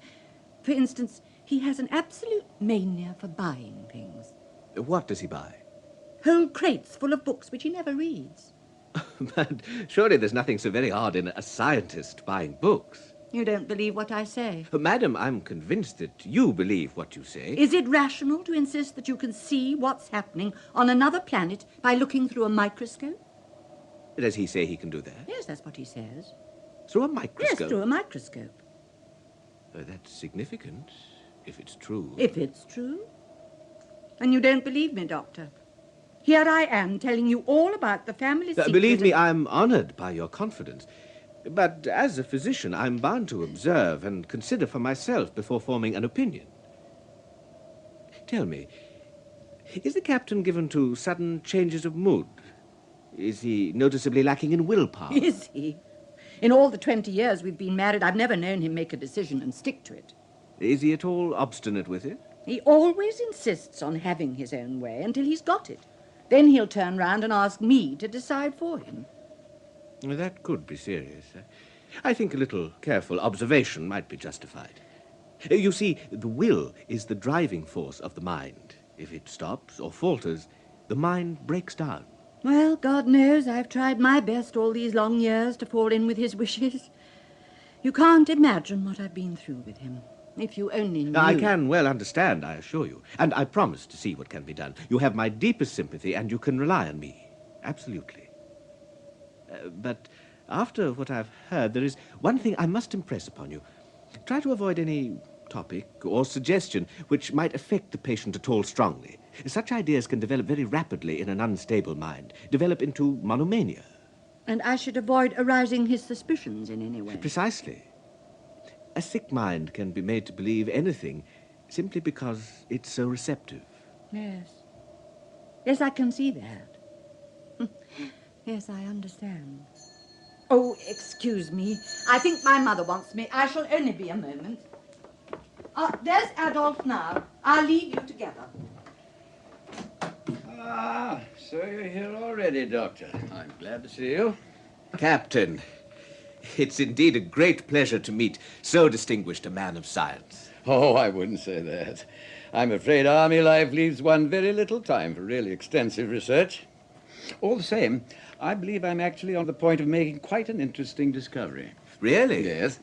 For instance, he has an absolute mania for buying things.
What does he buy?
Whole crates full of books which he never reads.
But surely there's nothing so very odd in a scientist buying books.
You don't believe what I say?
Madam, I'm convinced that you believe what you say.
Is it rational to insist that you can see what's happening on another planet by looking through a microscope?
Does he say he can do that?
Yes, that's what he says.
Through a microscope?
Yes, through a microscope.
That's significant, if it's true.
If it's true? And you don't believe me, Doctor? Here I am telling you all about the family secret.
Believe me, I'm honoured by your confidence. But as a physician, I'm bound to observe and consider for myself before forming an opinion. Tell me, is the captain given to sudden changes of mood? Is he noticeably lacking in willpower?
Is he? In all the 20 years we've been married, I've never known him make a decision and stick to it.
Is he at all obstinate with it?
He always insists on having his own way until he's got it. Then he'll turn round and ask me to decide for him.
That could be serious. I think a little careful observation might be justified. You see, the will is the driving force of the mind. If it stops or falters, the mind breaks down.
Well, God knows I've tried my best all these long years to fall in with his wishes. You can't imagine what I've been through with him. If you only knew.
I can well understand, I assure you. And I promise to see what can be done. You have my deepest sympathy, and you can rely on me. Absolutely. But after what I've heard, there is one thing I must impress upon you. Try to avoid any topic or suggestion which might affect the patient at all strongly. Such ideas can develop very rapidly in an unstable mind, develop into monomania.
And I should avoid arousing his suspicions in any way.
Precisely. A sick mind can be made to believe anything simply because it's so receptive.
Yes. Yes, I can see that. Yes, I understand. Oh, excuse me. I think my mother wants me. I shall only be a moment. There's Adolf now. I'll leave you together.
Ah, so you're here already, Doctor. I'm glad to see you.
Captain, it's indeed a great pleasure to meet so distinguished a man of science.
Oh, I wouldn't say that. I'm afraid army life leaves one very little time for really extensive research. All the same, I believe I'm actually on the point of making quite an interesting discovery.
Really?
Yes.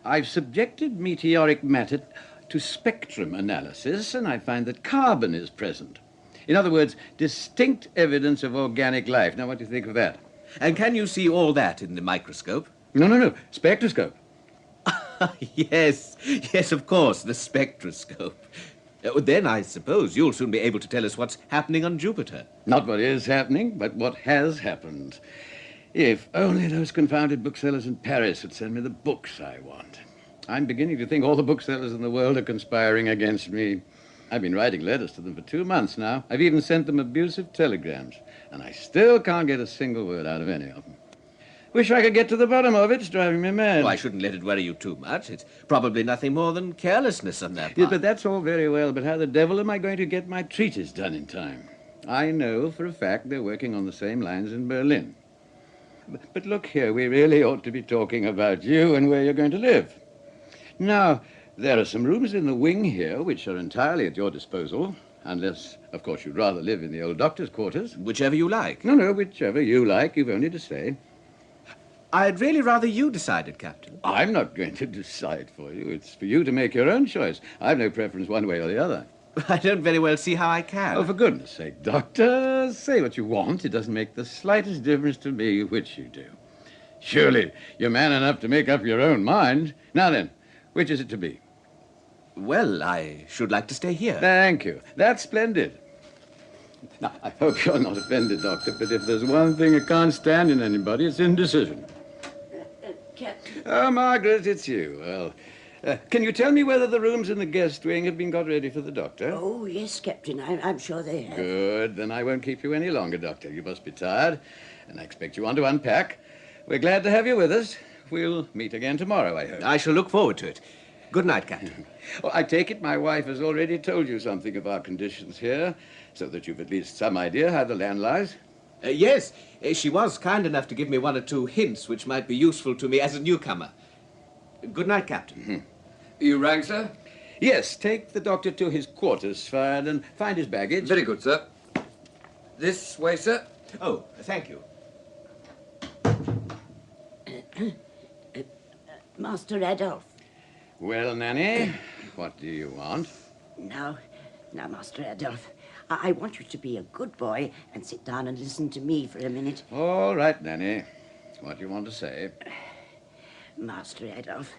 I've subjected meteoric matter to spectrum analysis, and I find that carbon is present. In other words, distinct evidence of organic life. Now, what do you think of that?
And can you see all that in the microscope?
No. Spectroscope.
Yes, of course, the spectroscope. Then I suppose you'll soon be able to tell us what's happening on Jupiter.
Not what is happening, but what has happened. If only those confounded booksellers in Paris would send me the books I want. I'm beginning to think all the booksellers in the world are conspiring against me. I've been writing letters to them for 2 months now. I've even sent them abusive telegrams, and I still can't get a single word out of any of them. Wish I could get to the bottom of it. It's driving me mad.
Oh, I shouldn't let it worry you too much. It's probably nothing more than carelessness on their part.
Yes, but that's all very well, but how the devil am I going to get my treatise done in time? I know for a fact they're working on the same lines in Berlin. But look here, we really ought to be talking about you and where you're going to live. Now, there are some rooms in the wing here which are entirely at your disposal, unless, of course, you'd rather live in the old doctor's quarters.
Whichever you like.
No, whichever you like. You've only to say.
I'd really rather you decided, Captain.
I'm not going to decide for you. It's for you to make your own choice. I've no preference one way or the other.
I don't very well see how I can.
Oh, for goodness sake, Doctor, say what you want. It doesn't make the slightest difference to me which you do. Surely you're man enough to make up your own mind. Now then, which is it to be?
Well, I should like to stay here.
Thank you. That's splendid. Now, I hope you're not offended, Doctor, but if there's one thing I can't stand in anybody, it's indecision.
Captain.
Oh, Margaret, it's you. Well, can you tell me whether the rooms in the guest wing have been got ready for the doctor?
Oh, yes, Captain. I'm sure they have.
Good. Then I won't keep you any longer, Doctor. You must be tired, and I expect you want to unpack. We're glad to have you with us. We'll meet again tomorrow, I hope.
I shall look forward to it. Good night, Captain.
Well, I take it my wife has already told you something of our conditions here, so that you've at least some idea how the land lies.
Yes, she was kind enough to give me 1 or 2 hints which might be useful to me as a newcomer. Good night, Captain.
Mm-hmm. You rang, sir? Yes, take the doctor to his quarters, Ferd, and find his baggage.
Very good, sir. This way, sir.
Oh, thank you.
Master Adolf.
Well, Nanny, what do you want?
Now, Master Adolf, I want you to be a good boy and sit down and listen to me for a minute.
All right, Nanny. What do you want to say?
Master Adolf,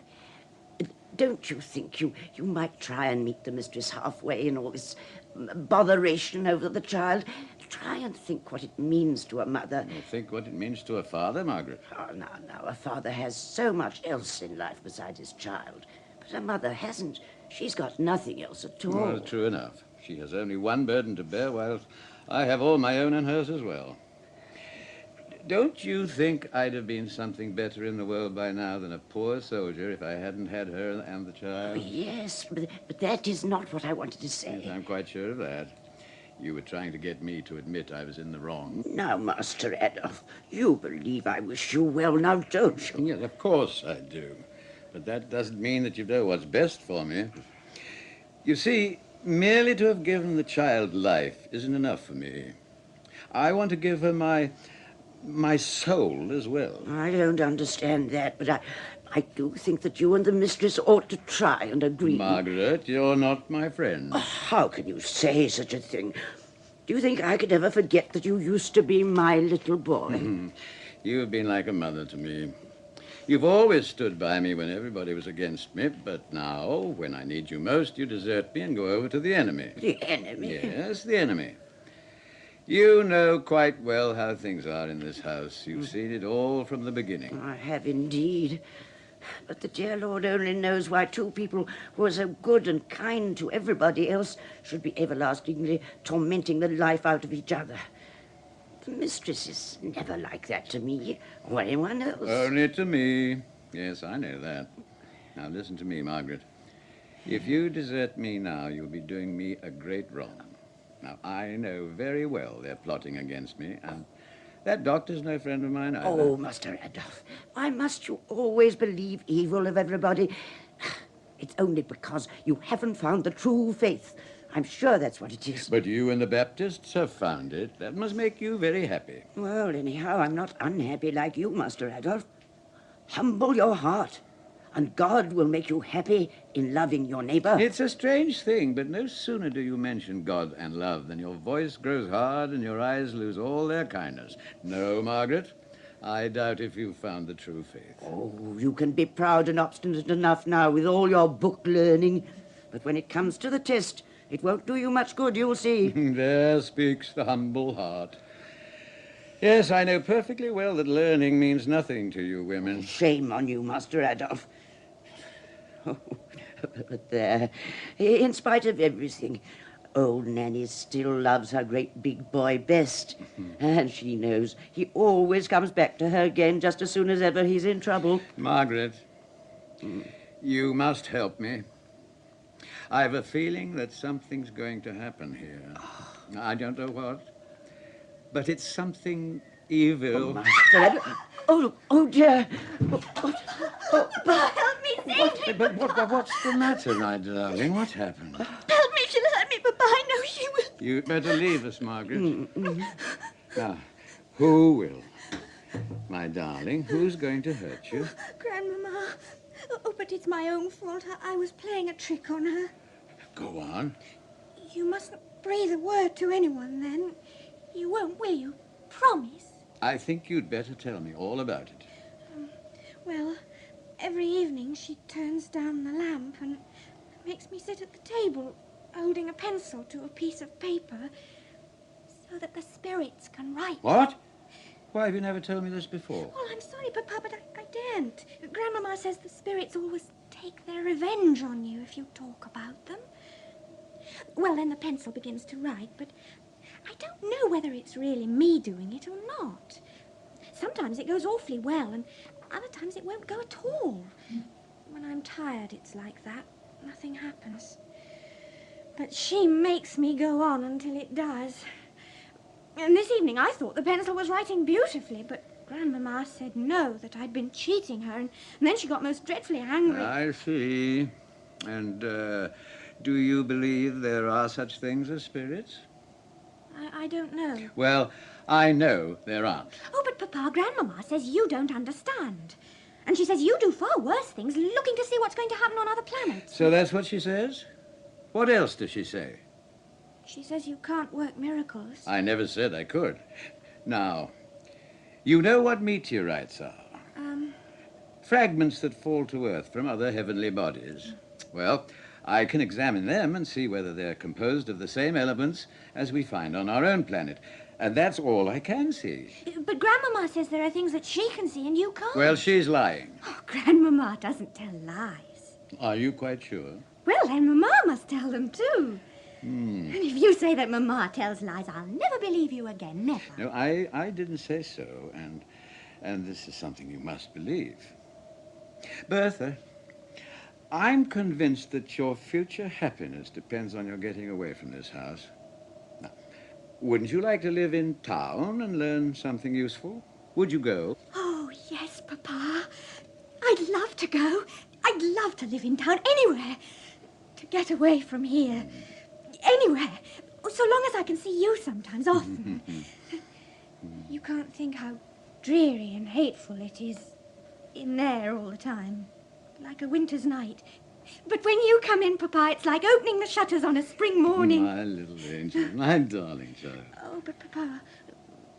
don't you think you might try and meet the mistress halfway in all this botheration over the child? Try and think what it means to a mother.
You think what it means to a father, Margaret?
Oh, now, a father has so much else in life besides his child. But a mother hasn't. She's got nothing else at all.
Well, true enough. She has only one burden to bear, while I have all my own and hers as well. Don't you think I'd have been something better in the world by now than a poor soldier if I hadn't had her and the child?
Oh, yes, but that is not what I wanted to say.
Yes, I'm quite sure of that. You were trying to get me to admit I was in the wrong.
Now, Master Adolf, you believe I wish you well, now don't you?
Yes, of course I do. But that doesn't mean that you know what's best for me. You see, merely to have given the child life isn't enough for me. I want to give her my soul as well.
I don't understand that, but I do think that you and the mistress ought to try and agree.
Margaret, you're not my friend.
Oh, how can you say such a thing? Do you think I could ever forget that you used to be my little boy?
You've been like a mother to me. You've always stood by me when everybody was against me, but now, when I need you most, you desert me and go over to the enemy.
The enemy?
Yes, the enemy. You know quite well how things are in this house. You've seen it all from the beginning.
I have indeed. But the dear Lord only knows why two people who are so good and kind to everybody else should be everlastingly tormenting the life out of each other. The mistress is never like that to me or anyone else.
Only to me. Yes, I know that. Now listen to me, Margaret. If you desert me now, you'll be doing me a great wrong. Now, I know very well they're plotting against me, and that doctor's no friend of mine either.
Oh, Master Adolf, why must you always believe evil of everybody? It's only because you haven't found the true faith. I'm sure that's what it is.
But you and the Baptists have found it. That must make you very happy.
Well, anyhow, I'm not unhappy like you, Master Adolf. Humble your heart, and God will make you happy in loving your neighbor.
It's a strange thing, but no sooner do you mention God and love than your voice grows hard and your eyes lose all their kindness. No, Margaret, I doubt if you've found the true faith.
Oh, you can be proud and obstinate enough now with all your book learning, but when it comes to the test, it won't do you much good, you'll see.
There speaks the humble heart. Yes, I know perfectly well that learning means nothing to you women.
Shame on you, Master Adolf. Oh, but there, in spite of everything, old Nanny still loves her great big boy best. And she knows he always comes back to her again just as soon as ever he's in trouble.
Margaret, you must help me. I've a feeling that something's going to happen here. I don't know what, but it's something evil.
Oh, Master Adolf. Oh, dear.
Help me, save me.
But what's the matter, my darling? What happened?
Help me, she'll hurt me, Papa. I know she will.
You'd better leave us, Margaret. Now, who will? My darling, who's going to hurt you?
Grandmama. Oh, but it's my own fault. I was playing a trick on her.
Go on.
You mustn't breathe a word to anyone, then. You won't, will you? Promise.
I think you'd better tell me all about it.
Well, every evening she turns down the lamp and makes me sit at the table holding a pencil to a piece of paper so that the spirits can write.
What? Why have you never told me this before?
Well, I'm sorry, Papa, but I daren't. Grandmama says the spirits always take their revenge on you if you talk about them. Well, then the pencil begins to write, but I don't know whether it's really me doing it or not. Sometimes it goes awfully well, and other times it won't go at all. When I'm tired, it's like that. Nothing happens. But she makes me go on until it does. And this evening I thought the pencil was writing beautifully, but Grandmama said no, that I'd been cheating her, and then she got most dreadfully angry.
I see. And, do you believe there are such things as spirits?
I don't know.
Well, I know there aren't.
Oh, but Papa, Grandmama says you don't understand. And she says you do far worse things, looking to see what's going to happen on other planets.
So that's what she says? What else does she say?
She says you can't work miracles.
I never said I could. Now, you know what meteorites are? Fragments that fall to Earth from other heavenly bodies. Well, I can examine them and see whether they're composed of the same elements as we find on our own planet. And that's all I can see.
But Grandmama says there are things that she can see and you can't.
Well, she's lying.
Oh, Grandmama doesn't tell lies.
Are you quite sure?
Well, then Mama must tell them too.
Hmm.
And if you say that Mama tells lies, I'll never believe you again, never.
No, I didn't say so, and this is something you must believe. Bertha, I'm convinced that your future happiness depends on your getting away from this house. Now, Wouldn't you like to live in town and learn something useful? Would you go?
Oh, yes, Papa. I'd love to go. I'd love to live in town anywhere. To get away from here. Anywhere. So long as I can see you sometimes, often. You can't think how dreary and hateful it is in there all the time. Like a winter's night. But when you come in, Papa, it's like opening the shutters on a spring morning.
My little angel, my darling child.
Oh, but Papa,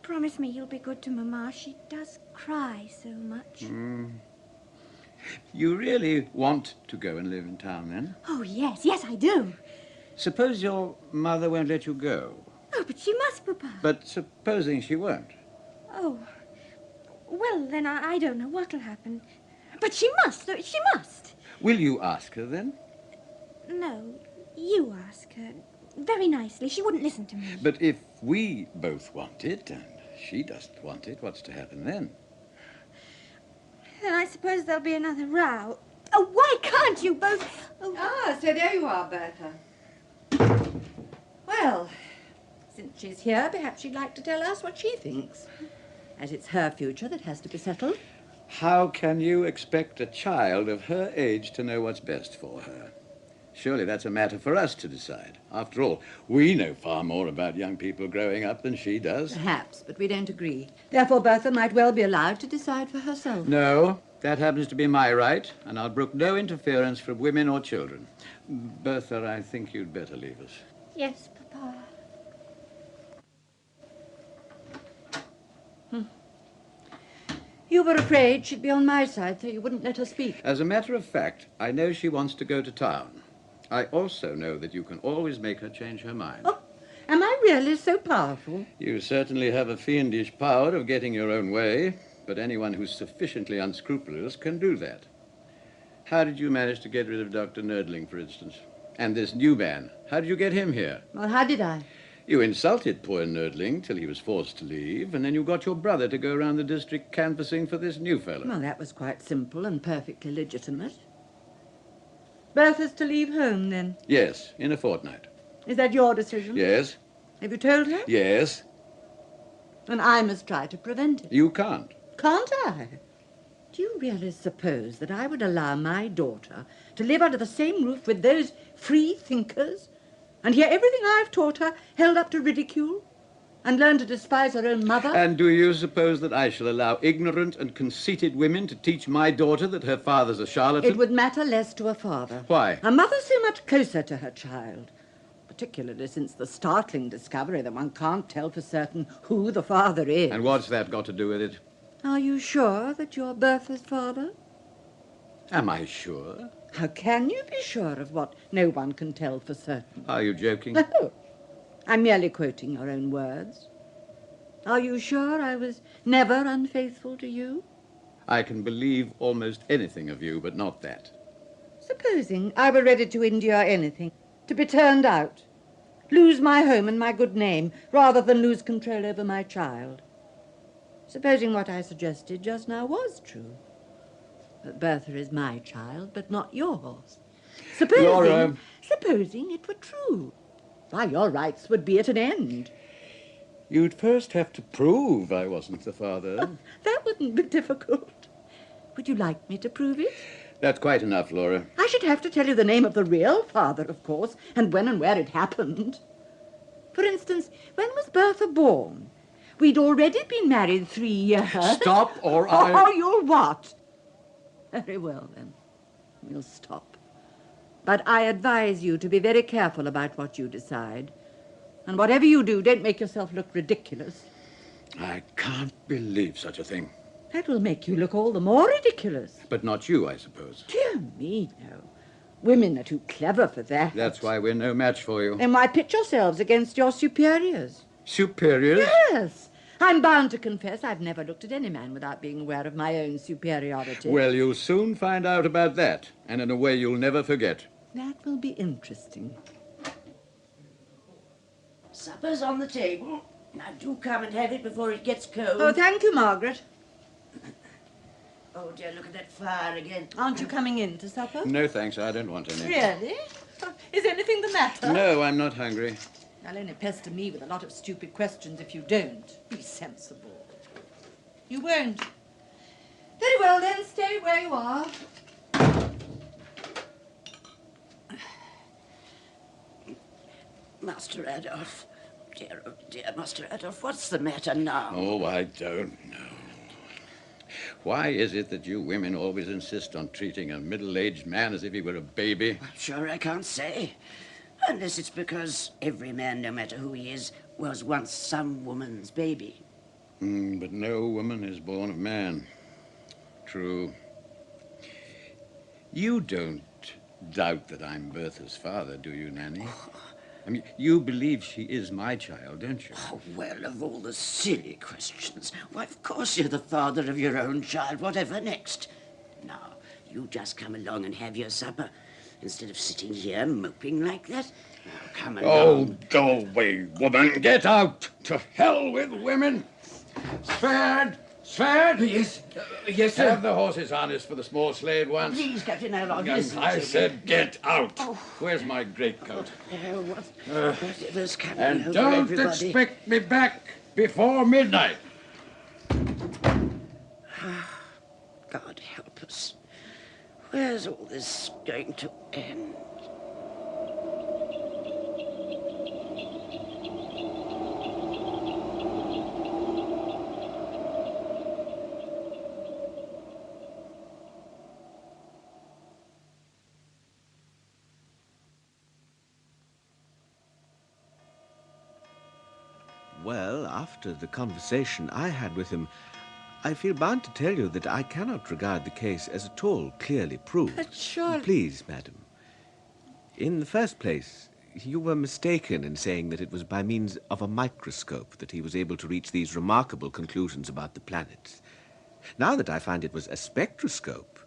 promise me you'll be good to Mamma. She does cry so much.
You really want to go and live in town, then?
Oh, yes, I do.
Suppose your mother won't let you go.
Oh, but she must, Papa.
But supposing she won't?
Oh, well, then I don't know what'll happen. But she must.
Will you ask her, then?
No, you ask her. Very nicely. She wouldn't listen to me.
But if we both want it, and she doesn't want it, what's to happen then?
Then I suppose there'll be another row. Oh, why can't you both... Oh.
Ah, so there you are, Bertha. Well, since she's here, perhaps she'd like to tell us what she thinks. As it's her future that has to be settled.
How can you expect a child of her age to know what's best for her? Surely that's a matter for us to decide. After all, we know far more about young people growing up than she does.
Perhaps, but we don't agree. Therefore, Bertha might well be allowed to decide for herself.
No, that happens to be my right, and I'll brook no interference from women or children. Bertha, I think you'd better leave us.
Yes, Papa.
You were afraid she'd be on my side, so you wouldn't let her speak.
As a matter of fact, I know she wants to go to town. I also know that you can always make her change her mind.
Oh, am I really so powerful?
You certainly have a fiendish power of getting your own way, but anyone who's sufficiently unscrupulous can do that. How did you manage to get rid of Dr. Nerdling, for instance? And this new man, how did you get him here?
Well, how did I?
You insulted poor Nerdling till he was forced to leave, and then you got your brother to go around the district canvassing for this new fellow.
Well, that was quite simple and perfectly legitimate. Bertha's to leave home, then?
Yes, in a fortnight.
Is that your decision?
Yes.
Have you told her?
Yes.
And I must try to prevent it.
You can't.
Can't I? Do you really suppose that I would allow my daughter to live under the same roof with those free thinkers and hear everything I've taught her held up to ridicule and learn to despise her own mother?
And do you suppose that I shall allow ignorant and conceited women to teach my daughter that her father's a charlatan?
It would matter less to a father.
Why?
A mother's so much closer to her child, particularly since the startling discovery that one can't tell for certain who the father is.
And what's that got to do with it?
Are you sure that you're Bertha's father?
Am I sure?
How can you be sure of what no one can tell for certain?
Are you joking?
No. I'm merely quoting your own words. Are you sure I was never unfaithful to you?
I can believe almost anything of you, but not that.
Supposing I were ready to endure anything, to be turned out, lose my home and my good name, rather than lose control over my child. Supposing what I suggested just now was true. That Bertha is my child, but not yours. Supposing it were true. Why, your rights would be at an end.
You'd first have to prove I wasn't the father.
That wouldn't be difficult. Would you like me to prove it?
That's quite enough, Laura.
I should have to tell you the name of the real father, of course, and when and where it happened. For instance, when was Bertha born? We'd already been married 3 years.
Stop, or I...
Oh, you'll what? Very well, then. We'll stop. But I advise you to be very careful about what you decide. And whatever you do, don't make yourself look ridiculous.
I can't believe such a thing.
That will make you look all the more ridiculous.
But not you, I suppose.
Dear me, no. Women are too clever for that.
That's why we're no match for you.
Then why pit yourselves against your superiors?
Superiors?
Yes. I'm bound to confess I've never looked at any man without being aware of my own superiority.
Well, you'll soon find out about that, and in a way you'll never forget.
That will be interesting.
Supper's on the table. Now do come and have it before it gets cold.
Oh, thank you, Margaret.
Oh, dear, look at that fire again.
Aren't you coming in to supper?
No, thanks, I don't want any.
Really? Is anything the matter?
No, I'm not hungry.
You'll only pester me with a lot of stupid questions if you don't. Be sensible. You won't. Very well, then. Stay where you are.
Master Adolf. Dear, oh dear, Master Adolf, what's the matter now?
Oh, I don't know. Why is it that you women always insist on treating a middle-aged man as if he were a baby?
I'm sure I can't say. Unless it's because every man, no matter who he is, was once some woman's baby.
But no woman is born of man. True. You don't doubt that I'm Bertha's father, do you, Nanny? I mean, you believe she is my child, don't you?
Oh, well, of all the silly questions. Why, of course you're the father of your own child. Whatever next? Now, you just come along and have your supper, instead of sitting here moping like that. Now, come along.
Oh, go away, woman. Get out. To hell with women. Sverd! Sverd!
Yes, sir.
Have the horses harnessed for the small slave once.
Please, Captain Alog, listen
I
to
said
me.
get out.
Oh.
Where's my greatcoat?
Whatever's coming
And
over
don't
everybody.
expect me back before midnight.
God help us. Where's all this going to end?
Well, after the conversation I had with him, I feel bound to tell you that I cannot regard the case as at all clearly proved.
But surely...
Please, madam. In the first place, you were mistaken in saying that it was by means of a microscope that he was able to reach these remarkable conclusions about the planets. Now that I find it was a spectroscope,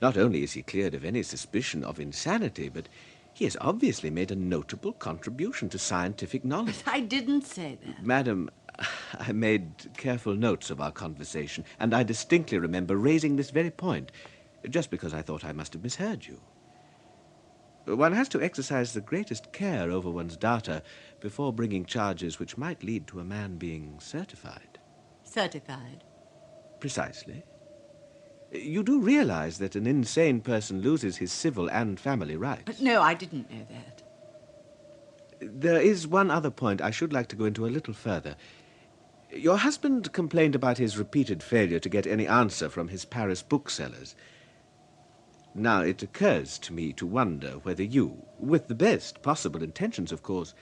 not only is he cleared of any suspicion of insanity, but he has obviously made a notable contribution to scientific knowledge.
I didn't say that.
Madam, I made careful notes of our conversation, and I distinctly remember raising this very point, just because I thought I must have misheard you. One has to exercise the greatest care over one's data before bringing charges which might lead to a man being certified.
Certified?
Precisely. You do realize that an insane person loses his civil and family rights.
No, I didn't know that.
There is one other point I should like to go into a little further. Your husband complained about his repeated failure to get any answer from his Paris booksellers. Now, it occurs to me to wonder whether you, with the best possible intentions, of course,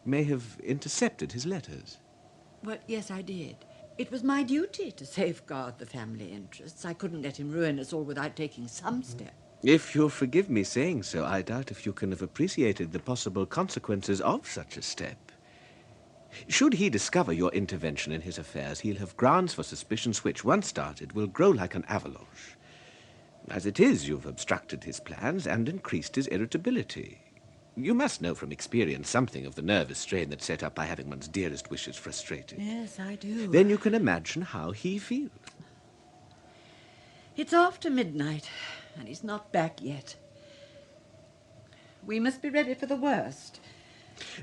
may have intercepted his letters.
Well, yes, I did. It was my duty to safeguard the family interests. I couldn't let him ruin us all without taking some step.
If you'll forgive me saying so, I doubt if you can have appreciated the possible consequences of such a step. Should he discover your intervention in his affairs, he'll have grounds for suspicions which, once started, will grow like an avalanche. As it is, you've obstructed his plans and increased his irritability. You must know from experience something of the nervous strain that's set up by having one's dearest wishes frustrated.
Yes, I do.
Then you can imagine how he feels.
It's after midnight, and he's not back yet. We must be ready for the worst.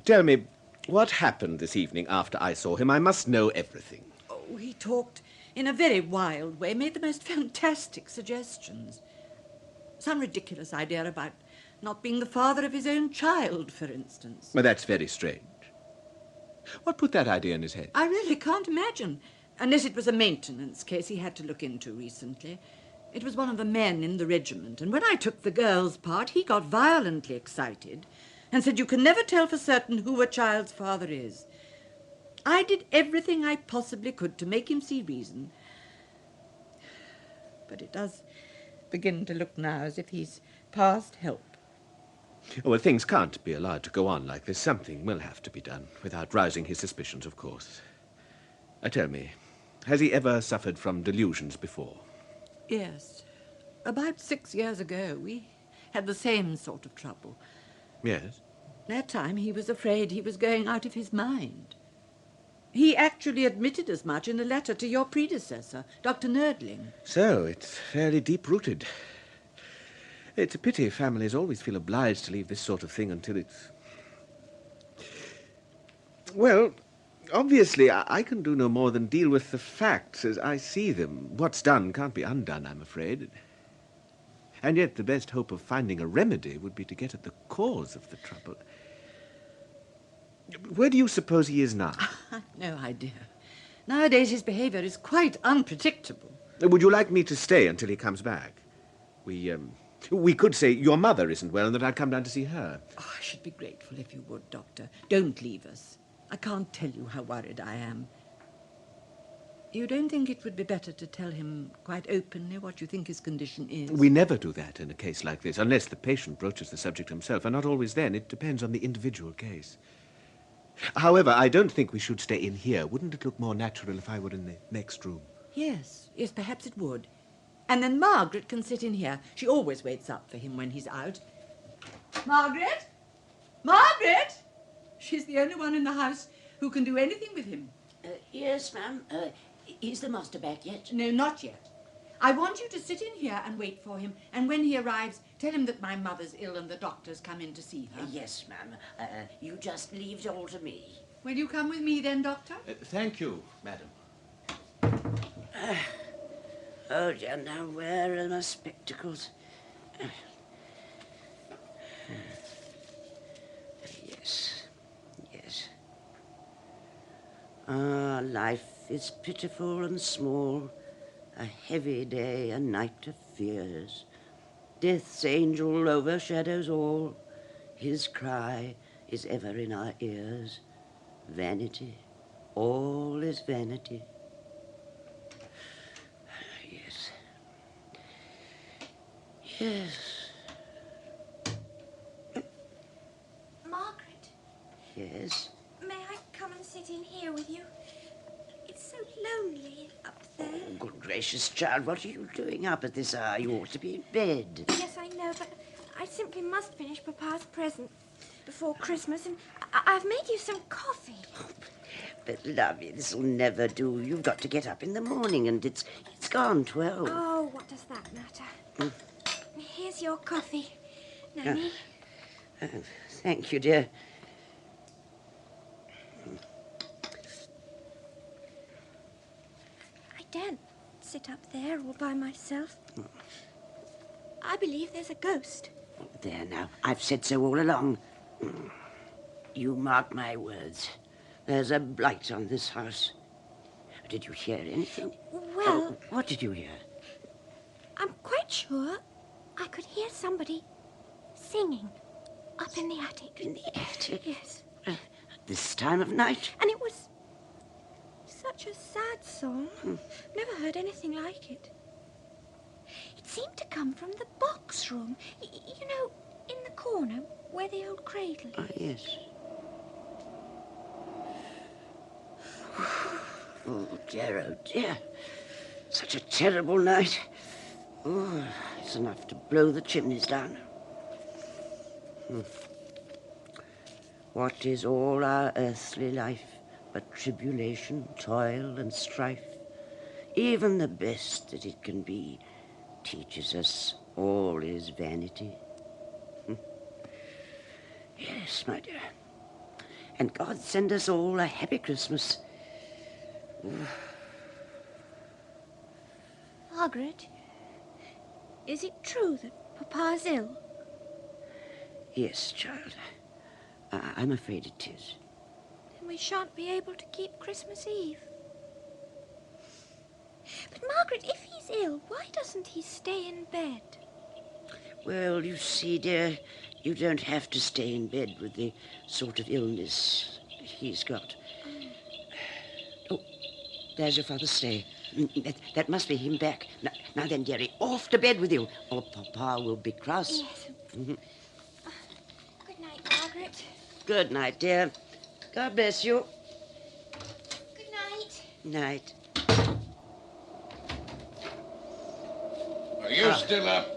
Tell me, what happened this evening after I saw him? I must know everything.
Oh, he talked in a very wild way, made the most fantastic suggestions. Some ridiculous idea about not being the father of his own child, for instance.
Well, that's very strange. What put that idea in his head?
I really can't imagine, unless it was a maintenance case he had to look into recently. It was one of the men in the regiment, and when I took the girl's part, he got violently excited and said you can never tell for certain who a child's father is. I did everything I possibly could to make him see reason. But it does begin to look now as if he's past help.
Well, things can't be allowed to go on like this. Something will have to be done, without rousing his suspicions, of course. Tell me, has he ever suffered from delusions before?
Yes. About 6 years ago, we had the same sort of trouble.
Yes?
That time he was afraid he was going out of his mind. He actually admitted as much in a letter to your predecessor, Dr. Nerdling.
So, it's fairly deep-rooted. It's a pity families always feel obliged to leave this sort of thing until it's... Well, obviously, I can do no more than deal with the facts as I see them. What's done can't be undone, I'm afraid. And yet the best hope of finding a remedy would be to get at the cause of the trouble. Where do you suppose he is now?
I've no idea. Nowadays his behaviour is quite unpredictable.
Would you like me to stay until he comes back? We could say your mother isn't well and that I'd come down to see her.
Oh, I should be grateful if you would, Doctor. Don't leave us. I can't tell you how worried I am. You don't think it would be better to tell him quite openly what you think his condition is?
We never do that in a case like this, unless the patient broaches the subject himself, and not always then. It depends on the individual case. However, I don't think we should stay in here. Wouldn't it look more natural if I were in the next room?
Yes, perhaps it would. And then Margaret can sit in here. She always waits up for him when he's out. Margaret? Margaret! She's the only one in the house who can do anything with him.
Yes, ma'am. Is the master back yet?
No, not yet. I want you to sit in here and wait for him, and when he arrives, tell him that my mother's ill and the doctor's come in to see her.
Yes, ma'am. You just leave it all to me.
Will you come with me then, Doctor?
Thank you, madam.
Oh, dear, now where are my spectacles? Yes. Ah, life is pitiful and small, a heavy day, a night of fears. Death's angel overshadows all. His cry is ever in our ears. Vanity, all is vanity. Yes.
Margaret?
Yes?
May I come and sit in here with you? It's so lonely up there.
Oh, good gracious, child, what are you doing up at this hour? You ought to be in bed.
Yes, I know, but I simply must finish Papa's present before Christmas, and I've made you some coffee.
But, lovey, this'll never do. You've got to get up in the morning, and it's gone 12.
Oh, what does that matter? Here's your coffee, Nanny.
Thank you, dear.
I daren't sit up there all by myself. I believe there's a ghost.
There now, I've said so all along. You mark my words. There's a blight on this house. Did you hear anything?
Well...
what did you hear?
I'm quite sure I could hear somebody singing up in the attic.
In the attic?
Yes.
This time of night?
And it was such a sad song. Never heard anything like it. It seemed to come from the box room. You know, in the corner where the old cradle is.
Oh, yes. Oh, dear. Such a terrible night. Oh, it's enough to blow the chimneys down. What is all our earthly life but tribulation, toil, and strife? Even the best that it can be teaches us all is vanity. Yes, my dear. And God send us all a happy Christmas.
Margaret, is it true that Papa's ill?
Yes, child. I'm afraid it is.
Then we shan't be able to keep Christmas Eve. But, Margaret, if he's ill, why doesn't he stay in bed?
Well, you see, dear, you don't have to stay in bed with the sort of illness he's got. Oh, there's your father's sleigh. That must be him back. Now then, dearie, off to bed with you, or Papa will be cross.
Yes. Good night, Margaret.
Good night, dear. God bless you.
Good night.
Night.
Are you still up?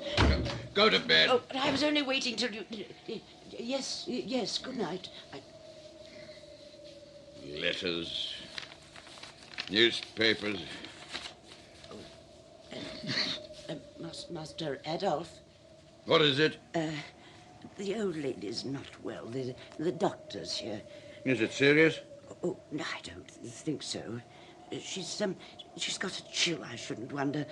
Go to bed.
Oh, but I was only waiting till you... Yes, good night.
Letters, newspapers.
Master Adolf.
What is it?
The old lady's not well. The doctor's here.
Is it serious?
Oh, no, I don't think so. She's got a chill, I shouldn't wonder.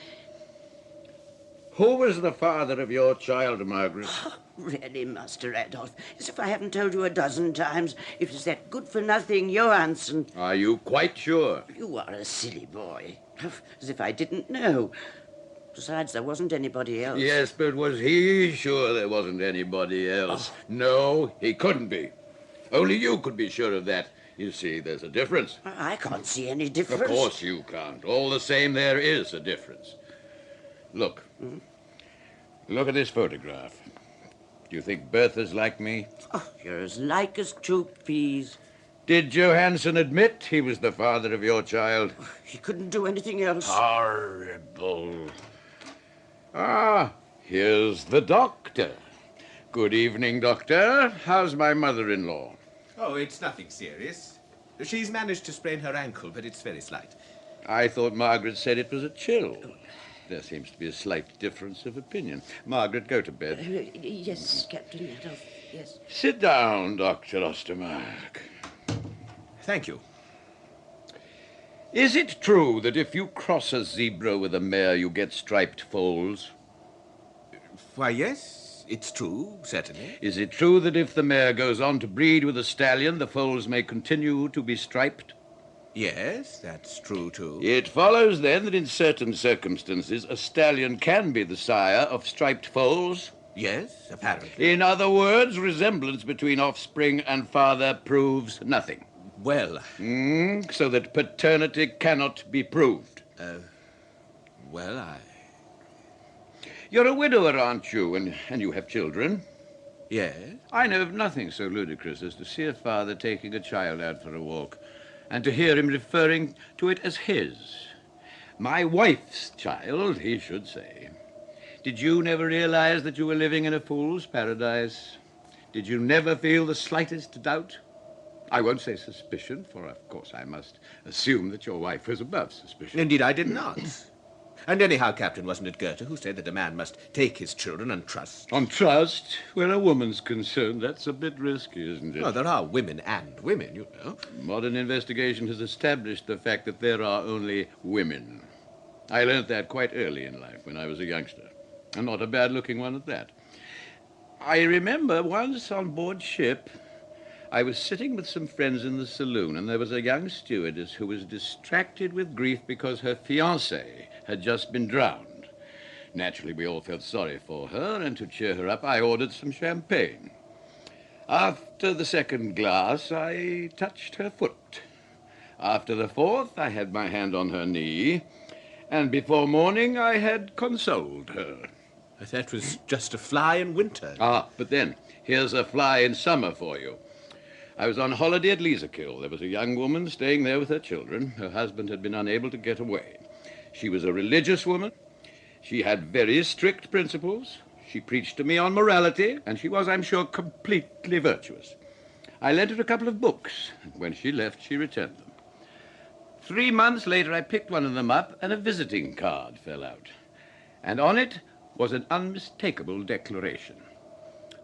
Who was the father of your child, Margaret?
Oh, really, Master Adolf, as if I haven't told you a dozen times. It was that good-for-nothing Johansson.
Are you quite sure?
You are a silly boy. As if I didn't know. Besides, there wasn't anybody else.
Yes, but was he sure there wasn't anybody else? Oh. No, he couldn't be. Only you could be sure of that. You see, there's a difference.
I can't see any difference.
Of course you can't. All the same, there is a difference. Look. Hmm? Look at this photograph. Do you think Bertha's like me?
Oh, you're as like as 2 peas.
Did Johansson admit he was the father of your child?
He couldn't do anything else.
Horrible. Ah, here's the doctor. Good evening, Doctor. How's my mother-in-law?
Oh, it's nothing serious. She's managed to sprain her ankle, but it's very slight.
I thought Margaret said it was a chill. There seems to be a slight difference of opinion. Margaret, go to bed.
Yes, Captain Adolf, yes.
Sit down, Dr. Ostermark.
Thank you.
Is it true that if you cross a zebra with a mare, you get striped foals?
Why, yes, it's true, certainly.
Is it true that if the mare goes on to breed with a stallion, the foals may continue to be striped?
Yes, that's true, too.
It follows, then, that in certain circumstances, a stallion can be the sire of striped foals?
Yes, apparently.
In other words, resemblance between offspring and father proves nothing.
Well...
So that paternity cannot be proved.
Well, I...
You're a widower, aren't you? And you have children?
Yes.
I know of nothing so ludicrous as to see a father taking a child out for a walk and to hear him referring to it as his. My wife's child, he should say. Did you never realize that you were living in a fool's paradise? Did you never feel the slightest doubt? I won't say suspicion, for of course I must assume that your wife was above suspicion.
Indeed, I did not. And anyhow, Captain, wasn't it Goethe who said that a man must take his children on trust?
On trust? Where a woman's concerned, that's a bit risky, isn't it?
Oh, there are women and women, you know.
Modern investigation has established the fact that there are only women. I learnt that quite early in life when I was a youngster, and not a bad-looking one at that. I remember once on board ship, I was sitting with some friends in the saloon, and there was a young stewardess who was distracted with grief because her fiancé had just been drowned. Naturally, we all felt sorry for her, and to cheer her up, I ordered some champagne. After the second glass, I touched her foot. After the fourth, I had my hand on her knee, and before morning, I had consoled her.
That was just a fly in winter.
Ah, but then, here's a fly in summer for you. I was on holiday at Liesekill. There was a young woman staying there with her children. Her husband had been unable to get away. She was a religious woman. She had very strict principles. She preached to me on morality, and she was, I'm sure, completely virtuous. I lent her a couple of books, and when she left, she returned them. 3 months later, I picked one of them up, and a visiting card fell out. And on it was an unmistakable declaration.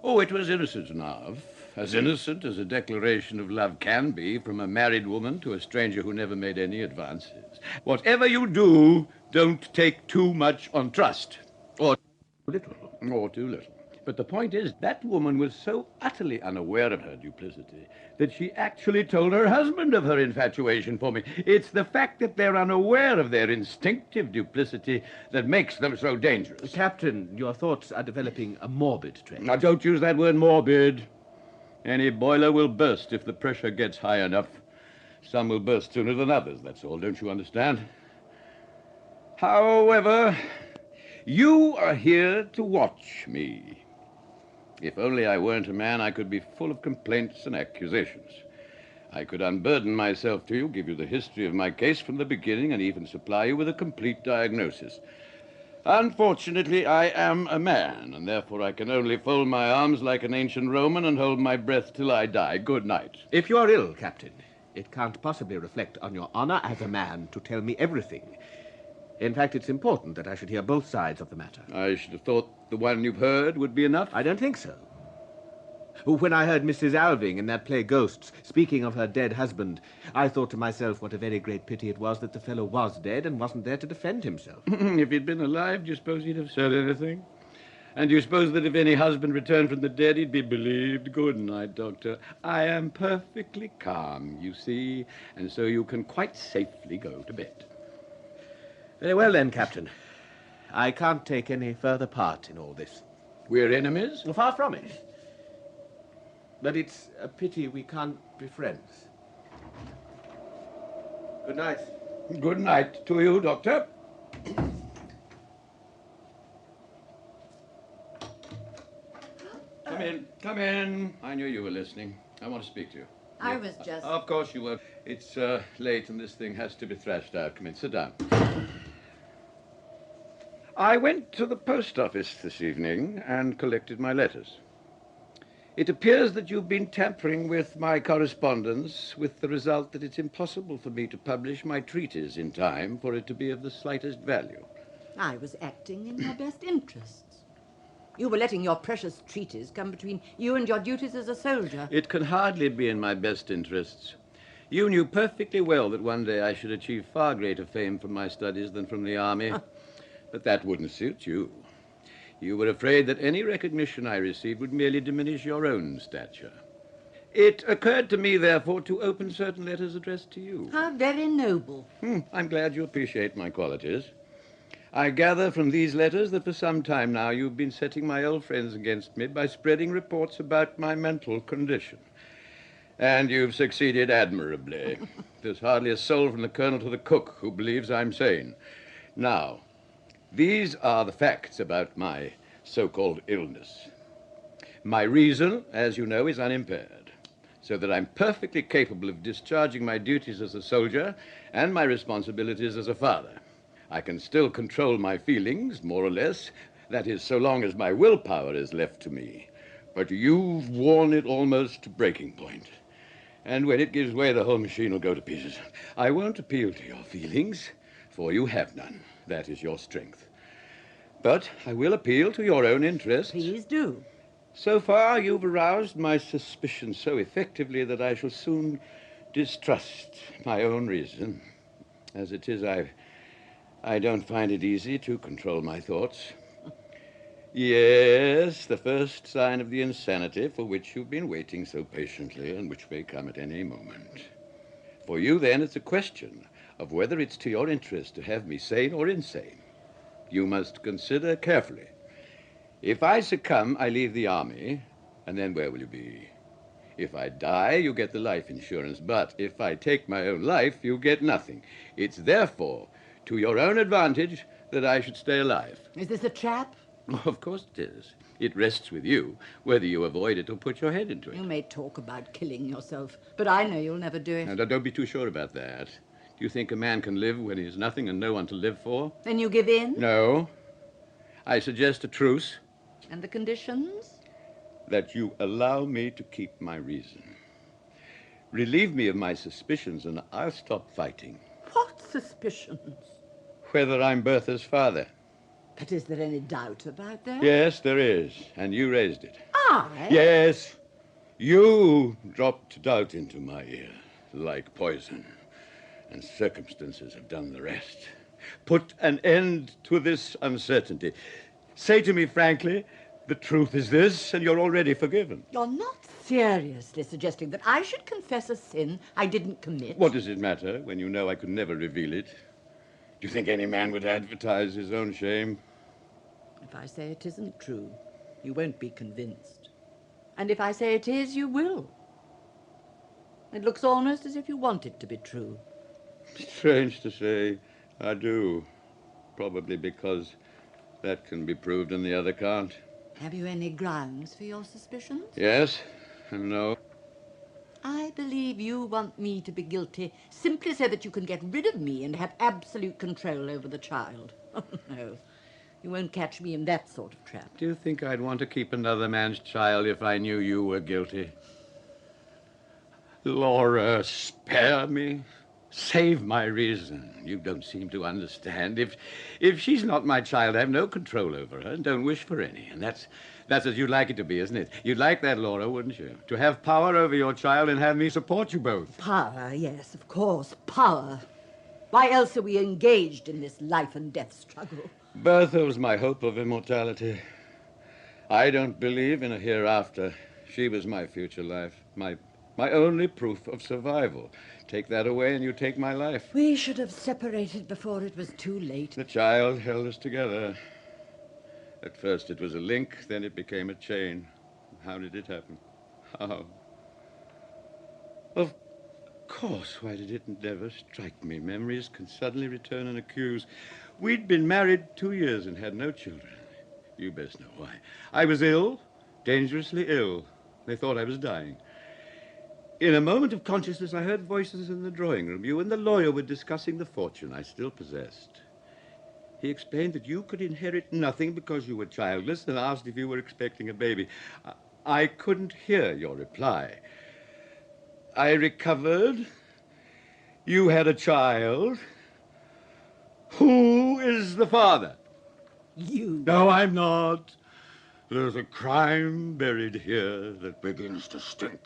Oh, it was innocent enough. As innocent as a declaration of love can be from a married woman to a stranger who never made any advances. Whatever you do, don't take too much on trust. Or little. Or too little. But the point is, that woman was so utterly unaware of her duplicity that she actually told her husband of her infatuation for me. It's the fact that they're unaware of their instinctive duplicity that makes them so dangerous.
Captain, your thoughts are developing a morbid trait.
Now, don't use that word morbid. Any boiler will burst if the pressure gets high enough. Some will burst sooner than others, that's all, don't you understand? However, you are here to watch me. If only I weren't a man, I could be full of complaints and accusations. I could unburden myself to you, give you the history of my case from the beginning, and even supply you with a complete diagnosis. Unfortunately, I am a man, and therefore I can only fold my arms like an ancient Roman and hold my breath till I die. Good night.
If you are ill, Captain, it can't possibly reflect on your honor as a man to tell me everything. In fact, it's important that I should hear both sides of the matter.
I should have thought the one you've heard would be enough.
I don't think so. When I heard Mrs. Alving in that play Ghosts speaking of her dead husband, I thought to myself what a very great pity it was that the fellow was dead and wasn't there to defend himself.
If he'd been alive, do you suppose he'd have said anything? And do you suppose that if any husband returned from the dead, he'd be believed? Good night, Doctor. I am perfectly calm, you see, and so you can quite safely go to bed.
Very well, then, Captain. I can't take any further part in all this.
We're enemies?
Well, far from it. But it's a pity we can't be friends. Good night.
Good night to you, Doctor. Come in, come in. I knew you were listening. I want to speak to you.
I was just...
Of course you were. It's late and this thing has to be thrashed out. Come in, sit down. I went to the post office this evening and collected my letters. It appears that you've been tampering with my correspondence, with the result that it's impossible for me to publish my treatise in time for it to be of the slightest value.
I was acting in your best interests. You were letting your precious treatise come between you and your duties as a soldier.
It can hardly be in my best interests. You knew perfectly well that one day I should achieve far greater fame from my studies than from the army. But that wouldn't suit you. You were afraid that any recognition I received would merely diminish your own stature. It occurred to me, therefore, to open certain letters addressed to you.
How very noble.
I'm glad you appreciate my qualities. I gather from these letters that for some time now you've been setting my old friends against me by spreading reports about my mental condition. And you've succeeded admirably. There's hardly a soul from the colonel to the cook who believes I'm sane. Now, these are the facts about my so-called illness. My reason, as you know, is unimpaired, so that I'm perfectly capable of discharging my duties as a soldier and my responsibilities as a father. I can still control my feelings, more or less, that is, so long as my willpower is left to me. But you've worn it almost to breaking point. And when it gives way, the whole machine will go to pieces. I won't appeal to your feelings, for you have none. That is your strength. But I will appeal to your own interests.
Please do.
So far, you've aroused my suspicion so effectively that I shall soon distrust my own reason. As it is, I don't find it easy to control my thoughts. Yes, the first sign of the insanity for which you've been waiting so patiently and which may come at any moment. For you, then, it's a question of whether it's to your interest to have me sane or insane. You must consider carefully. If I succumb, I leave the army, and then where will you be? If I die, you get the life insurance, but if I take my own life, you get nothing. It's therefore to your own advantage that I should stay alive.
Is this a trap?
Of course it is. It rests with you, whether you avoid it or put your head into it.
You may talk about killing yourself, but I know you'll never do it.
Now, don't be too sure about that. Do you think a man can live when he has nothing and no one to live for?
Then you give in?
No. I suggest a truce.
And the conditions?
That you allow me to keep my reason. Relieve me of my suspicions and I'll stop fighting.
What suspicions?
Whether I'm Bertha's father.
But is there any doubt about that?
Yes, there is. And you raised it.
I?
Yes. You dropped doubt into my ear like poison. And circumstances have done the rest. Put an end to this uncertainty. Say to me frankly, the truth is this, and you're already forgiven.
You're not seriously suggesting that I should confess a sin I didn't commit?
What does it matter when you know I could never reveal it? Do you think any man would advertise his own shame?
If I say it isn't true, you won't be convinced. And if I say it is, you will. It looks almost as if you want it to be true.
Strange to say, I do. Probably because that can be proved and the other can't.
Have you any grounds for your suspicions?
Yes and no.
I believe you want me to be guilty simply so that you can get rid of me and have absolute control over the child. Oh, no. You won't catch me in that sort of trap.
Do you think I'd want to keep another man's child if I knew you were guilty? Laura, spare me. Save my reason. You don't seem to understand. If she's not my child, I have no control over her and don't wish for any. And that's as you'd like it to be, isn't it? You'd like that, Laura, wouldn't you? To have power over your child and have me support you both.
Power, yes, of course, power. Why else are we engaged in this life and death struggle?
Bertha was my hope of immortality. I don't believe in a hereafter. She was my future life, my only proof of survival. Take that away and you take my life.
We should have separated before it was too late.
The child held us together. At first it was a link, then it became a chain. How did it happen? How? Of course, why did it never strike me? Memories can suddenly return and accuse. We'd been married 2 years and had no children. You best know why. I was ill, dangerously ill. They thought I was dying. In a moment of consciousness, I heard voices in the drawing room. You and the lawyer were discussing the fortune I still possessed. He explained that you could inherit nothing because you were childless and asked if you were expecting a baby. I couldn't hear your reply. I recovered. You had a child. Who is the father?
You.
No, I'm not. There's a crime buried here that begins to stink.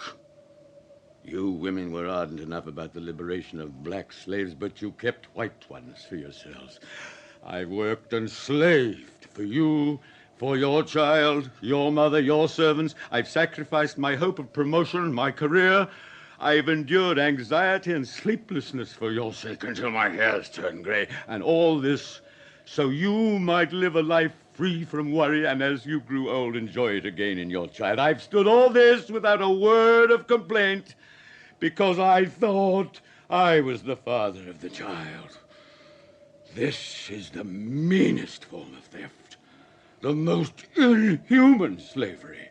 You women were ardent enough about the liberation of black slaves, but you kept white ones for yourselves. I've worked and slaved for you, for your child, your mother, your servants. I've sacrificed my hope of promotion, my career. I've endured anxiety and sleeplessness for your sake until my hair's turned grey. And all this so you might live a life free from worry and as you grew old enjoy it again in your child. I've stood all this without a word of complaint because I thought I was the father of the child. This is the meanest form of theft, the most inhuman slavery.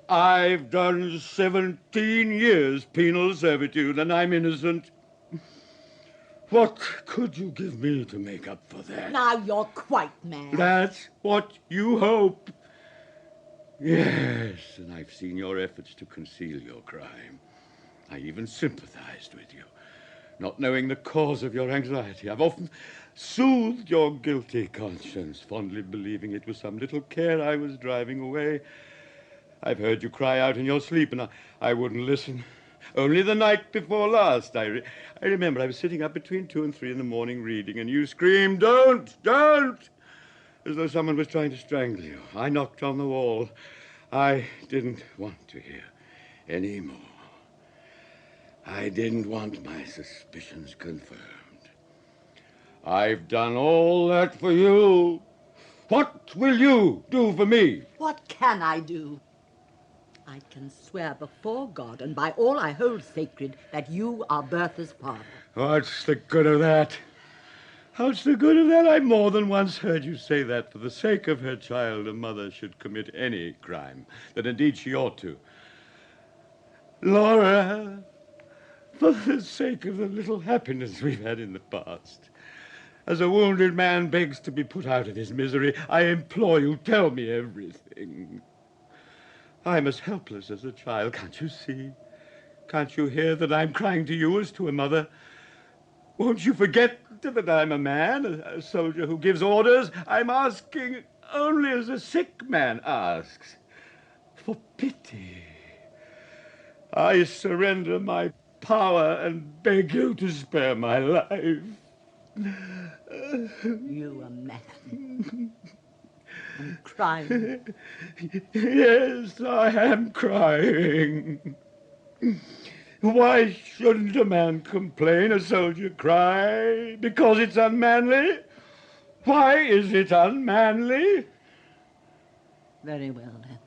I've done 17 years penal servitude, and I'm innocent. What could you give me to make up for that?
Now you're quite mad.
That's what you hope. Yes, and I've seen your efforts to conceal your crime. I even sympathized with you, not knowing the cause of your anxiety. I've often soothed your guilty conscience, fondly believing it was some little care I was driving away. I've heard you cry out in your sleep, and I wouldn't listen. Only the night before last, I remember I was sitting up between 2 and 3 in the morning reading, and you screamed, "Don't! Don't!" as though someone was trying to strangle you. I knocked on the wall. I didn't want to hear any more. I didn't want my suspicions confirmed. I've done all that for you. What will you do for me?
What can I do? I can swear before God and by all I hold sacred that you are Bertha's father.
What's the good of that? What's the good of that? I more than once heard you say that for the sake of her child, a mother should commit any crime, that indeed she ought to. Laura, for the sake of the little happiness we've had in the past, as a wounded man begs to be put out of his misery, I implore you, tell me everything. I'm as helpless as a child, can't you see? Can't you hear that I'm crying to you as to a mother? Won't you forget that I'm a man, a soldier who gives orders? I'm asking only as a sick man asks. For pity. I surrender my power and beg you to spare my life.
You a man. I'm crying.
Yes, I am crying. Why shouldn't a man complain, a soldier cry? Because it's unmanly? Why is it unmanly?
Very well, then.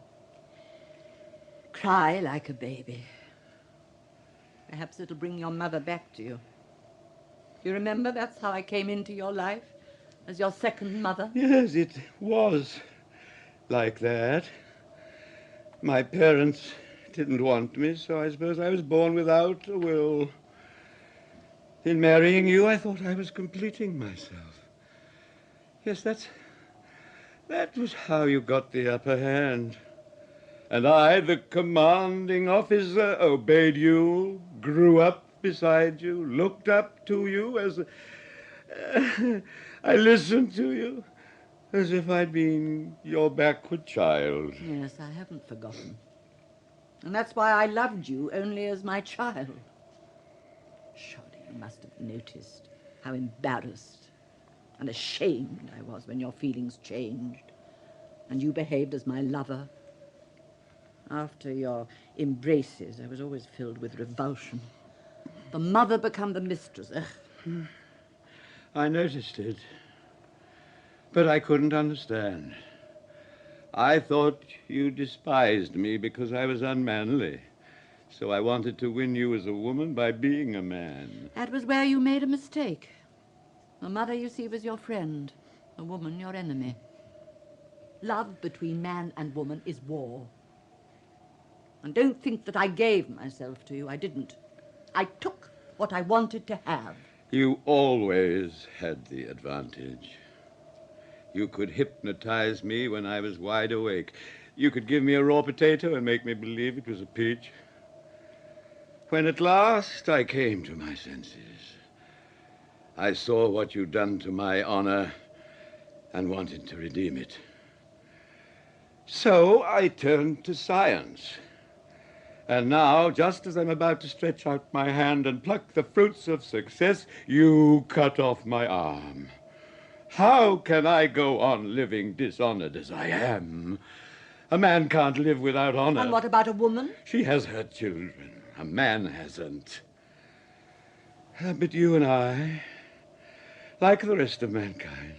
Cry like a baby. Perhaps it'll bring your mother back to you. You remember that's how I came into your life? As your second mother?
Yes, it was like that. My parents didn't want me, so I suppose I was born without a will. In marrying you, I thought I was completing myself. Yes, that was how you got the upper hand. And I, the commanding officer, obeyed you, grew up,
beside you, looked up to you as I listened to you as if I'd been your backward child.
Yes, I haven't forgotten. And that's why I loved you only as my child. Surely you must have noticed how embarrassed and ashamed I was when your feelings changed and you behaved as my lover. After your embraces, I was always filled with revulsion. The mother become the mistress. Ugh.
I noticed it, but I couldn't understand. I thought you despised me because I was unmanly, so I wanted to win you as a woman by being a man.
That was where you made a mistake. The mother, you see, was your friend. The woman, your enemy. Love between man and woman is war. And don't think that I gave myself to you. I didn't. I took what I wanted to have.
You always had the advantage. You could hypnotize me when I was wide awake. You could give me a raw potato and make me believe it was a peach. When at last I came to my senses, I saw what you'd done to my honor and wanted to redeem it. So I turned to science. And now, just as I'm about to stretch out my hand and pluck the fruits of success, you cut off my arm. How can I go on living dishonored as I am? A man can't live without honor.
And what about a woman?
She has her children. A man hasn't. But you and I, like the rest of mankind,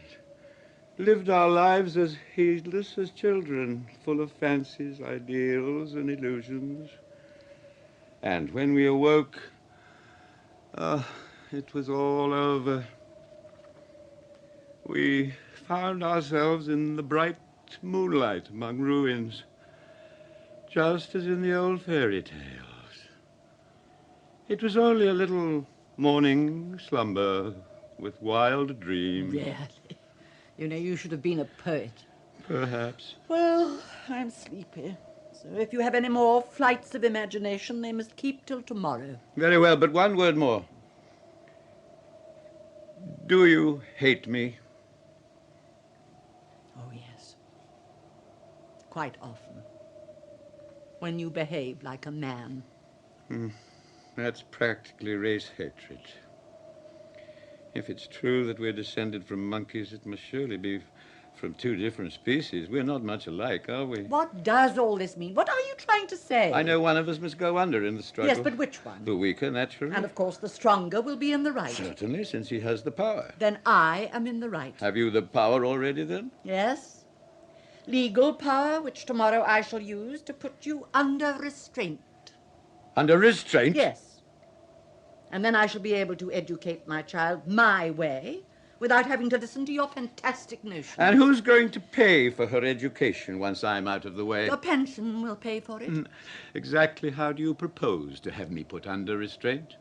lived our lives as heedless as children, full of fancies, ideals, and illusions. And when we awoke, it was all over. We found ourselves in the bright moonlight among ruins, just as in the old fairy tales. It was only a little morning slumber with wild dreams.
Really? You know, you should have been a poet.
Perhaps.
Well, I'm sleepy. So if you have any more flights of imagination, they must keep till tomorrow.
Very well, but one word more. Do you hate me?
Oh, yes. Quite often. When you behave like a man.
That's practically race hatred. If it's true that we're descended from monkeys, it must surely be from two different species. We're not much alike, are we?
What does all this mean? What are you trying to say?
I know one of us must go under in the struggle.
Yes, but which one?
The weaker, naturally.
And, of course, the stronger will be in the right.
Certainly, since he has the power.
Then I am in the right.
Have you the power already, then?
Yes. Legal power, which tomorrow I shall use to put you under restraint.
Under restraint?
Yes. And then I shall be able to educate my child my way without having to listen to your fantastic notions.
And who's going to pay for her education once I'm out of the way?
The pension will pay for it.
Exactly how do you propose to have me put under restraint?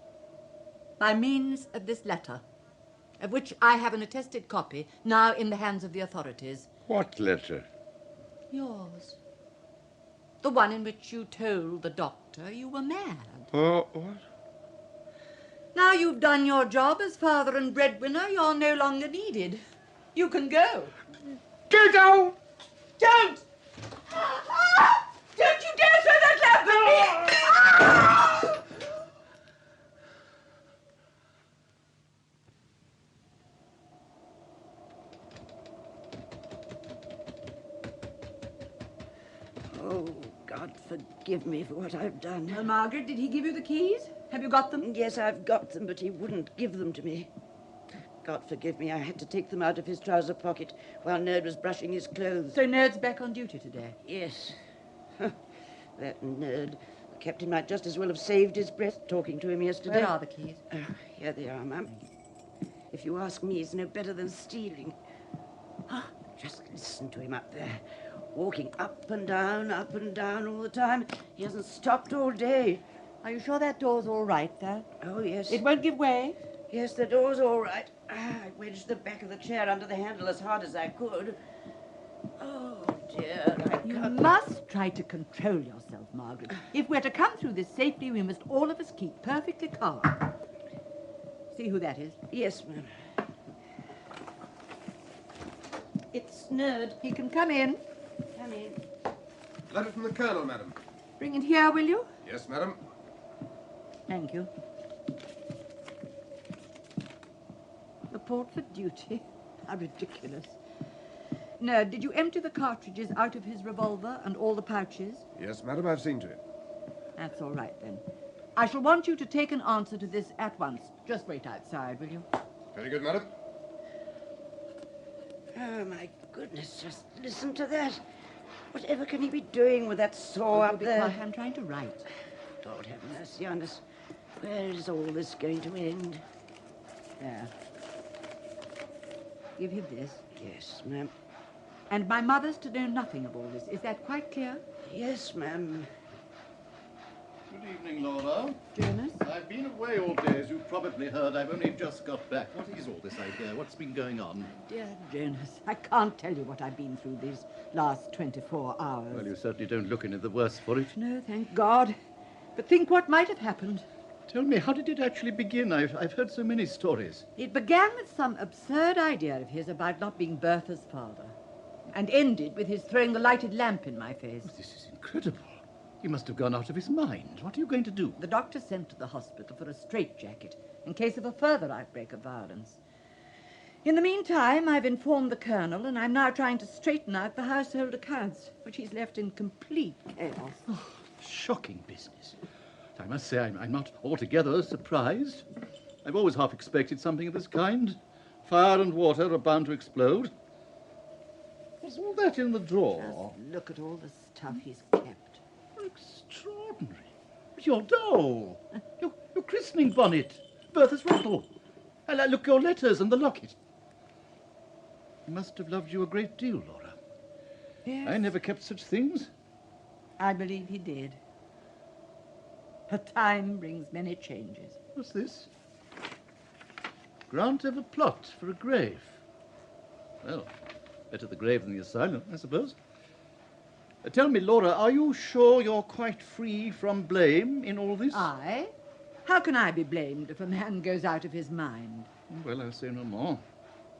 By means of this letter, of which I have an attested copy now in the hands of the authorities.
What letter?
Yours. The one in which you told the doctor you were mad.
Oh, what?
Now you've done your job as father and breadwinner, you're no longer needed. You can go.
Get out!
Don't! Don't you dare throw that lamp at me!
Oh, God forgive me for what I've done.
Well, Margaret, did he give you the keys? Have you got them?
Yes, I've got them, but he wouldn't give them to me. God forgive me, I had to take them out of his trouser pocket while Nerd was brushing his clothes.
So Nerd's back on duty today?
Yes. That Nerd. The captain might just as well have saved his breath talking to him yesterday.
Where are the keys?
Here they are, Mum. If you ask me, it's no better than stealing. Just listen to him up there. Walking up and down all the time. He hasn't stopped all day.
Are you sure that door's all right, though?
Oh, yes.
It won't give way?
Yes, the door's all right. I wedged the back of the chair under the handle as hard as I could. Oh, dear,
You must try to control yourself, Margaret. If we're to come through this safely, we must all of us keep perfectly calm. see who that is.
Yes, ma'am. It's Nerd.
He can come in.
Come in.
Letter from the Colonel, madam.
Bring it here, will you?
Yes, madam.
Thank you. Report for duty? How ridiculous. Nerd, did you empty the cartridges out of his revolver and all the pouches?
Yes, madam, I've seen to it.
That's all right, then. I shall want you to take an answer to this at once. Just wait outside, will you?
Very good, madam.
Oh, my goodness, just listen to that. Whatever can he be doing with that saw up there?
Quiet. I'm trying to write.
Lord have mercy on us. Where is all this going to end?
There. Give him this.
Yes, ma'am.
And my mother's to know nothing of all this. Is that quite clear?
Yes, ma'am.
Good evening, Laura.
Jonas?
I've been away all day, as you've probably heard. I've only just got back. What is all this I hear? What's been going on?
Dear Jonas, I can't tell you what I've been through these last 24 hours.
Well, you certainly don't look any the worse for it.
No, thank God. But think what might have happened.
Tell me, how did it actually begin? I've heard so many stories.
It began with some absurd idea of his about not being Bertha's father, and ended with his throwing the lighted lamp in my face.
This is incredible. He must have gone out of his mind. What are you going to do?
The doctor sent to the hospital for a straitjacket in case of a further outbreak of violence. In the meantime, I've informed the Colonel, and I'm now trying to straighten out the household accounts, which he's left in complete chaos.
Oh, shocking business. I must say I'm not altogether surprised. I've always half expected something of this kind. Fire and water are bound to explode. What's all that in the drawer?
Just look at all the stuff he's kept.
Extraordinary. But your doll, your christening bonnet, Bertha's rattle. And look, your letters and the locket. He must have loved you a great deal, Laura.
Yes.
I never kept such things.
I believe he did. But time brings many changes.
What's this? Grant of a plot for a grave. Well, better the grave than the asylum, I suppose. Tell me, Laura, are you sure you're quite free from blame in all this?
I? How can I be blamed if a man goes out of his mind?
Well, I'll say no more.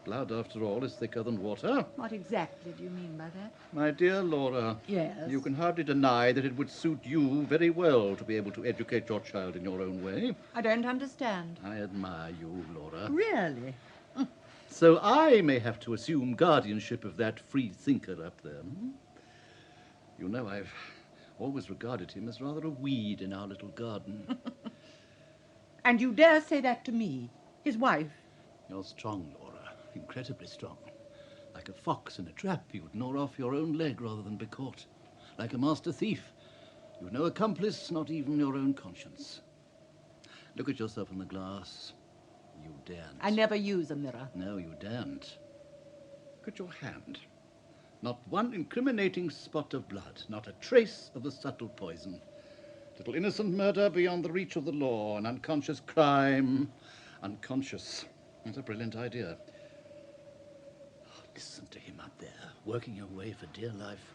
Blood, after all, is thicker than water.
What exactly do you mean by that?
My dear Laura.
Yes?
You can hardly deny that it would suit you very well to be able to educate your child in your own way.
I don't understand.
I admire you, Laura.
Really?
So I may have to assume guardianship of that free thinker up there. You know, I've always regarded him as rather a weed in our little garden.
And you dare say that to me, his wife?
You're strong, Laura. Incredibly strong. Like a fox in a trap, you'd gnaw off your own leg rather than be caught. Like a master thief, you've no accomplice, not even your own conscience. Look at yourself in the glass. You daren't.
I never use a mirror.
No, you daren't. Look at your hand. Not one incriminating spot of blood, not a trace of the subtle poison. Little innocent murder beyond the reach of the law, an unconscious crime. Unconscious. That's a brilliant idea. Oh, listen to him up there, working away for dear life.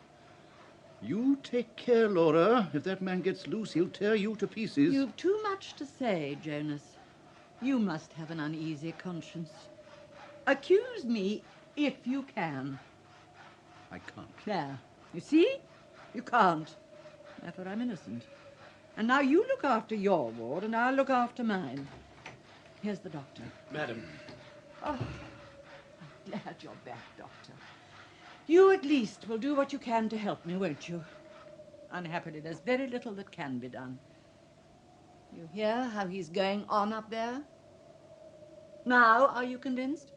You take care, Laura. If that man gets loose, he'll tear you to pieces.
You've too much to say, Jonas. You must have an uneasy conscience. Accuse me if you can.
I can't.
There. You see? You can't. Therefore I'm innocent. And now you look after your ward, and I'll look after mine. Here's the doctor.
Madam.
Oh, I'm glad you're back, Doctor. You at least will do what you can to help me, won't you? Unhappily, there's very little that can be done. You hear how he's going on up there? Now, are you convinced?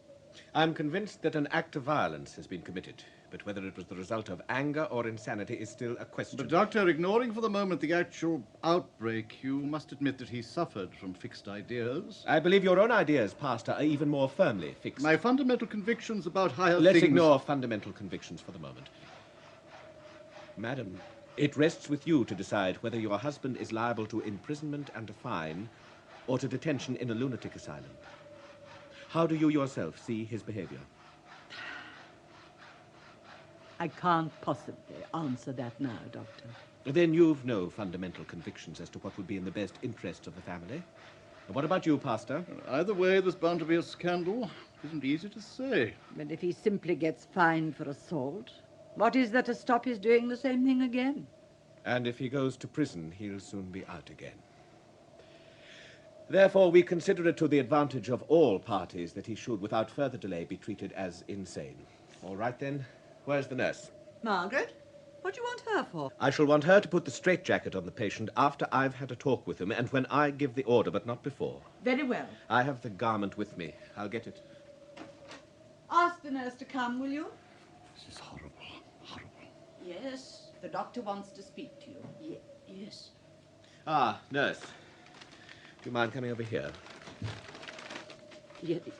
I'm convinced that an act of violence has been committed, but whether it was the result of anger or insanity is still a question.
But, Doctor, ignoring for the moment the actual outbreak, you must admit that he suffered from fixed ideas.
I believe your own ideas, Pastor, are even more firmly fixed.
My fundamental convictions about higher
Let's
things...
ignore fundamental convictions for the moment. Madam, it rests with you to decide whether your husband is liable to imprisonment and a fine or to detention in a lunatic asylum. How do you yourself see his behavior?
I can't possibly answer that now, Doctor.
Then you've no fundamental convictions as to what would be in the best interest of the family? What about you, Pastor?
Either way, there's bound to be a scandal. It isn't easy to say.
But if he simply gets fined for assault, what is there to stop his doing the same thing again?
And if he goes to prison, he'll soon be out again. Therefore, we consider it to the advantage of all parties that he should, without further delay, be treated as insane. All right, then. Where's the nurse?
Margaret? What do you want her for?
I shall want her to put the straitjacket on the patient after I've had a talk with him and when I give the order, but not before.
Very well.
I have the garment with me. I'll get it.
Ask the nurse to come, will you?
This is horrible. Horrible.
Yes, the doctor wants to speak to you.
Yes.
Ah, nurse. Do you mind coming over here?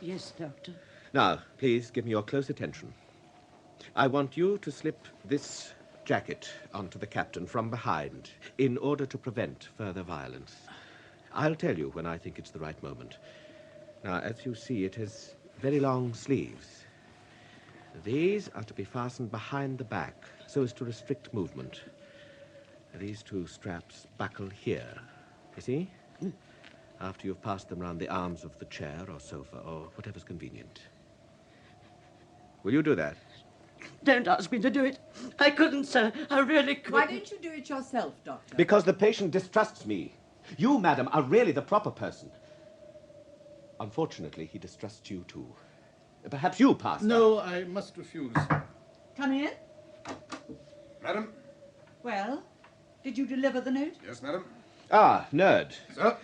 Yes, Doctor.
Now, please give me your close attention. I want you to slip this jacket onto the captain from behind in order to prevent further violence. I'll tell you when I think it's the right moment. Now, as you see, it has very long sleeves. These are to be fastened behind the back so as to restrict movement. These two straps buckle here. You see? After you've passed them round the arms of the chair or sofa or whatever's convenient. Will you do that?
Don't ask me to do it. I couldn't, sir. I really couldn't.
Why don't you do it yourself, Doctor?
Because the patient distrusts me. You, madam, are really the proper person. Unfortunately, he distrusts you, too. Perhaps you, Pastor.
No, I must refuse.
Come in.
Madam?
Well, did you deliver the note?
Yes, madam.
Ah, Nerd.
Sir?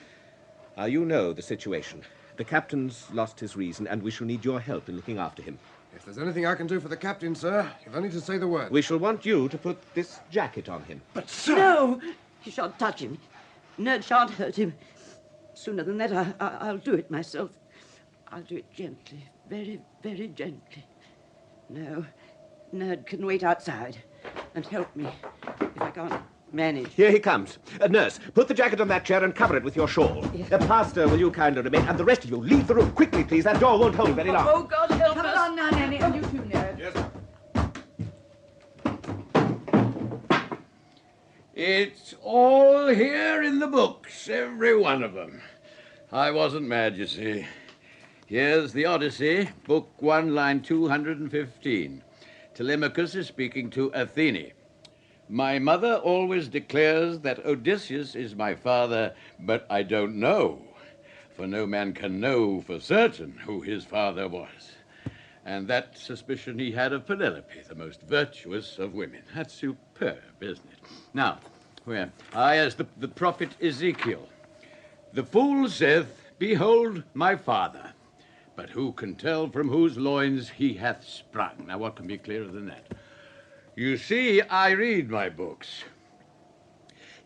You know the situation. The captain's lost his reason, and we shall need your help in looking after him.
If there's anything I can do for the captain, sir, you've only to say the word.
We shall want you to put this jacket on him.
But, sir...
No! You shan't touch him. Nerd shan't hurt him. Sooner than that, I'll do it myself. I'll do it gently. Very, very gently. No, Nerd can wait outside and help me if I can't manage.
Here he comes. Nurse, put the jacket on that chair and cover it with your shawl.
Yes.
Pastor, will you kindly remain? And the rest of you, leave the room quickly, please. That door won't hold very long.
Oh, God help
Come
us.
along now, Nanny, and you too, Nerd.
Yes, sir.
It's all here in the books, every one of them. I wasn't mad, you see. Here's the Odyssey, Book 1, line 215. Telemachus is speaking to Athene. My mother always declares that Odysseus is my father, but I don't know, for no man can know for certain who his father was. And that suspicion he had of Penelope, the most virtuous of women. That's superb, isn't it? Now, where? As the prophet Ezekiel. The fool saith, Behold my father. But who can tell from whose loins he hath sprung? Now, what can be clearer than that? You see, I read my books.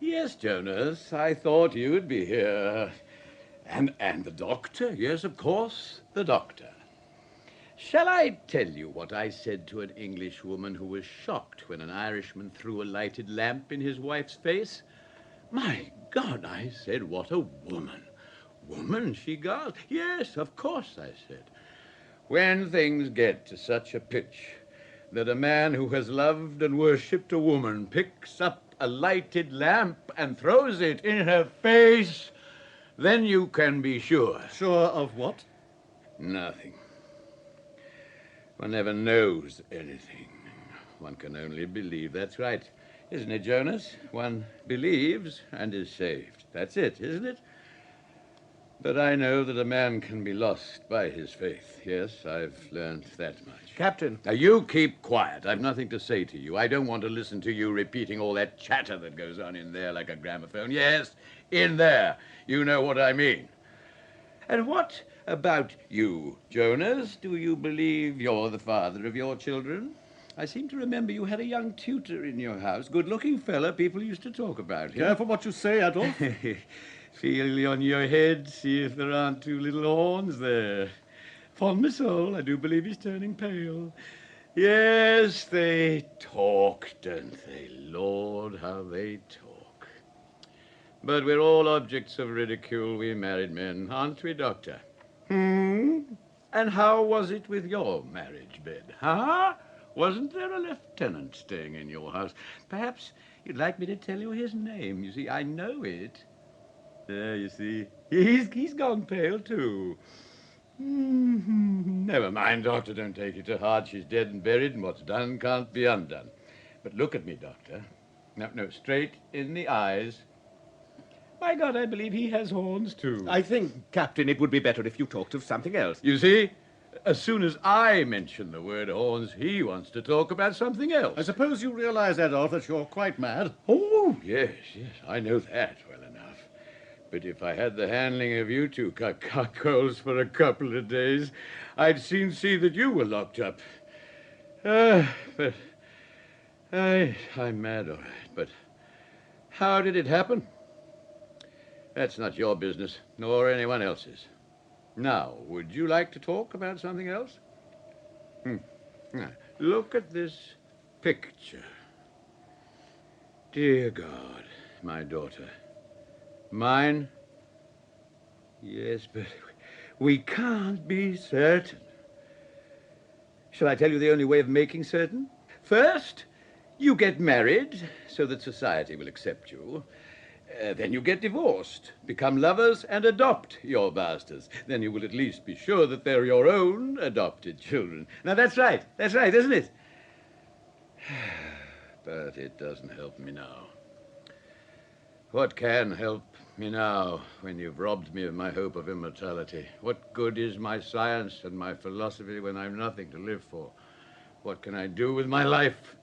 Yes, Jonas, I thought you'd be here. And the doctor? Yes, of course, the doctor. Shall I tell you what I said to an Englishwoman who was shocked when an Irishman threw a lighted lamp in his wife's face? My God, I said, what a woman. Woman, she gasped. Yes, of course, I said. When things get to such a pitch that a man who has loved and worshipped a woman picks up a lighted lamp and throws it in her face, then you can be sure.
Sure of what?
Nothing. One never knows anything. One can only believe. That's right. Isn't it, Jonas? One believes and is saved. That's it, isn't it? But I know that a man can be lost by his faith. Yes, I've learned that much.
Captain.
Now, you keep quiet. I've nothing to say to you. I don't want to listen to you repeating all that chatter that goes on in there like a gramophone. Yes, in there. You know what I mean. And what about you, Jonas? Do you believe you're the father of your children? I seem to remember you had a young tutor in your house. Good-looking fella. People used to talk about him.
Careful what you say, Adolf.
Feel on your head, see if there aren't two little horns there. Upon my soul, I do believe he's turning pale. Yes, they talk, don't they? Lord, how they talk. But we're all objects of ridicule, we married men, aren't we, Doctor? And how was it with your marriage bed, huh? Wasn't there a lieutenant staying in your house? Perhaps you'd like me to tell you his name. You see, I know it.
There, you see. He's gone pale, too. Never mind, Doctor. Don't take it to heart. She's dead and buried, and what's done can't be undone. But look at me, Doctor. No, straight in the eyes. My God, I believe he has horns, too.
I think, Captain, it would be better if you talked of something else.
You see, as soon as I mention the word horns, he wants to talk about something else.
I suppose you realize, Adolf, that you're quite mad.
Oh, yes, I know that well enough. But if I had the handling of you two cuckolds for a couple of days, I'd soon see that you were locked up. But I'm mad, all right. But how did it happen? That's not your business, nor anyone else's. Now, would you like to talk about something else? Now, look at this picture. Dear God, my daughter. Mine? Yes, but we can't be certain. Shall I tell you the only way of making certain? First, you get married so that society will accept you. Then you get divorced, become lovers, and adopt your bastards. Then you will at least be sure that they're your own adopted children. Now, that's right, isn't it? But it doesn't help me now. What can help me now when you've robbed me of my hope of immortality? What good is my science and my philosophy when I've nothing to live for? What can I do with my life,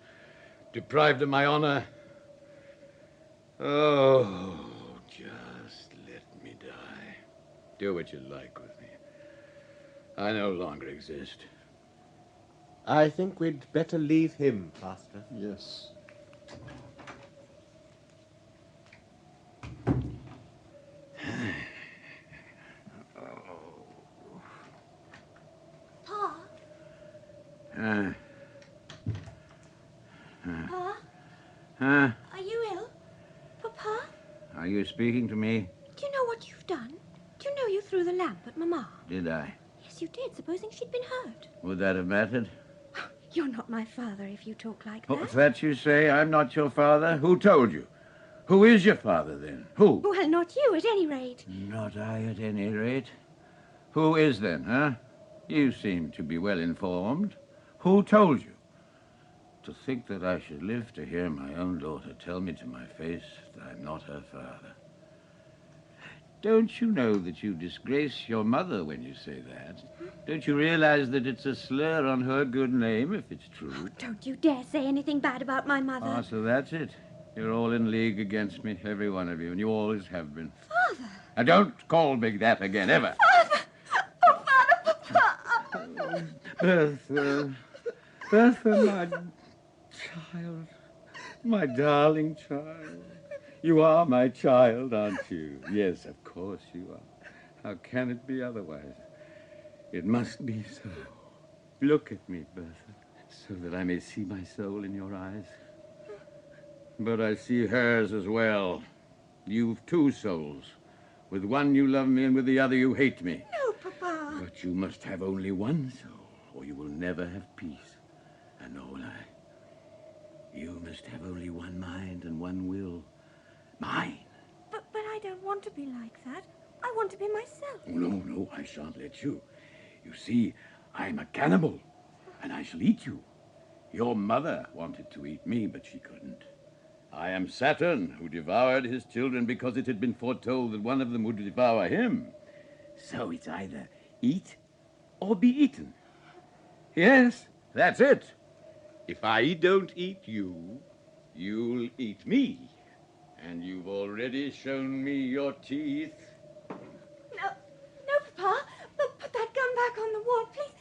deprived of my honor? Oh, just let me die. Do what you like with me. I no longer exist.
I think we'd better leave him, Pastor.
Yes.
Pa? Pa? Are you ill? Papa?
Are you speaking to me?
Do you know what you've done? Do you know you threw the lamp at Mamma?
Did I?
Yes, you did, supposing she'd been hurt.
Would that have mattered?
You're not my father if you talk like
Oh,
that.
if that you say, I'm not your father. Who told you? Who is your father, then? Who?
Well, not you, at any rate.
Not I, at any rate. Who is, then, huh? You seem to be well informed. Who told you? To think that I should live to hear my own daughter tell me to my face that I'm not her father. Don't you know that you disgrace your mother when you say that? Don't you realize that it's a slur on her good name, if it's true?
Oh, don't you dare say anything bad about my mother.
Ah, so that's it. You're all in league against me, every one of you, and you always have been.
Father!
Now, don't call me that again, ever.
Father! Oh, Father, Papa!
Bertha, my darling child. You are my child, aren't you? Yes, of course you are. How can it be otherwise? It must be so. Look at me, Bertha, so that I may see my soul in your eyes. But I see hers as well. You've two souls. With one you love me, and with the other you hate me.
No, Papa.
But you must have only one soul, or you will never have peace. And nor will I. You must have only one mind and one will. Mine.
But I don't want to be like that. I want to be myself.
Oh, no, I shan't let you. You see, I'm a cannibal, and I shall eat you. Your mother wanted to eat me, but she couldn't. I am Saturn, who devoured his children because it had been foretold that one of them would devour him. So it's either eat or be eaten. Yes, that's it. If I don't eat you, you'll eat me. And you've already shown me your teeth.
No, Papa. Put that gun back on the wall, please.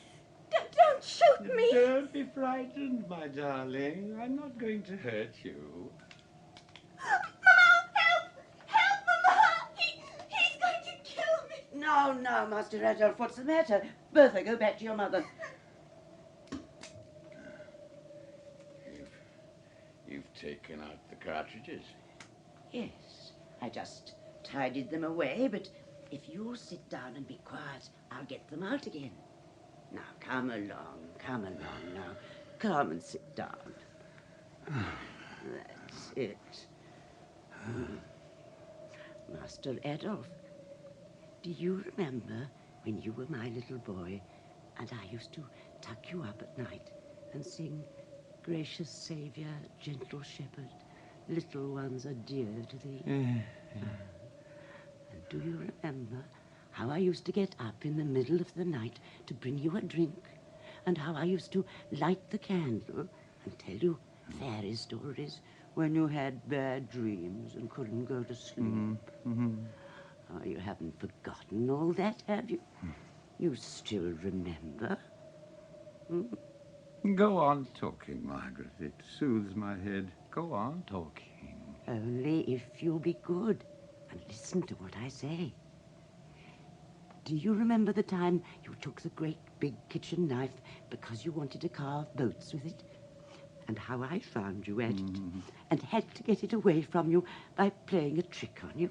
Don't shoot me.
Don't be frightened, my darling. I'm not going to hurt you.
Mama, help, Mama. He's going to kill me.
No, Master Adolf, what's the matter? Bertha, go back to your mother.
You've taken out the cartridges.
Yes, I just tidied them away, but if you'll sit down and be quiet, I'll get them out again. Now, come along now. Come and sit down. That's it. Master Adolf, do you remember when you were my little boy and I used to tuck you up at night and sing, "Gracious Saviour, gentle shepherd, little ones are dear to thee"? And do you remember how I used to get up in the middle of the night to bring you a drink, and how I used to light the candle and tell you fairy stories when you had bad dreams and couldn't go to sleep? Oh, you haven't forgotten all that, have you? You still remember?
Go on talking, Margaret. It soothes my head. Go on talking.
Only if you'll be good and listen to what I say. Do you remember the time you took the great big kitchen knife because you wanted to carve boats with it? And how I found you at it and had to get it away from you by playing a trick on you?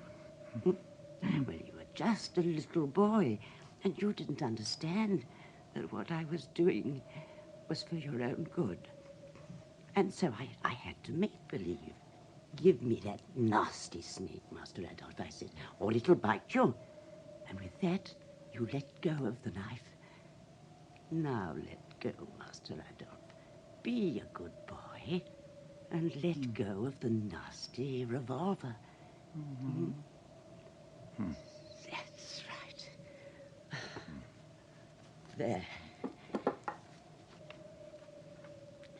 Well, you were just a little boy and you didn't understand that what I was doing was for your own good. And so I had to make believe. "Give me that nasty snake, Master Adolf," I said, "or it'll bite you." And with that, you let go of the knife. Now let go, Master Adolf. Be a good boy and let go of the nasty revolver. That's right. There.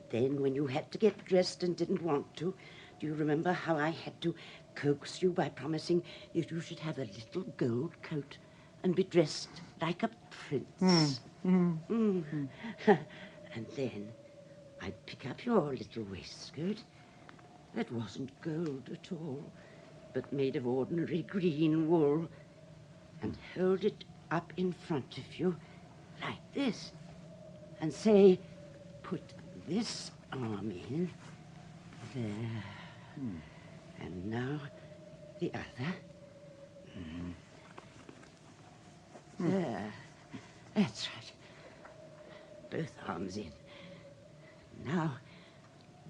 Then when you had to get dressed and didn't want to, do you remember how I had to coax you by promising that you should have a little gold coat and be dressed like a prince? And then I'd pick up your little waistcoat that wasn't gold at all, but made of ordinary green wool, and hold it up in front of you like this, and say, "Put this arm in, there, and now the other, there, that's right, both arms in. Now,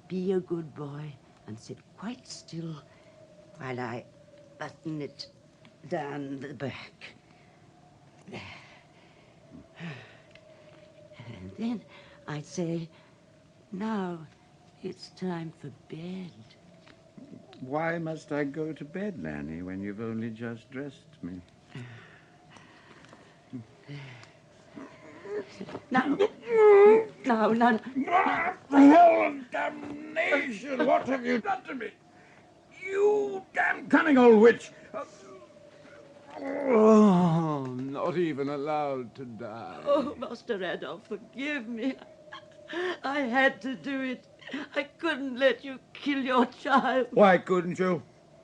be a good boy and sit quite still while I button it down the back. There. And then I'd say, "Now it's time for bed."
Why must I go to bed, Nanny, when you've only just dressed me?
No.
Hell and damnation! What have you done to me? You damn cunning old witch! Oh, not even allowed to die.
Oh, Master Adolf, forgive me. I had to do it. I couldn't let you kill your child.
Why couldn't you?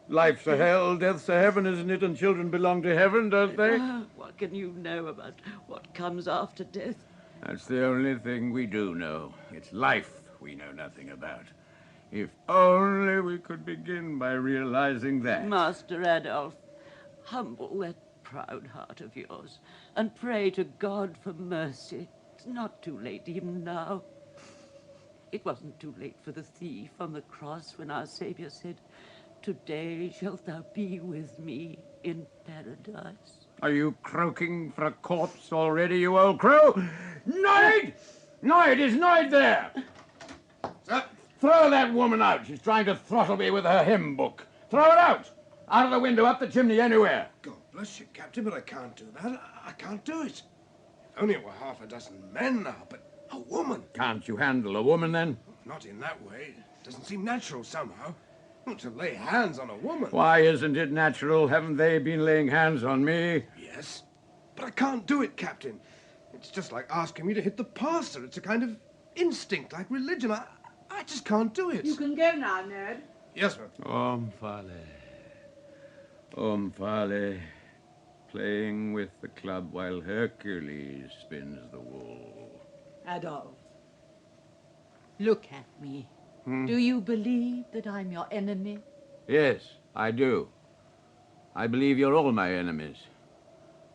Life's a hell, death's a heaven, isn't it? And children belong to heaven, don't they?
What can you know about what comes after death?
That's the only thing we do know. It's life we know nothing about. If only we could begin by realizing that.
Master Adolf, humble that proud heart of yours and pray to God for mercy. It's not too late even now. It wasn't too late for the thief on the cross when our Savior said, "Today shalt thou be with me in paradise."
Are you croaking for a corpse already, you old crow? Noid! Noid! Is Noid there?
Sir?
Throw that woman out. She's trying to throttle me with her hymn book. Throw her out! Out of the window, up the chimney, anywhere.
God bless you, Captain, but I can't do that. I can't do it. If only it were half a dozen men now, but a woman.
Can't you handle a woman, then?
Not in that way. It doesn't seem natural somehow. Not to lay hands on a woman.
Why isn't it natural? Haven't they been laying hands on me?
Yes, but I can't do it, Captain. It's just like asking me to hit the pastor. It's a kind of instinct, like religion. I just can't do it.
You can go now, Ned.
Yes, ma'am.
Om Fale, playing with the club while Hercules spins the wool.
Adolf, look at me. Do you believe that I'm your enemy?
Yes, I do. I believe you're all my enemies.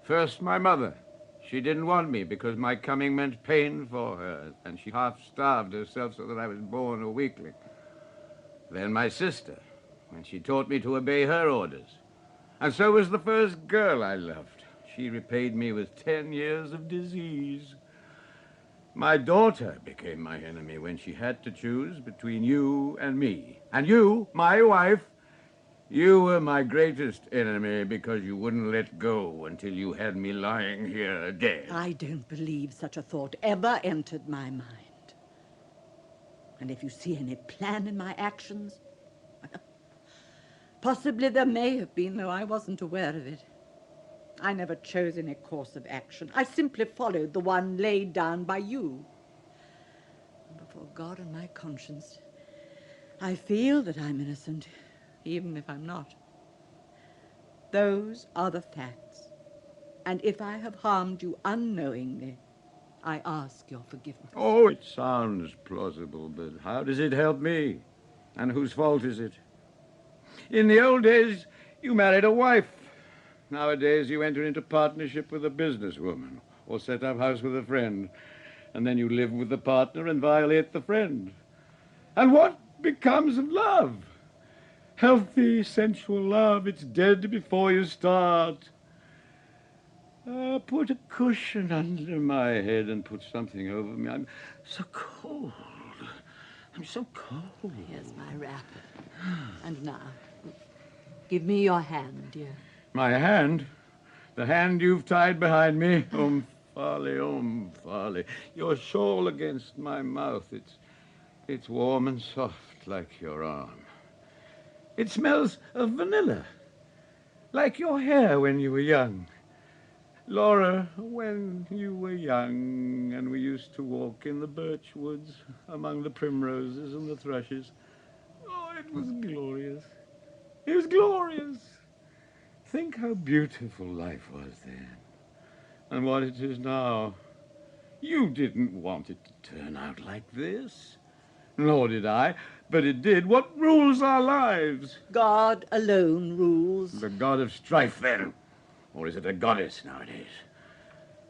First, my mother. She didn't want me because my coming meant pain for her, and she half-starved herself so that I was born a weakling. Then my sister, when she taught me to obey her orders. And so was the first girl I loved. She repaid me with 10 years of disease. My daughter became my enemy when she had to choose between you and me. And you, my wife, you were my greatest enemy because you wouldn't let go until you had me lying here dead.
I don't believe such a thought ever entered my mind. And if you see any plan in my actions, possibly there may have been, though I wasn't aware of it. I never chose any course of action. I simply followed the one laid down by you. And before God and my conscience, I feel that I'm innocent, even if I'm not. Those are the facts. And if I have harmed you unknowingly, I ask your forgiveness.
Oh, it sounds plausible, but how does it help me? And whose fault is it? In the old days, you married a wife. Nowadays, you enter into partnership with a businesswoman or set up house with a friend. And then you live with the partner and violate the friend. And what becomes of love? Healthy, sensual love. It's dead before you start. Put a cushion under my head and put something over me. I'm so cold. I'm so cold.
Here's my wrapper. And now, give me your hand, dear.
My hand? The hand you've tied behind me? Farley. Your shawl against my mouth. It's warm and soft like your arm. It smells of vanilla, like your hair when you were young. Laura, when you were young and we used to walk in the birch woods among the primroses and the thrushes. Oh, it was glorious. It was glorious. Think how beautiful life was then and what it is now. You didn't want it to turn out like this. Nor did I, but it did. What rules our lives?
God alone rules.
The god of strife, then. Or is it a goddess nowadays?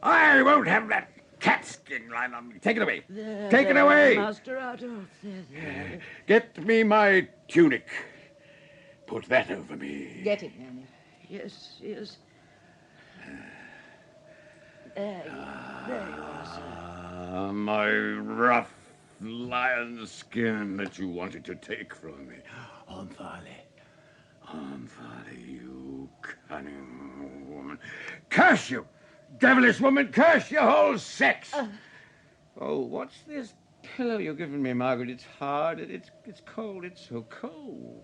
I won't have that catskin line on me. Take it away. Take it away.
Master Adolf. There.
Get me my tunic. Put that over me.
Get it, Nanny.
Yes. There you are, sir.
My rough lion skin that you wanted to take from me. Farley, you cunning woman. Curse you! Devilish woman, curse your whole sex! Oh, what's this pillow you're giving me, Margaret? It's hard, it's cold, it's so cold.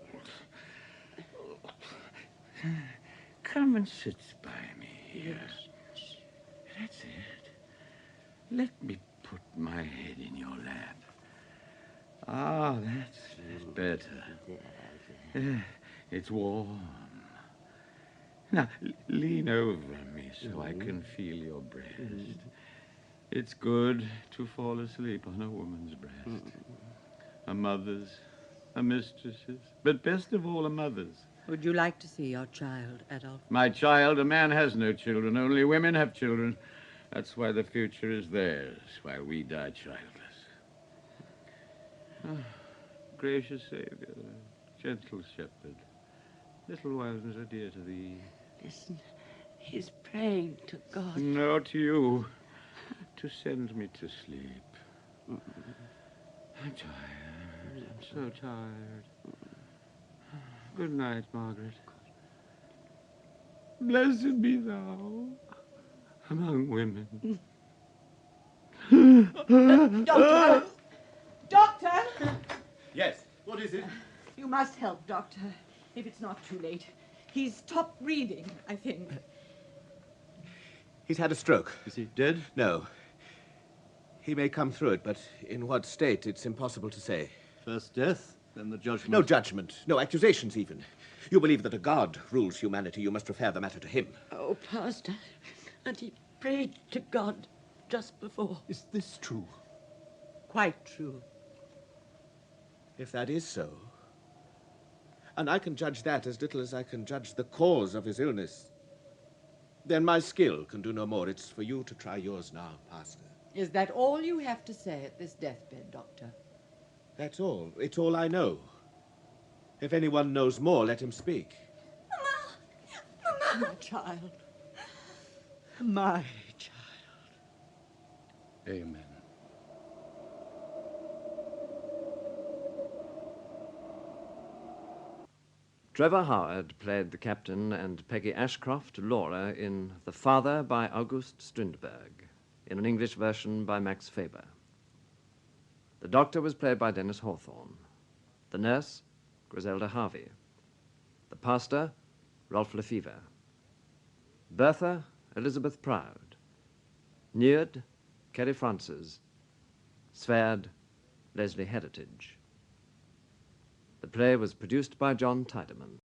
Come and sit by me here. That's it. Let me put my head in your lap. Ah, that's better. It's warm. Now, lean over me so I can feel your breast. It's good to fall asleep on a woman's breast. A mother's, a mistress's, but best of all, a mother's.
Would you like to see your child, Adolf?
My child, a man has no children. Only women have children. That's why the future is theirs, while we die childless. Oh, gracious Savior, gentle shepherd, little ones are dear to thee.
Listen, he's praying to God.
No, to you, to send me to sleep. I'm tired. I'm so tired. Good night, Margaret. Blessed be thou among women.
Doctor! Doctor!
Yes, what is it?
You must help, Doctor, if it's not too late. He's stopped breathing, I think.
He's had a stroke.
Is he dead?
No. He may come through it, but in what state, it's impossible to say.
First death, then the judgment.
No judgment, no accusations even. You believe that a god rules humanity, you must refer the matter to him.
Oh, Pastor, and he prayed to God just before.
Is this true?
Quite true.
If that is so, and I can judge that as little as I can judge the cause of his illness, then my skill can do no more. It's for you to try yours now, Pastor.
Is that all you have to say at this deathbed, Doctor?
That's all. It's all I know. If anyone knows more, let him speak.
My child. My child.
Amen.
Trevor Howard played the captain and Peggy Ashcroft, Laura, in The Father by August Strindberg, in an English version by Max Faber. The doctor was played by Dennis Hawthorne. The nurse, Griselda Harvey. The pastor, Rolf Lefevre. Bertha, Elizabeth Proud. Njord, Kerry Francis. Sverd, Leslie Heritage. The play was produced by John Tiedemann.